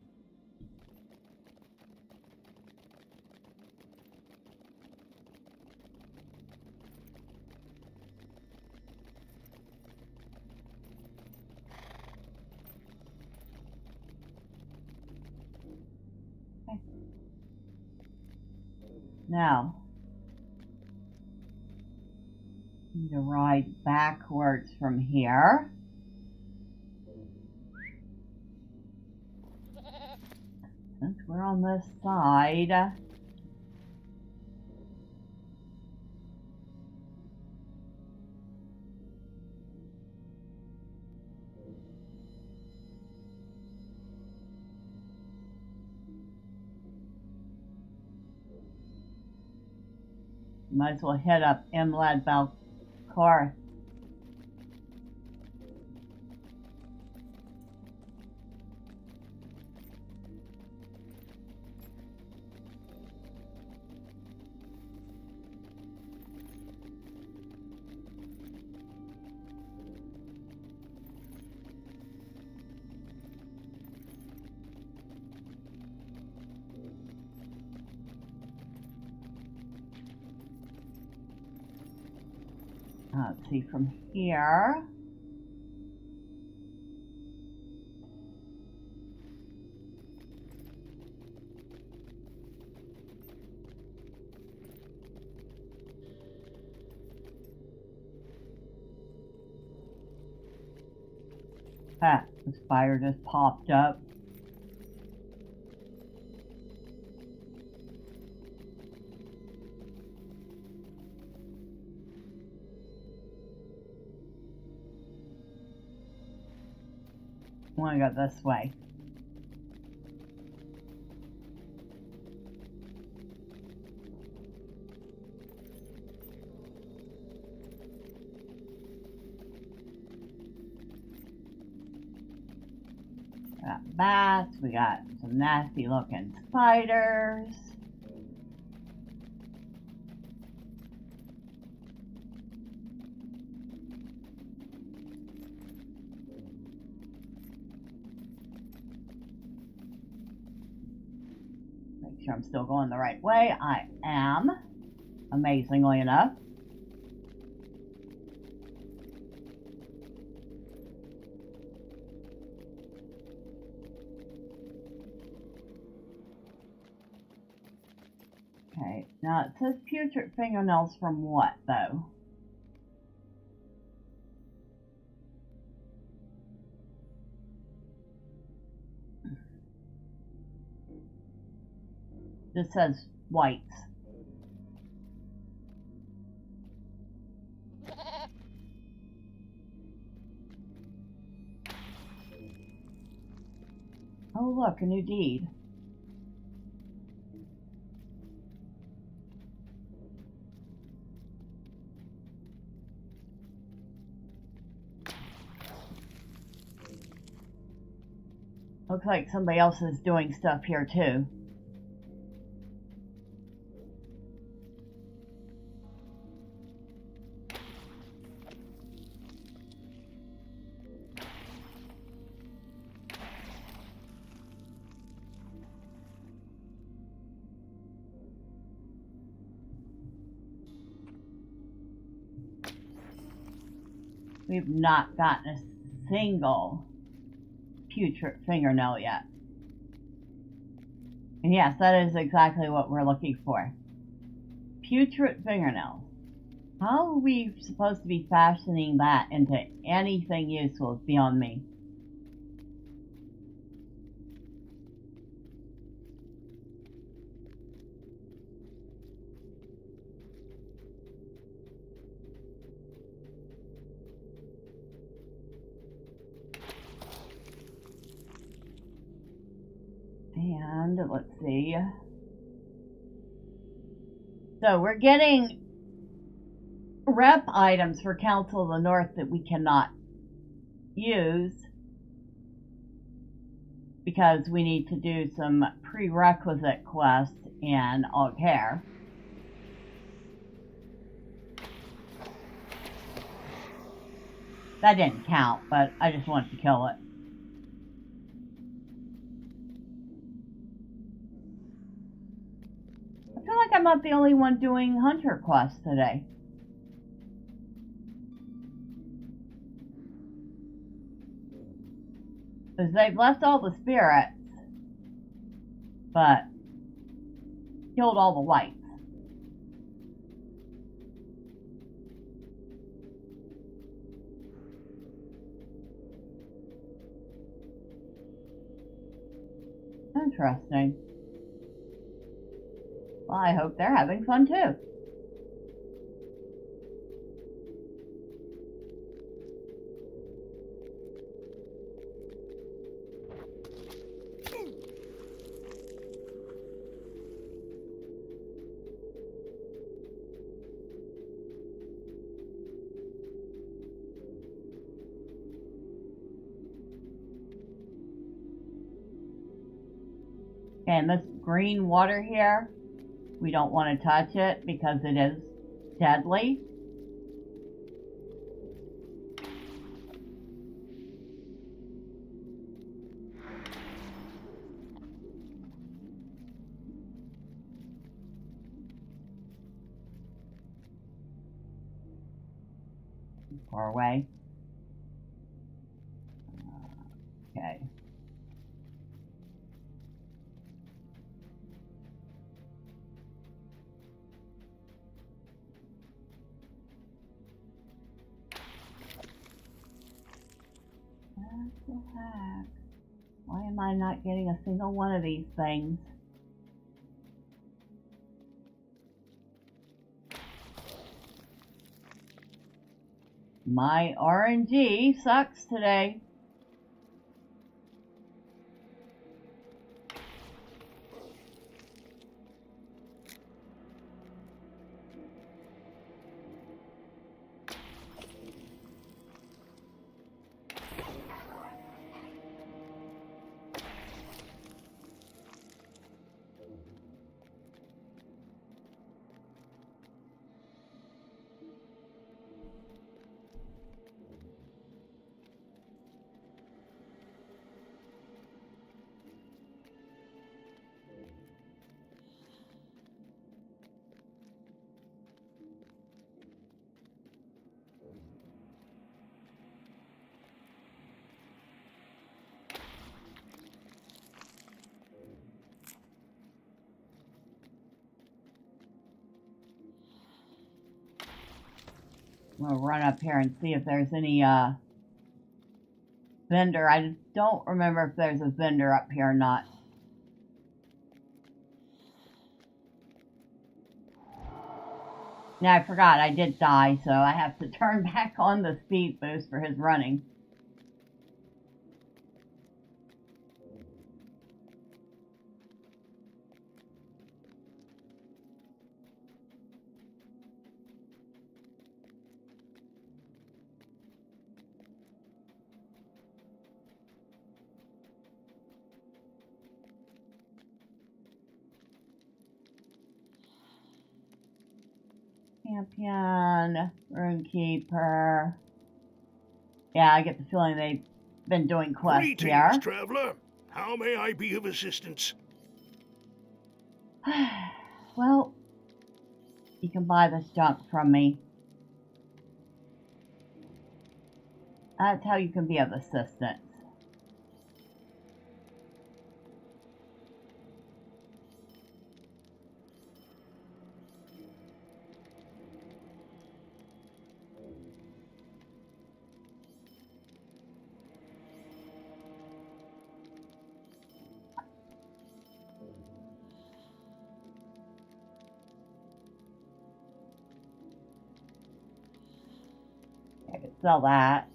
Now, need to ride backwards from here. Since we're on this side, might as well hit up Imlad Balkar. Let's see from here. The fire just popped up. I want to go this way. We got bats, we got some nasty looking spiders. Make sure I'm still going the right way. I am, amazingly enough. Okay, now it says putrid fingernails from what, though? This says whites. Oh look, a new deed. Looks like somebody else is doing stuff here too. We've not gotten a single putrid fingernail yet. And yes, that is exactly what we're looking for. Putrid fingernails. How are we supposed to be fashioning that into anything useful is beyond me. And let's see. So we're getting rep items for Council of the North that we cannot use because we need to do some prerequisite quests in Aughair. That didn't count, but I just wanted to kill it. I feel like I'm not the only one doing hunter quests today. Because they've left all the spirits, but killed all the whites. Interesting. Well, I hope they're having fun too. And this green water here, we don't want to touch it because it is deadly. Far away. Okay. What the heck? Why am I not getting a single one of these things? My RNG sucks today. I'm gonna run up here and see if there's any vendor. I don't remember if there's a vendor up here or not. Now I forgot I did die, so I have to turn back on the speed boost for his running. Champion, Runekeeper. Yeah, I get the feeling they've been doing quests here. Greetings, traveler. How may I be of assistance? Well, you can buy this junk from me. That's how you can be of assistance. I could sell that.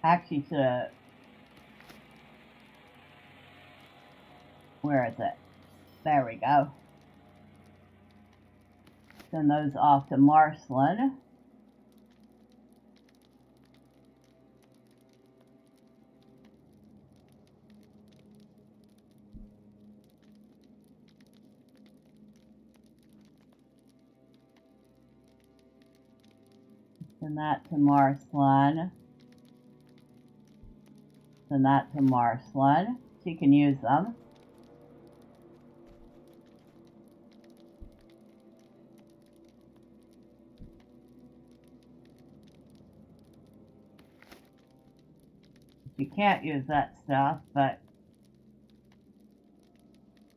Actually, where is it? There we go. Send those off to Marceline. Send that to Marceline. Send that to Marceline. She can use them. She can't use that stuff, but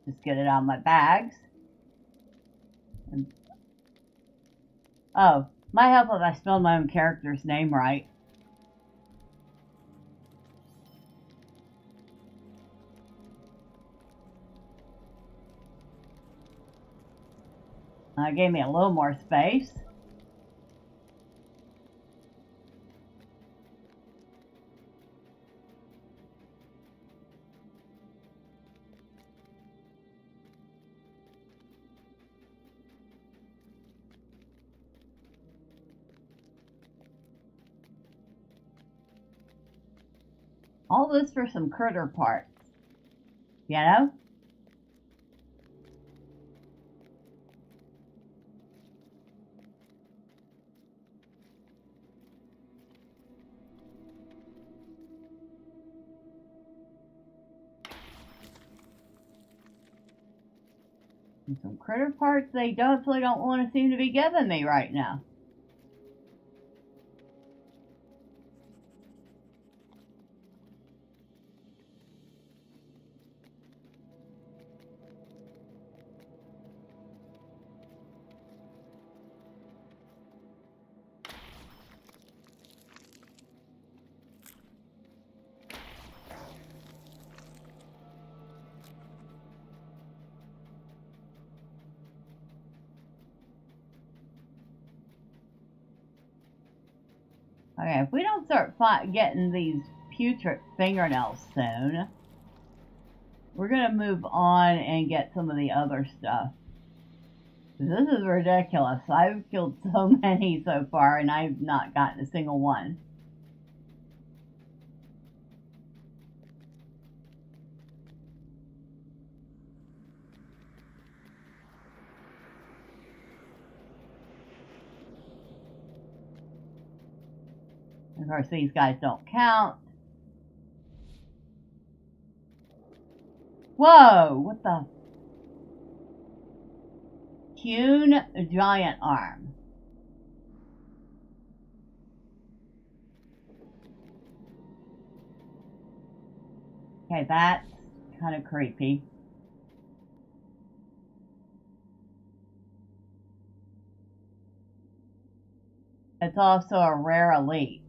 just get it out of my bags. And, oh, might help if I spelled my own character's name right. Gave me a little more space. All this for some critter parts, you know? And some critter parts they definitely don't want to seem to be giving me right now. Okay, if we don't start getting these putrid fingernails soon, we're going to move on and get some of the other stuff. This is ridiculous. I've killed so many so far and I've not gotten a single one. Of course, these guys don't count. Whoa, what the? Hewn giant arm. Okay, that's kind of creepy. It's also a rare elite.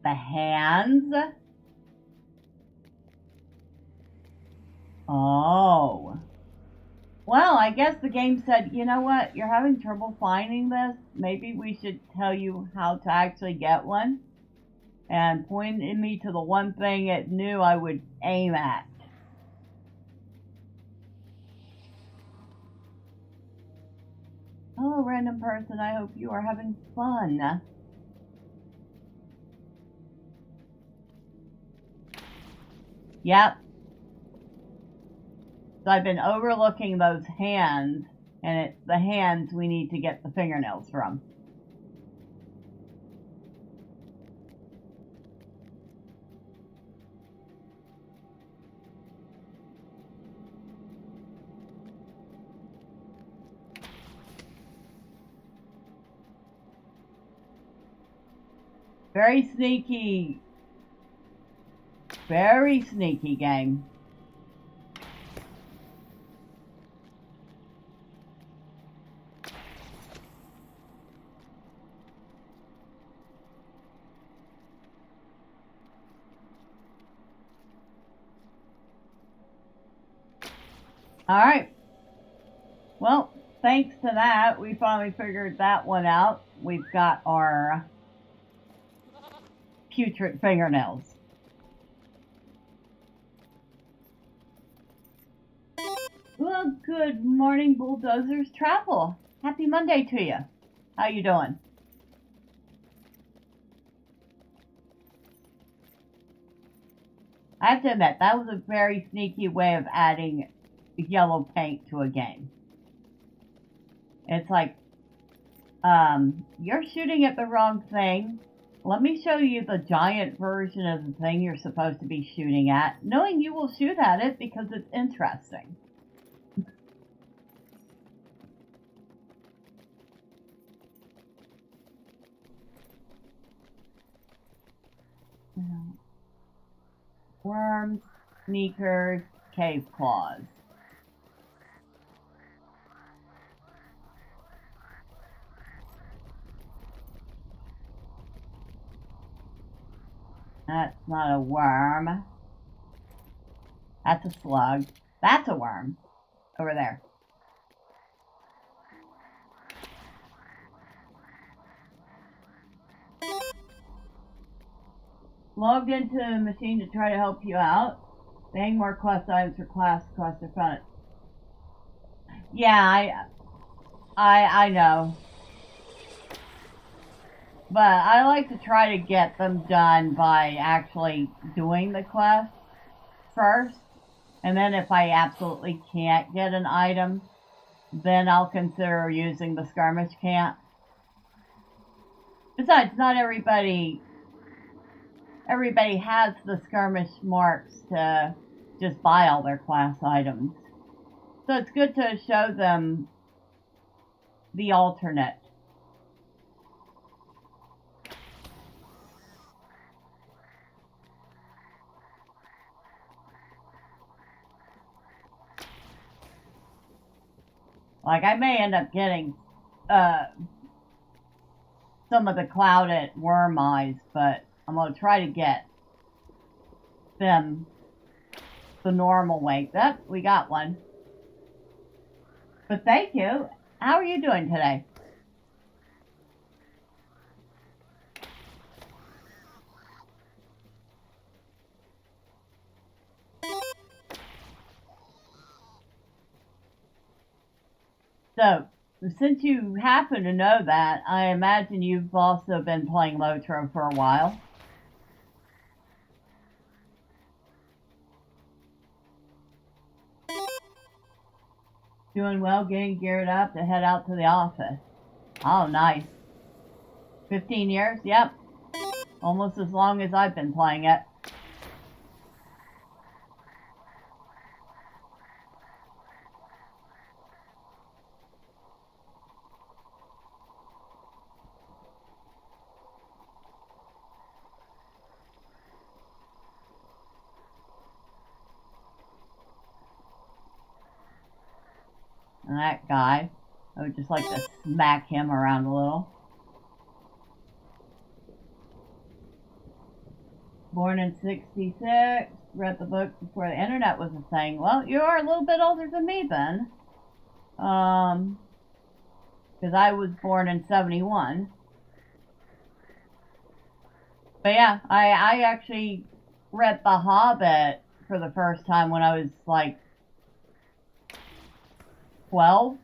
The hands. Oh. Well, I guess the game said, you know what, you're having trouble finding this. Maybe we should tell you how to actually get one. And pointed me to the one thing it knew I would aim at. Hello, random person. I hope you are having fun. Yep. So I've been overlooking those hands, and it's the hands we need to get the fingernails from. Very sneaky game. Alright. Well, thanks to that, we finally figured that one out. We've got our putrid fingernails. Well, good morning, Bulldozers Travel. Happy Monday to you. How you doing? I have to admit, that was a very sneaky way of adding yellow paint to a game. It's like, you're shooting at the wrong thing. Let me show you the giant version of the thing you're supposed to be shooting at, knowing you will shoot at it because it's interesting. Worms, sneakers, cave claws. That's not a worm. That's a slug. That's a worm. Over there. Logged into the machine to try to help you out. Bang more quest items for quest are found. Yeah, I know. But I like to try to get them done by actually doing the quest first. And then if I absolutely can't get an item, then I'll consider using the skirmish camp. Besides, not everybody has the skirmish marks to just buy all their class items. So it's good to show them the alternate. Like, I may end up getting some of the clouded worm eyes, but I'm going to try to get them the normal way. Yep, we got one. But thank you. How are you doing today? So, since you happen to know that, I imagine you've also been playing LOTRO for a while. Doing well, getting geared up to head out to the office. Oh, nice. 15 years? Yep. Almost as long as I've been playing it. And that guy, I would just like to smack him around a little. Born in 66, read the book before the internet was a thing. Well, you are a little bit older than me, Ben. Because I was born in 71. But yeah, I actually read The Hobbit for the first time when I was like 12.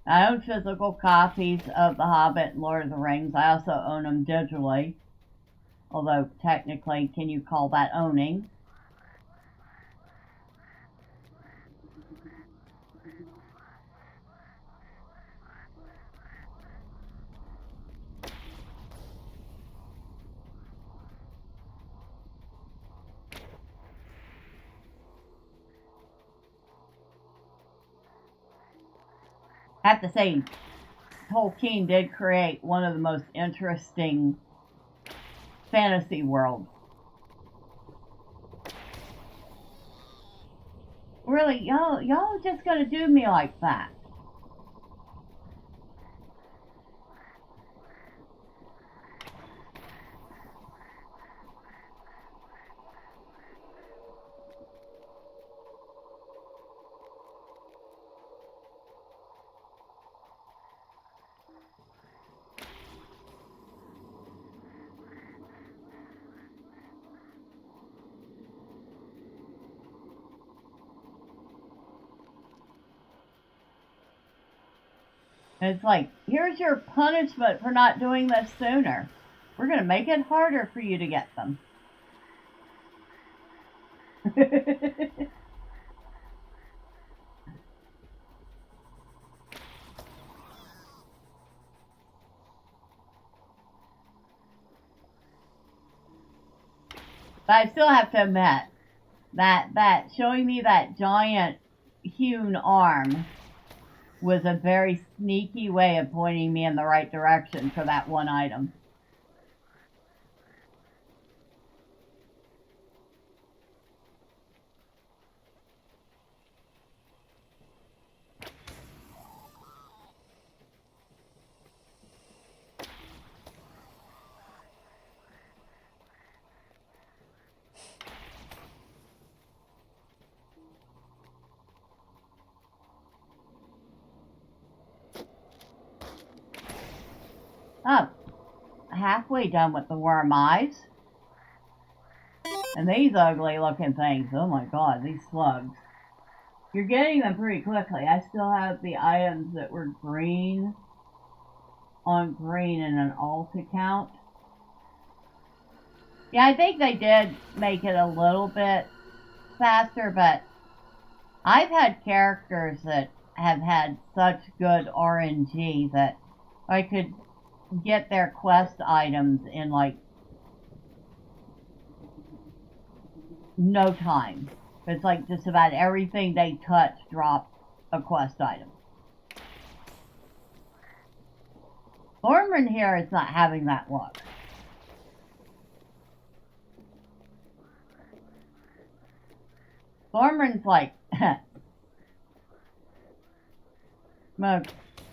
I own physical copies of The Hobbit and Lord of the Rings. I also own them digitally. Although, technically, can you call that owning? I have to say, Tolkien did create one of the most interesting fantasy worlds. Really, y'all just gonna do me like that. And it's like, here's your punishment for not doing this sooner. We're going to make it harder for you to get them. But I still have to admit that showing me that giant hewn arm was a very sneaky way of pointing me in the right direction for that one item. Oh, halfway done with the worm eyes. And these ugly looking things. Oh my god, these slugs. You're getting them pretty quickly. I still have the items that were green on green in an alt account. Yeah, I think they did make it a little bit faster, but I've had characters that have had such good RNG that I could get their quest items in like no time. It's like just about everything they touch dropped a quest item. Thormurn here is not having that luck. Thormurn's like I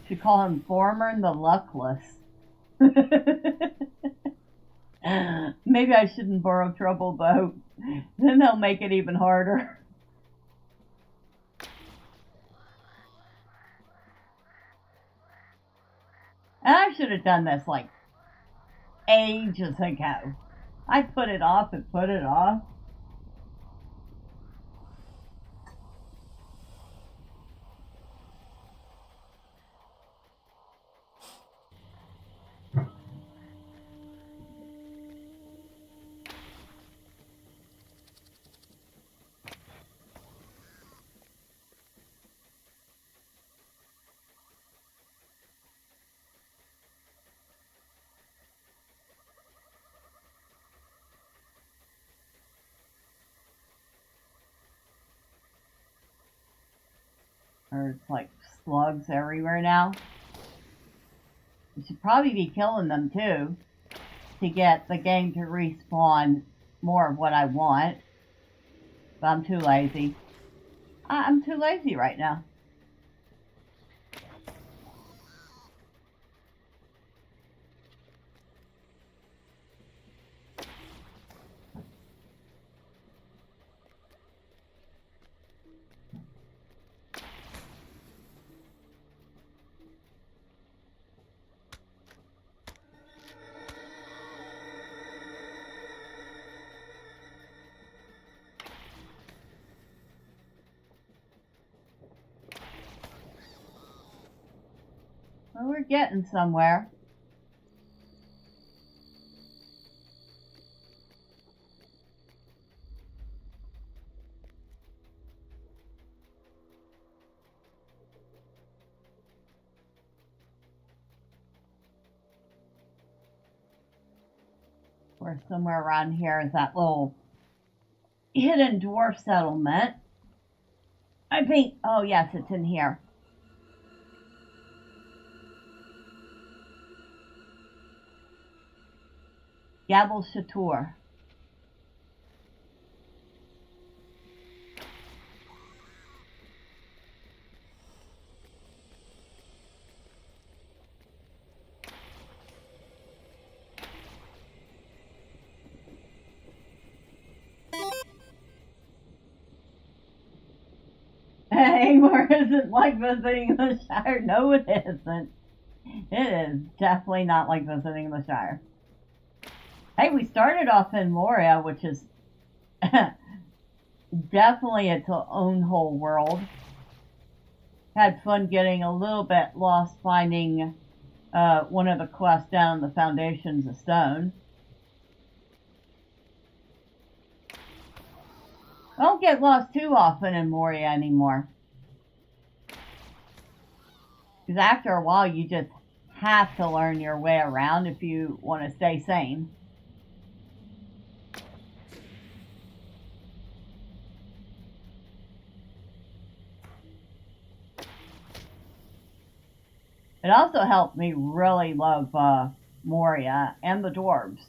should call him Thormurn the Luckless. Maybe I shouldn't borrow Trouble Boat. Then they'll make it even harder. And I should have done this like ages ago. I put it off and put it off. There's like slugs everywhere now. We should probably be killing them too to get the game to respawn more of what I want. But I'm too lazy. I'm too lazy right now. Well, we're getting somewhere. Or somewhere around here is that little hidden dwarf settlement. I think, oh yes, it's in here. Gabble Chatur. Angmar isn't like visiting the Shire. No, it isn't. It is definitely not like visiting the Shire. Hey, we started off in Moria, which is definitely its own whole world. Had fun getting a little bit lost finding one of the quests down the Foundations of Stone. I don't get lost too often in Moria anymore. Because after a while, you just have to learn your way around if you want to stay sane. It also helped me really love Moria and the dwarves.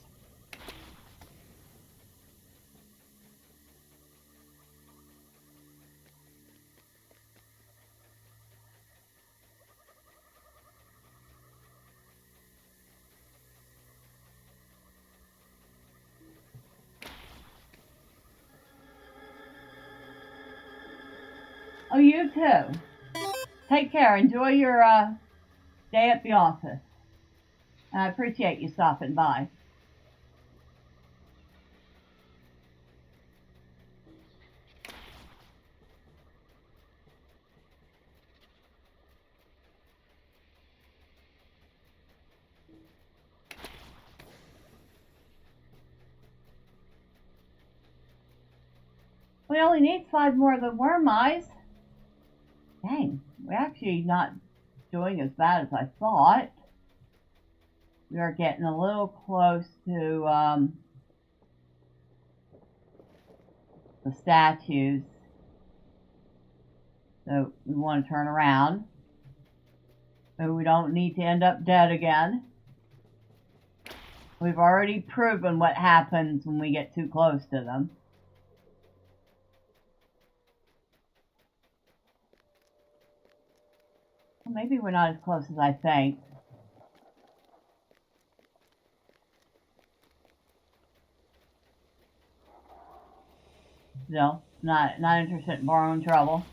Oh, you too. Take care. Enjoy your day at the office. I appreciate you stopping by. We only need 5 more of the worm eyes. Dang, we're actually not doing as bad as I thought. We are getting a little close to the statues. So we want to turn around. So we don't need to end up dead again. We've already proven what happens when we get too close to them. Well, maybe we're not as close as I think. Still, not interested in borrowing trouble.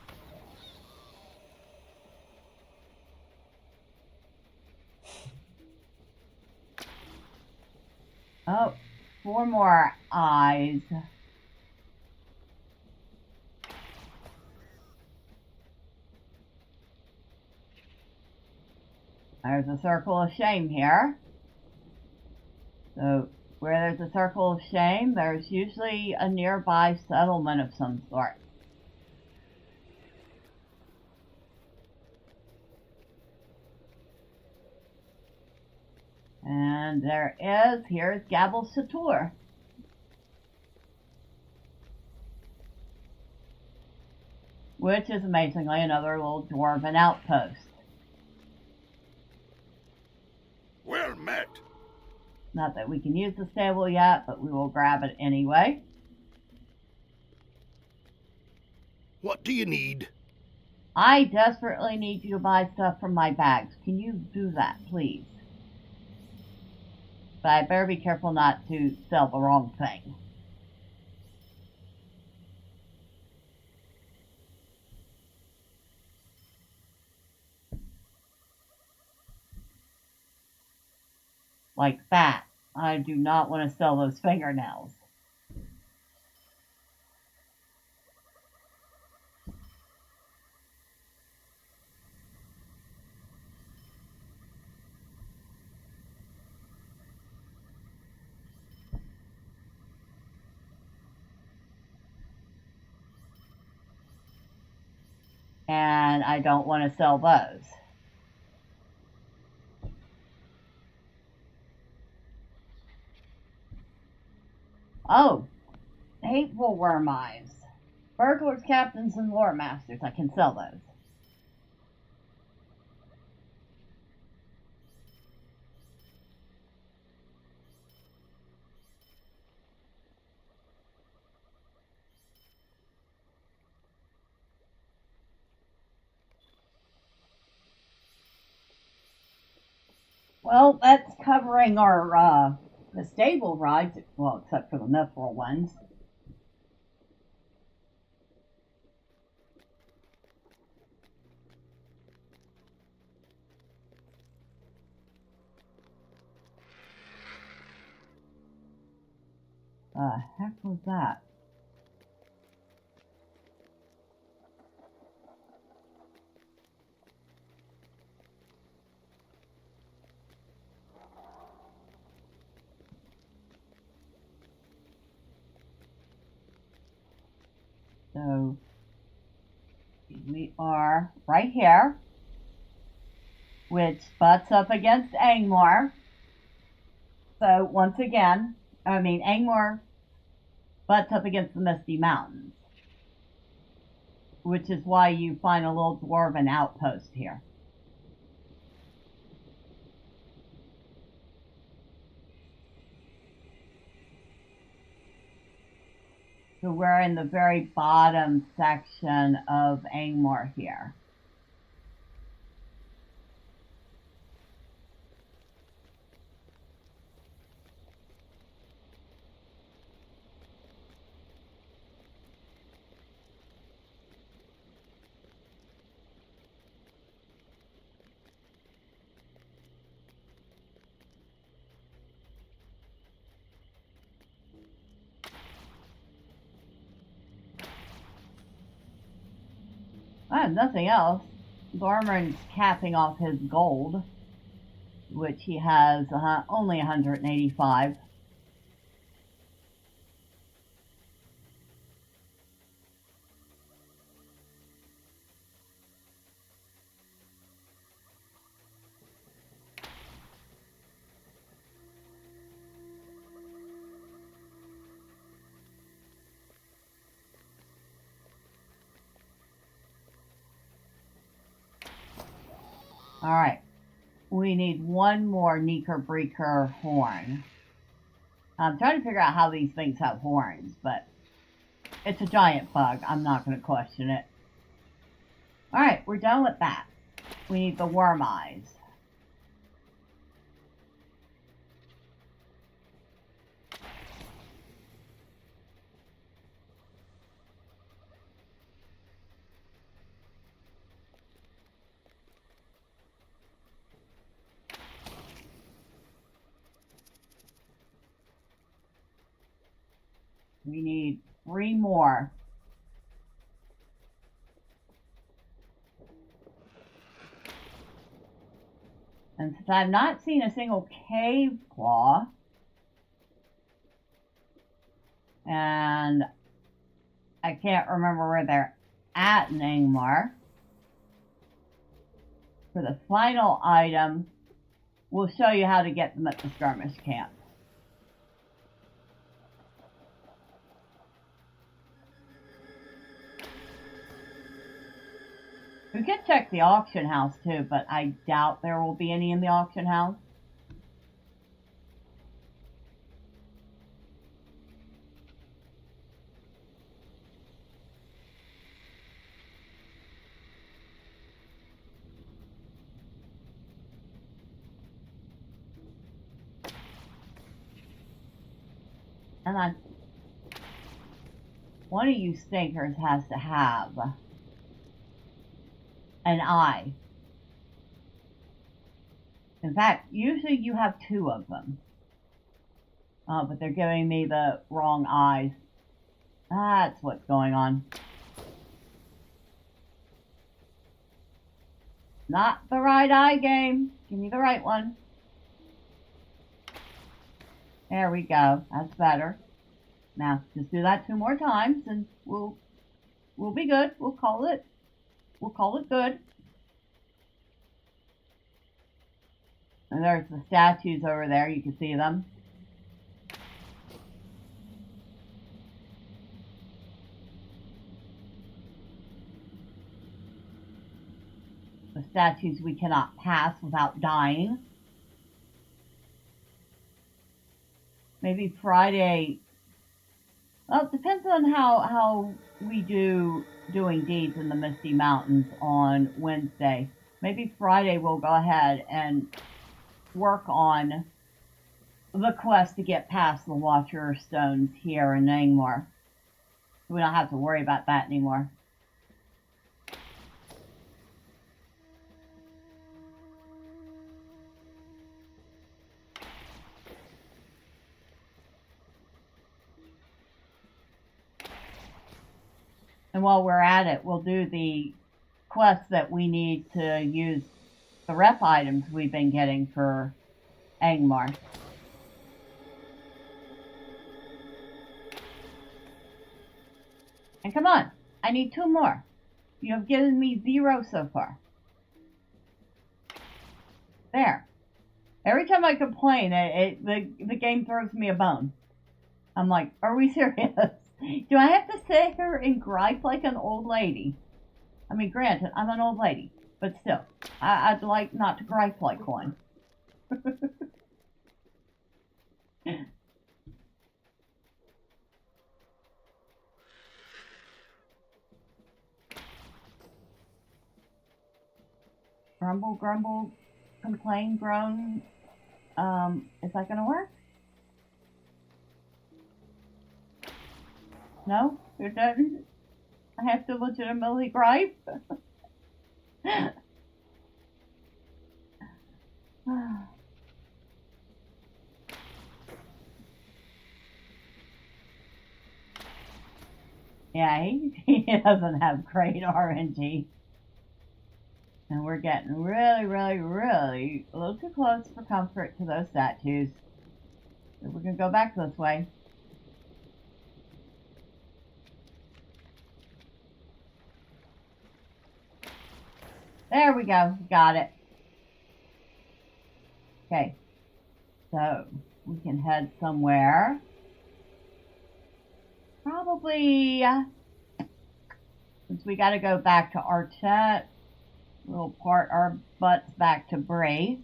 Oh, 4 more eyes. There's a circle of shame here. So, where there's a circle of shame, there's usually a nearby settlement of some sort. And there is, here's Gabble Chatur. which is amazingly another little dwarven outpost. Well met. Not that we can use the stable yet, but we will grab it anyway. What do you need? I desperately need you to buy stuff from my bags. Can you do that, please? But I better be careful not to sell the wrong thing. Like that. I do not want to sell those fingernails. And I don't want to sell those. Oh, hateful worm eyes. Burglars, captains, and lore masters. I can sell those. Well, that's covering our the stable rides, well, except for the mithril ones. The heck was that? So we are right here, which butts up against Angmar. So once again, Angmar butts up against the Misty Mountains, which is why you find a little dwarven outpost here. So we're in the very bottom section of Angmar here. Nothing else. Thormurn's capping off his gold, which he has only 185. Alright, we need one more Neeker-Breaker horn. I'm trying to figure out how these things have horns, but it's a giant bug. I'm not going to question it. Alright, we're done with that. We need the worm eyes. We need 3 more. And since I've not seen a single cave claw, and I can't remember where they're at in Angmar, for the final item, we'll show you how to get them at the skirmish camp. We could check the auction house too, but I doubt there will be any in the auction house. And one of you stinkers has to have an eye. In fact, usually you have 2 of them. But they're giving me the wrong eyes. That's what's going on. Not the right eye game. Give me the right one. There we go. That's better. Now, just do that 2 more times and we'll be good. We'll call it good. And there's the statues over there. You can see them. The statues we cannot pass without dying. Maybe Friday. Well, it depends on how we doing deeds in the Misty Mountains on Wednesday. Maybe Friday we'll go ahead and work on the quest to get past the LOTRO stones here in Angmar. We don't have to worry about that anymore. And while we're at it, we'll do the quests that we need to use the rep items we've been getting for Angmar. And come on, I need 2 more. You have given me 0 so far. There. Every time I complain, the game throws me a bone. I'm like, are we serious? Do I have to sit here and gripe like an old lady? I mean, granted, I'm an old lady, but still, I'd like not to gripe like one. Grumble, grumble, complain, groan. Is that gonna work? No? It doesn't? I have to legitimately gripe? Yeah, he doesn't have great RNG. And we're getting really, really, really a little too close for comfort to those statues. So we're going to go back this way. There we go. Got it. Okay. So, we can head somewhere. Probably, since we got to go back to Archet, we'll part our butts back to Bray.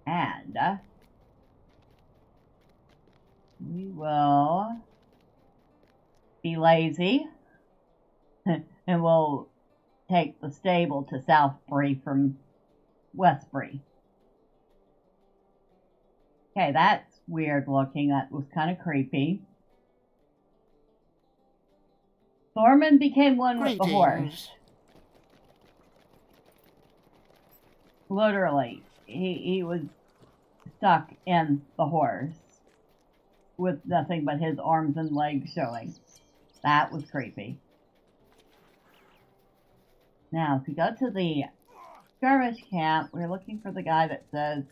And we will be lazy and we'll take the stable to South Bray from West Bray. Okay, that's weird looking. That was kind of creepy. Thormurn became one with the horse. Literally, he was stuck in the horse with nothing but his arms and legs showing. That was creepy. Now, if we go to the skirmish camp, we're looking for the guy that says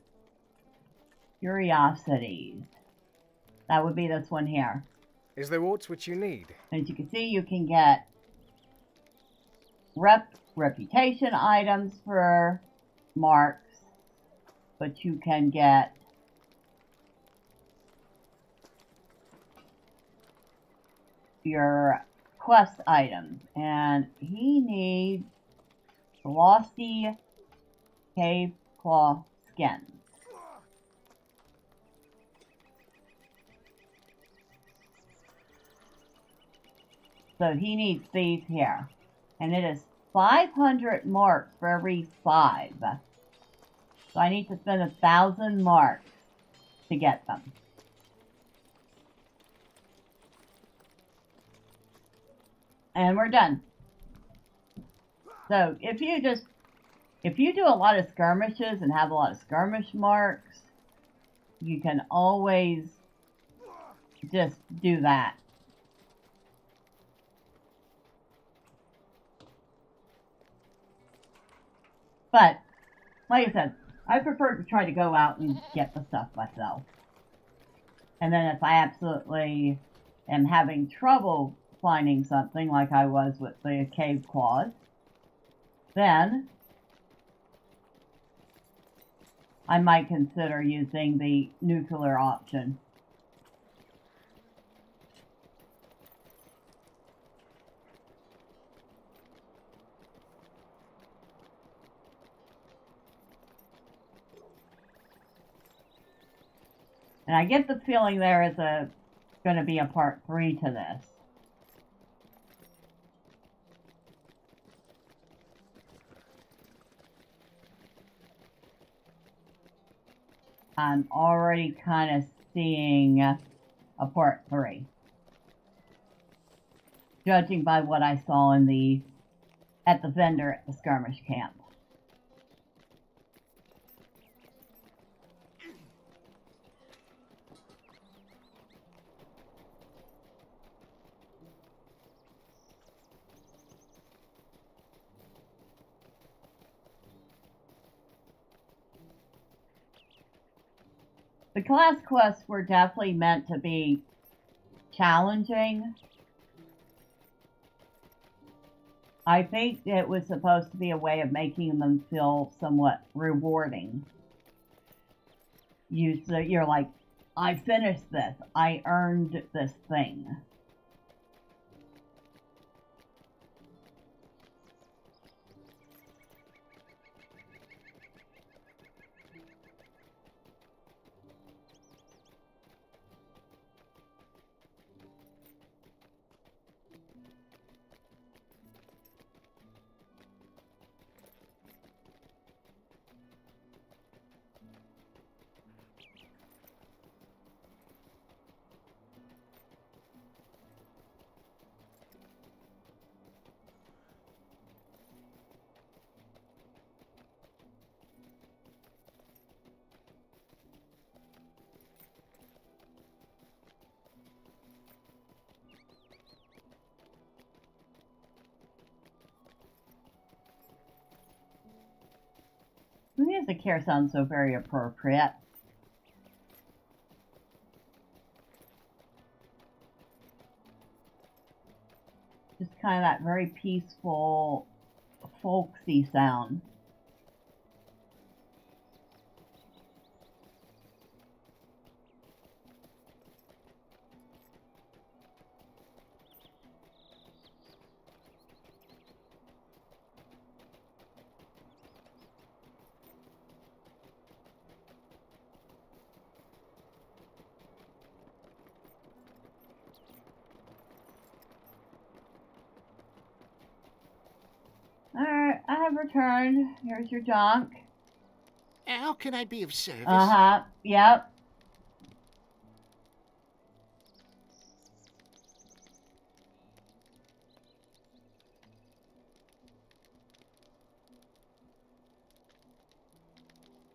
Curiosities. That would be this one here. Is there aught which you need? As you can see, you can get reputation items for marks, but you can get your quest items. And he needs glossy cave claw skins. So he needs these here. And it is 500 marks for every 5. So I need to spend 1,000 marks to get them. And we're done. So if you do a lot of skirmishes and have a lot of skirmish marks, you can always just do that. But, like I said, I prefer to try to go out and get the stuff myself. And then if I absolutely am having trouble finding something, like I was with the cave claws, then I might consider using the nuclear option. And I get the feeling there is going to be a part 3 to this. I'm already kind of seeing a part 3. Judging by what I saw in at the vendor at the skirmish camp. The class quests were definitely meant to be challenging. I think it was supposed to be a way of making them feel somewhat rewarding. You're like, I finished this. I earned this thing. The music here sounds so very appropriate. Just kind of that very peaceful, folksy sound. Alright, I have returned. Here's your junk. How can I be of service? Uh-huh, yep.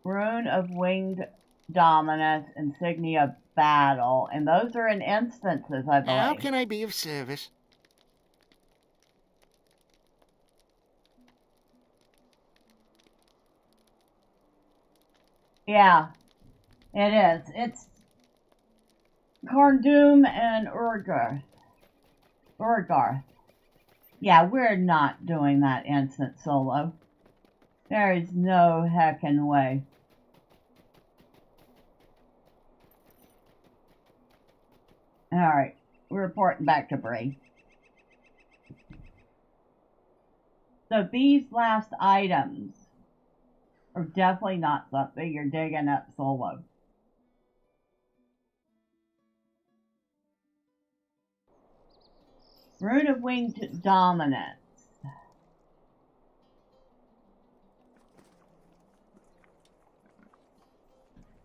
Rune of Winged Dominance, Insignia of Battle. And those are in instances, I believe. How can I be of service? Yeah, it is. It's Cardoom and Urgarth. Yeah, we're not doing that instant solo. There is no heckin' way. Alright, we're reporting back to Bree. So these last items are definitely not something you're digging up solo. Rune of Winged Dominance.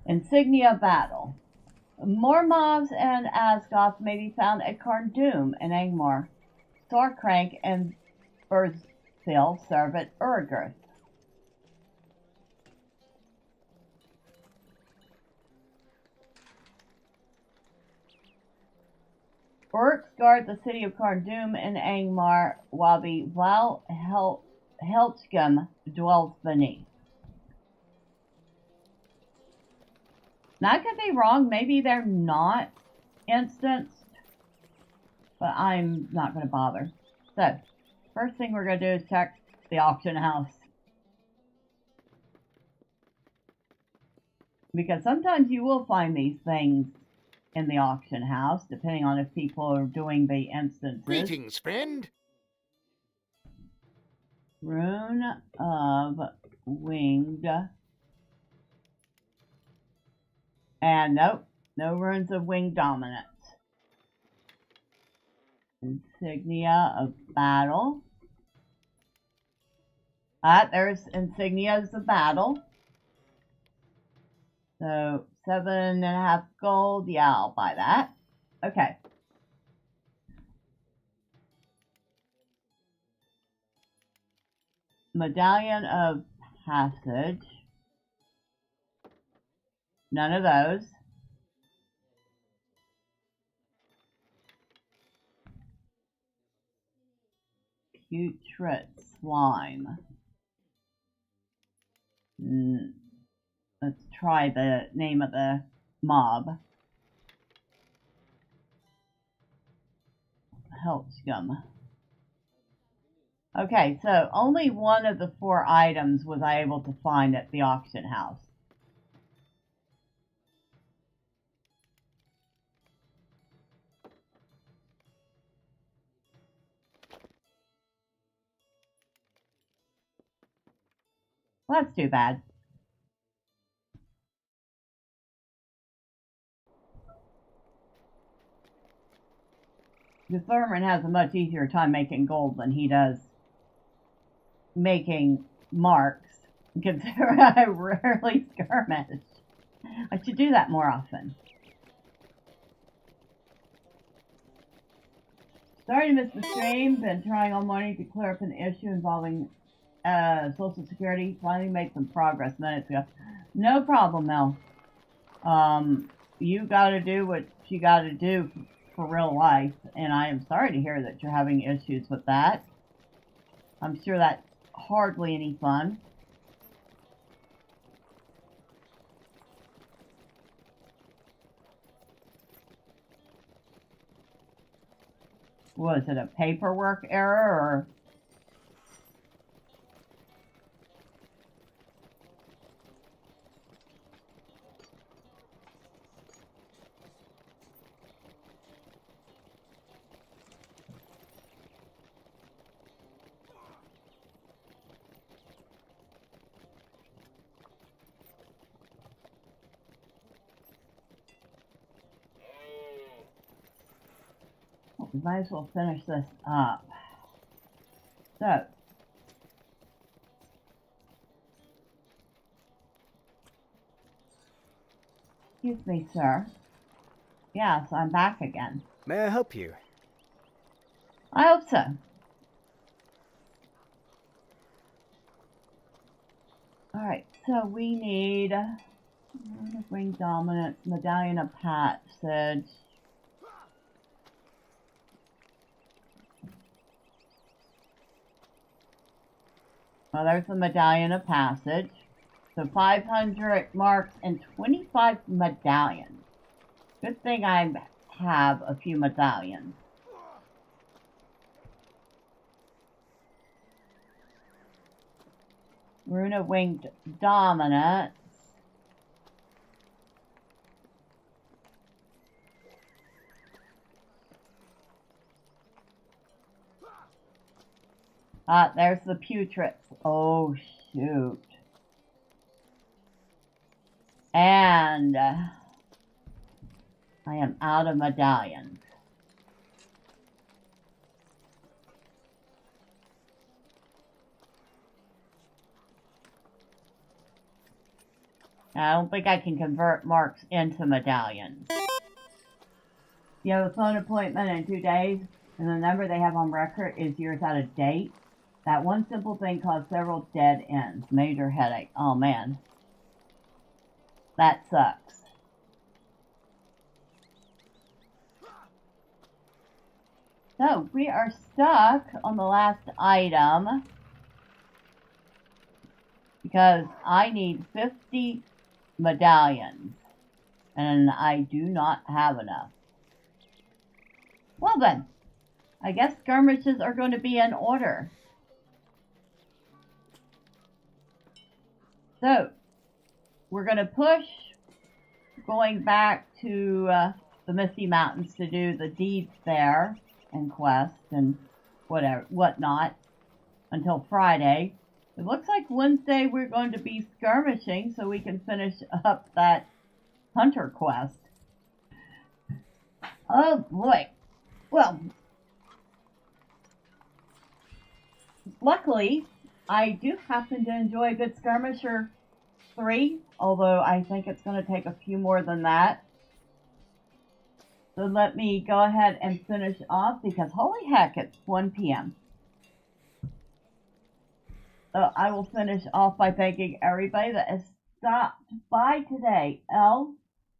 Insignia Battle. More mobs and Asgoths may be found at Cardoom and Angmar. Storcrank and Burzil serve at Urgurth. Orcs guard the city of Cardoom and Angmar, while the Val Helchgum dwells beneath. Now, I could be wrong. Maybe they're not instanced, but I'm not going to bother. So, first thing we're going to do is check the auction house. Because sometimes you will find these things in the auction house, depending on if people are doing the instances. Greetings, friend. Rune of Winged. And nope, no runes of Winged Dominance. Insignia of Battle. There's Insignias of Battle. So 7.5 gold. Yeah, I'll buy that. Okay. Medallion of Passage. None of those. Putrid Slime. Let's try the name of the mob. Helchgum. Okay, so only one of the 4 items was I able to find at the auction house. Well, that's too bad. The Thormurn has a much easier time making gold than he does making marks, considering I rarely skirmish. I should do that more often. Sorry to miss the stream. Been trying all morning to clear up an issue involving Social Security. Finally made some progress minutes ago. No problem, Mel. You gotta do what you gotta do for real life, and I am sorry to hear that you're having issues with that. I'm sure that's hardly any fun. Was it a paperwork error or? We might as well finish this up. So, excuse me, sir. Yes, I'm back again. May I help you? I hope so. Alright, so we need Ring Dominance, Medallion of Passage. Well, there's the Medallion of Passage. So 500 marks and 25 medallions. Good thing I have a few medallions. Runa Winged Dominance. Ah, there's the putrets. Oh, shoot. And I am out of medallions. I don't think I can convert marks into medallions. You have a phone appointment in 2 days, and the number they have on record is yours out of date. That one simple thing caused several dead ends. Major headache. Oh, man. That sucks. So, we are stuck on the last item. Because I need 50 medallions. And I do not have enough. Well then. I guess skirmishes are going to be in order. So, we're going to push going back to the Misty Mountains to do the deeds there and quest and whatnot until Friday. It looks like Wednesday we're going to be skirmishing so we can finish up that hunter quest. Oh boy. Well, luckily, I do happen to enjoy a good Skirmisher 3, although I think it's going to take a few more than that. So let me go ahead and finish off, because holy heck, it's 1 p.m. So I will finish off by thanking everybody that has stopped by today. Elle,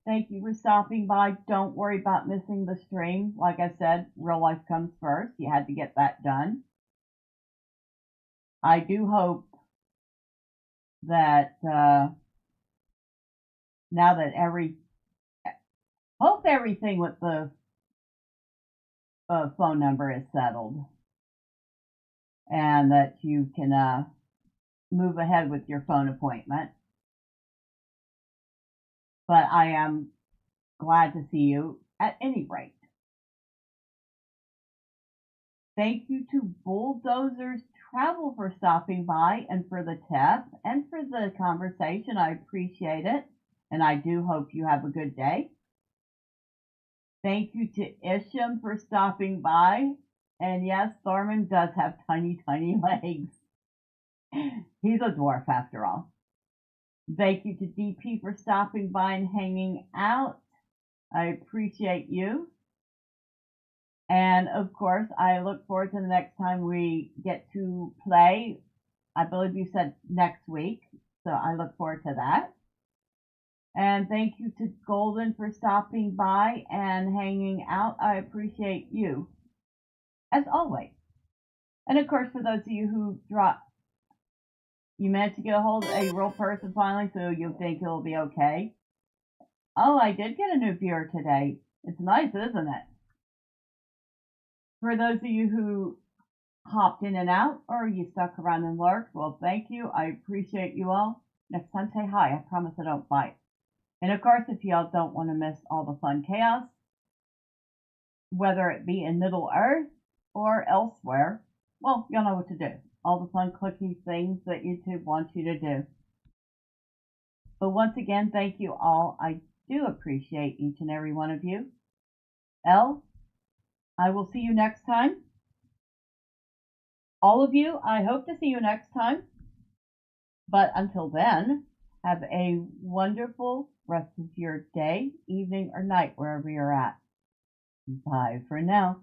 thank you for stopping by. Don't worry about missing the stream. Like I said, real life comes first. You had to get that done. I do hope that now that everything with the phone number is settled, and that you can move ahead with your phone appointment. But I am glad to see you at any rate. Thank you to Bulldozer's Travel for stopping by and for the tip and for the conversation. I appreciate it, and I do hope you have a good day. Thank you to Isham for stopping by, and yes, Thormurn does have tiny, tiny legs. He's a dwarf after all. Thank you to DP for stopping by and hanging out. I appreciate you. And of course, I look forward to the next time we get to play. I believe you said next week, so I look forward to that. And thank you to Golden for stopping by and hanging out. I appreciate you, as always. And of course, for those of you who you managed to get a hold of a real person finally, so you think it'll be okay. Oh, I did get a new viewer today. It's nice, isn't it? For those of you who hopped in and out, or you stuck around and lurked, well, thank you. I appreciate you all. Next time, say hi. I promise I don't bite. And of course, if y'all don't want to miss all the fun chaos, whether it be in Middle Earth or elsewhere, well, y'all know what to do. All the fun clicky things that YouTube wants you to do. But once again, thank you all. I do appreciate each and every one of you. Elle, I will see you next time. All of you, I hope to see you next time. But until then, have a wonderful rest of your day, evening, or night, wherever you're at. Bye for now.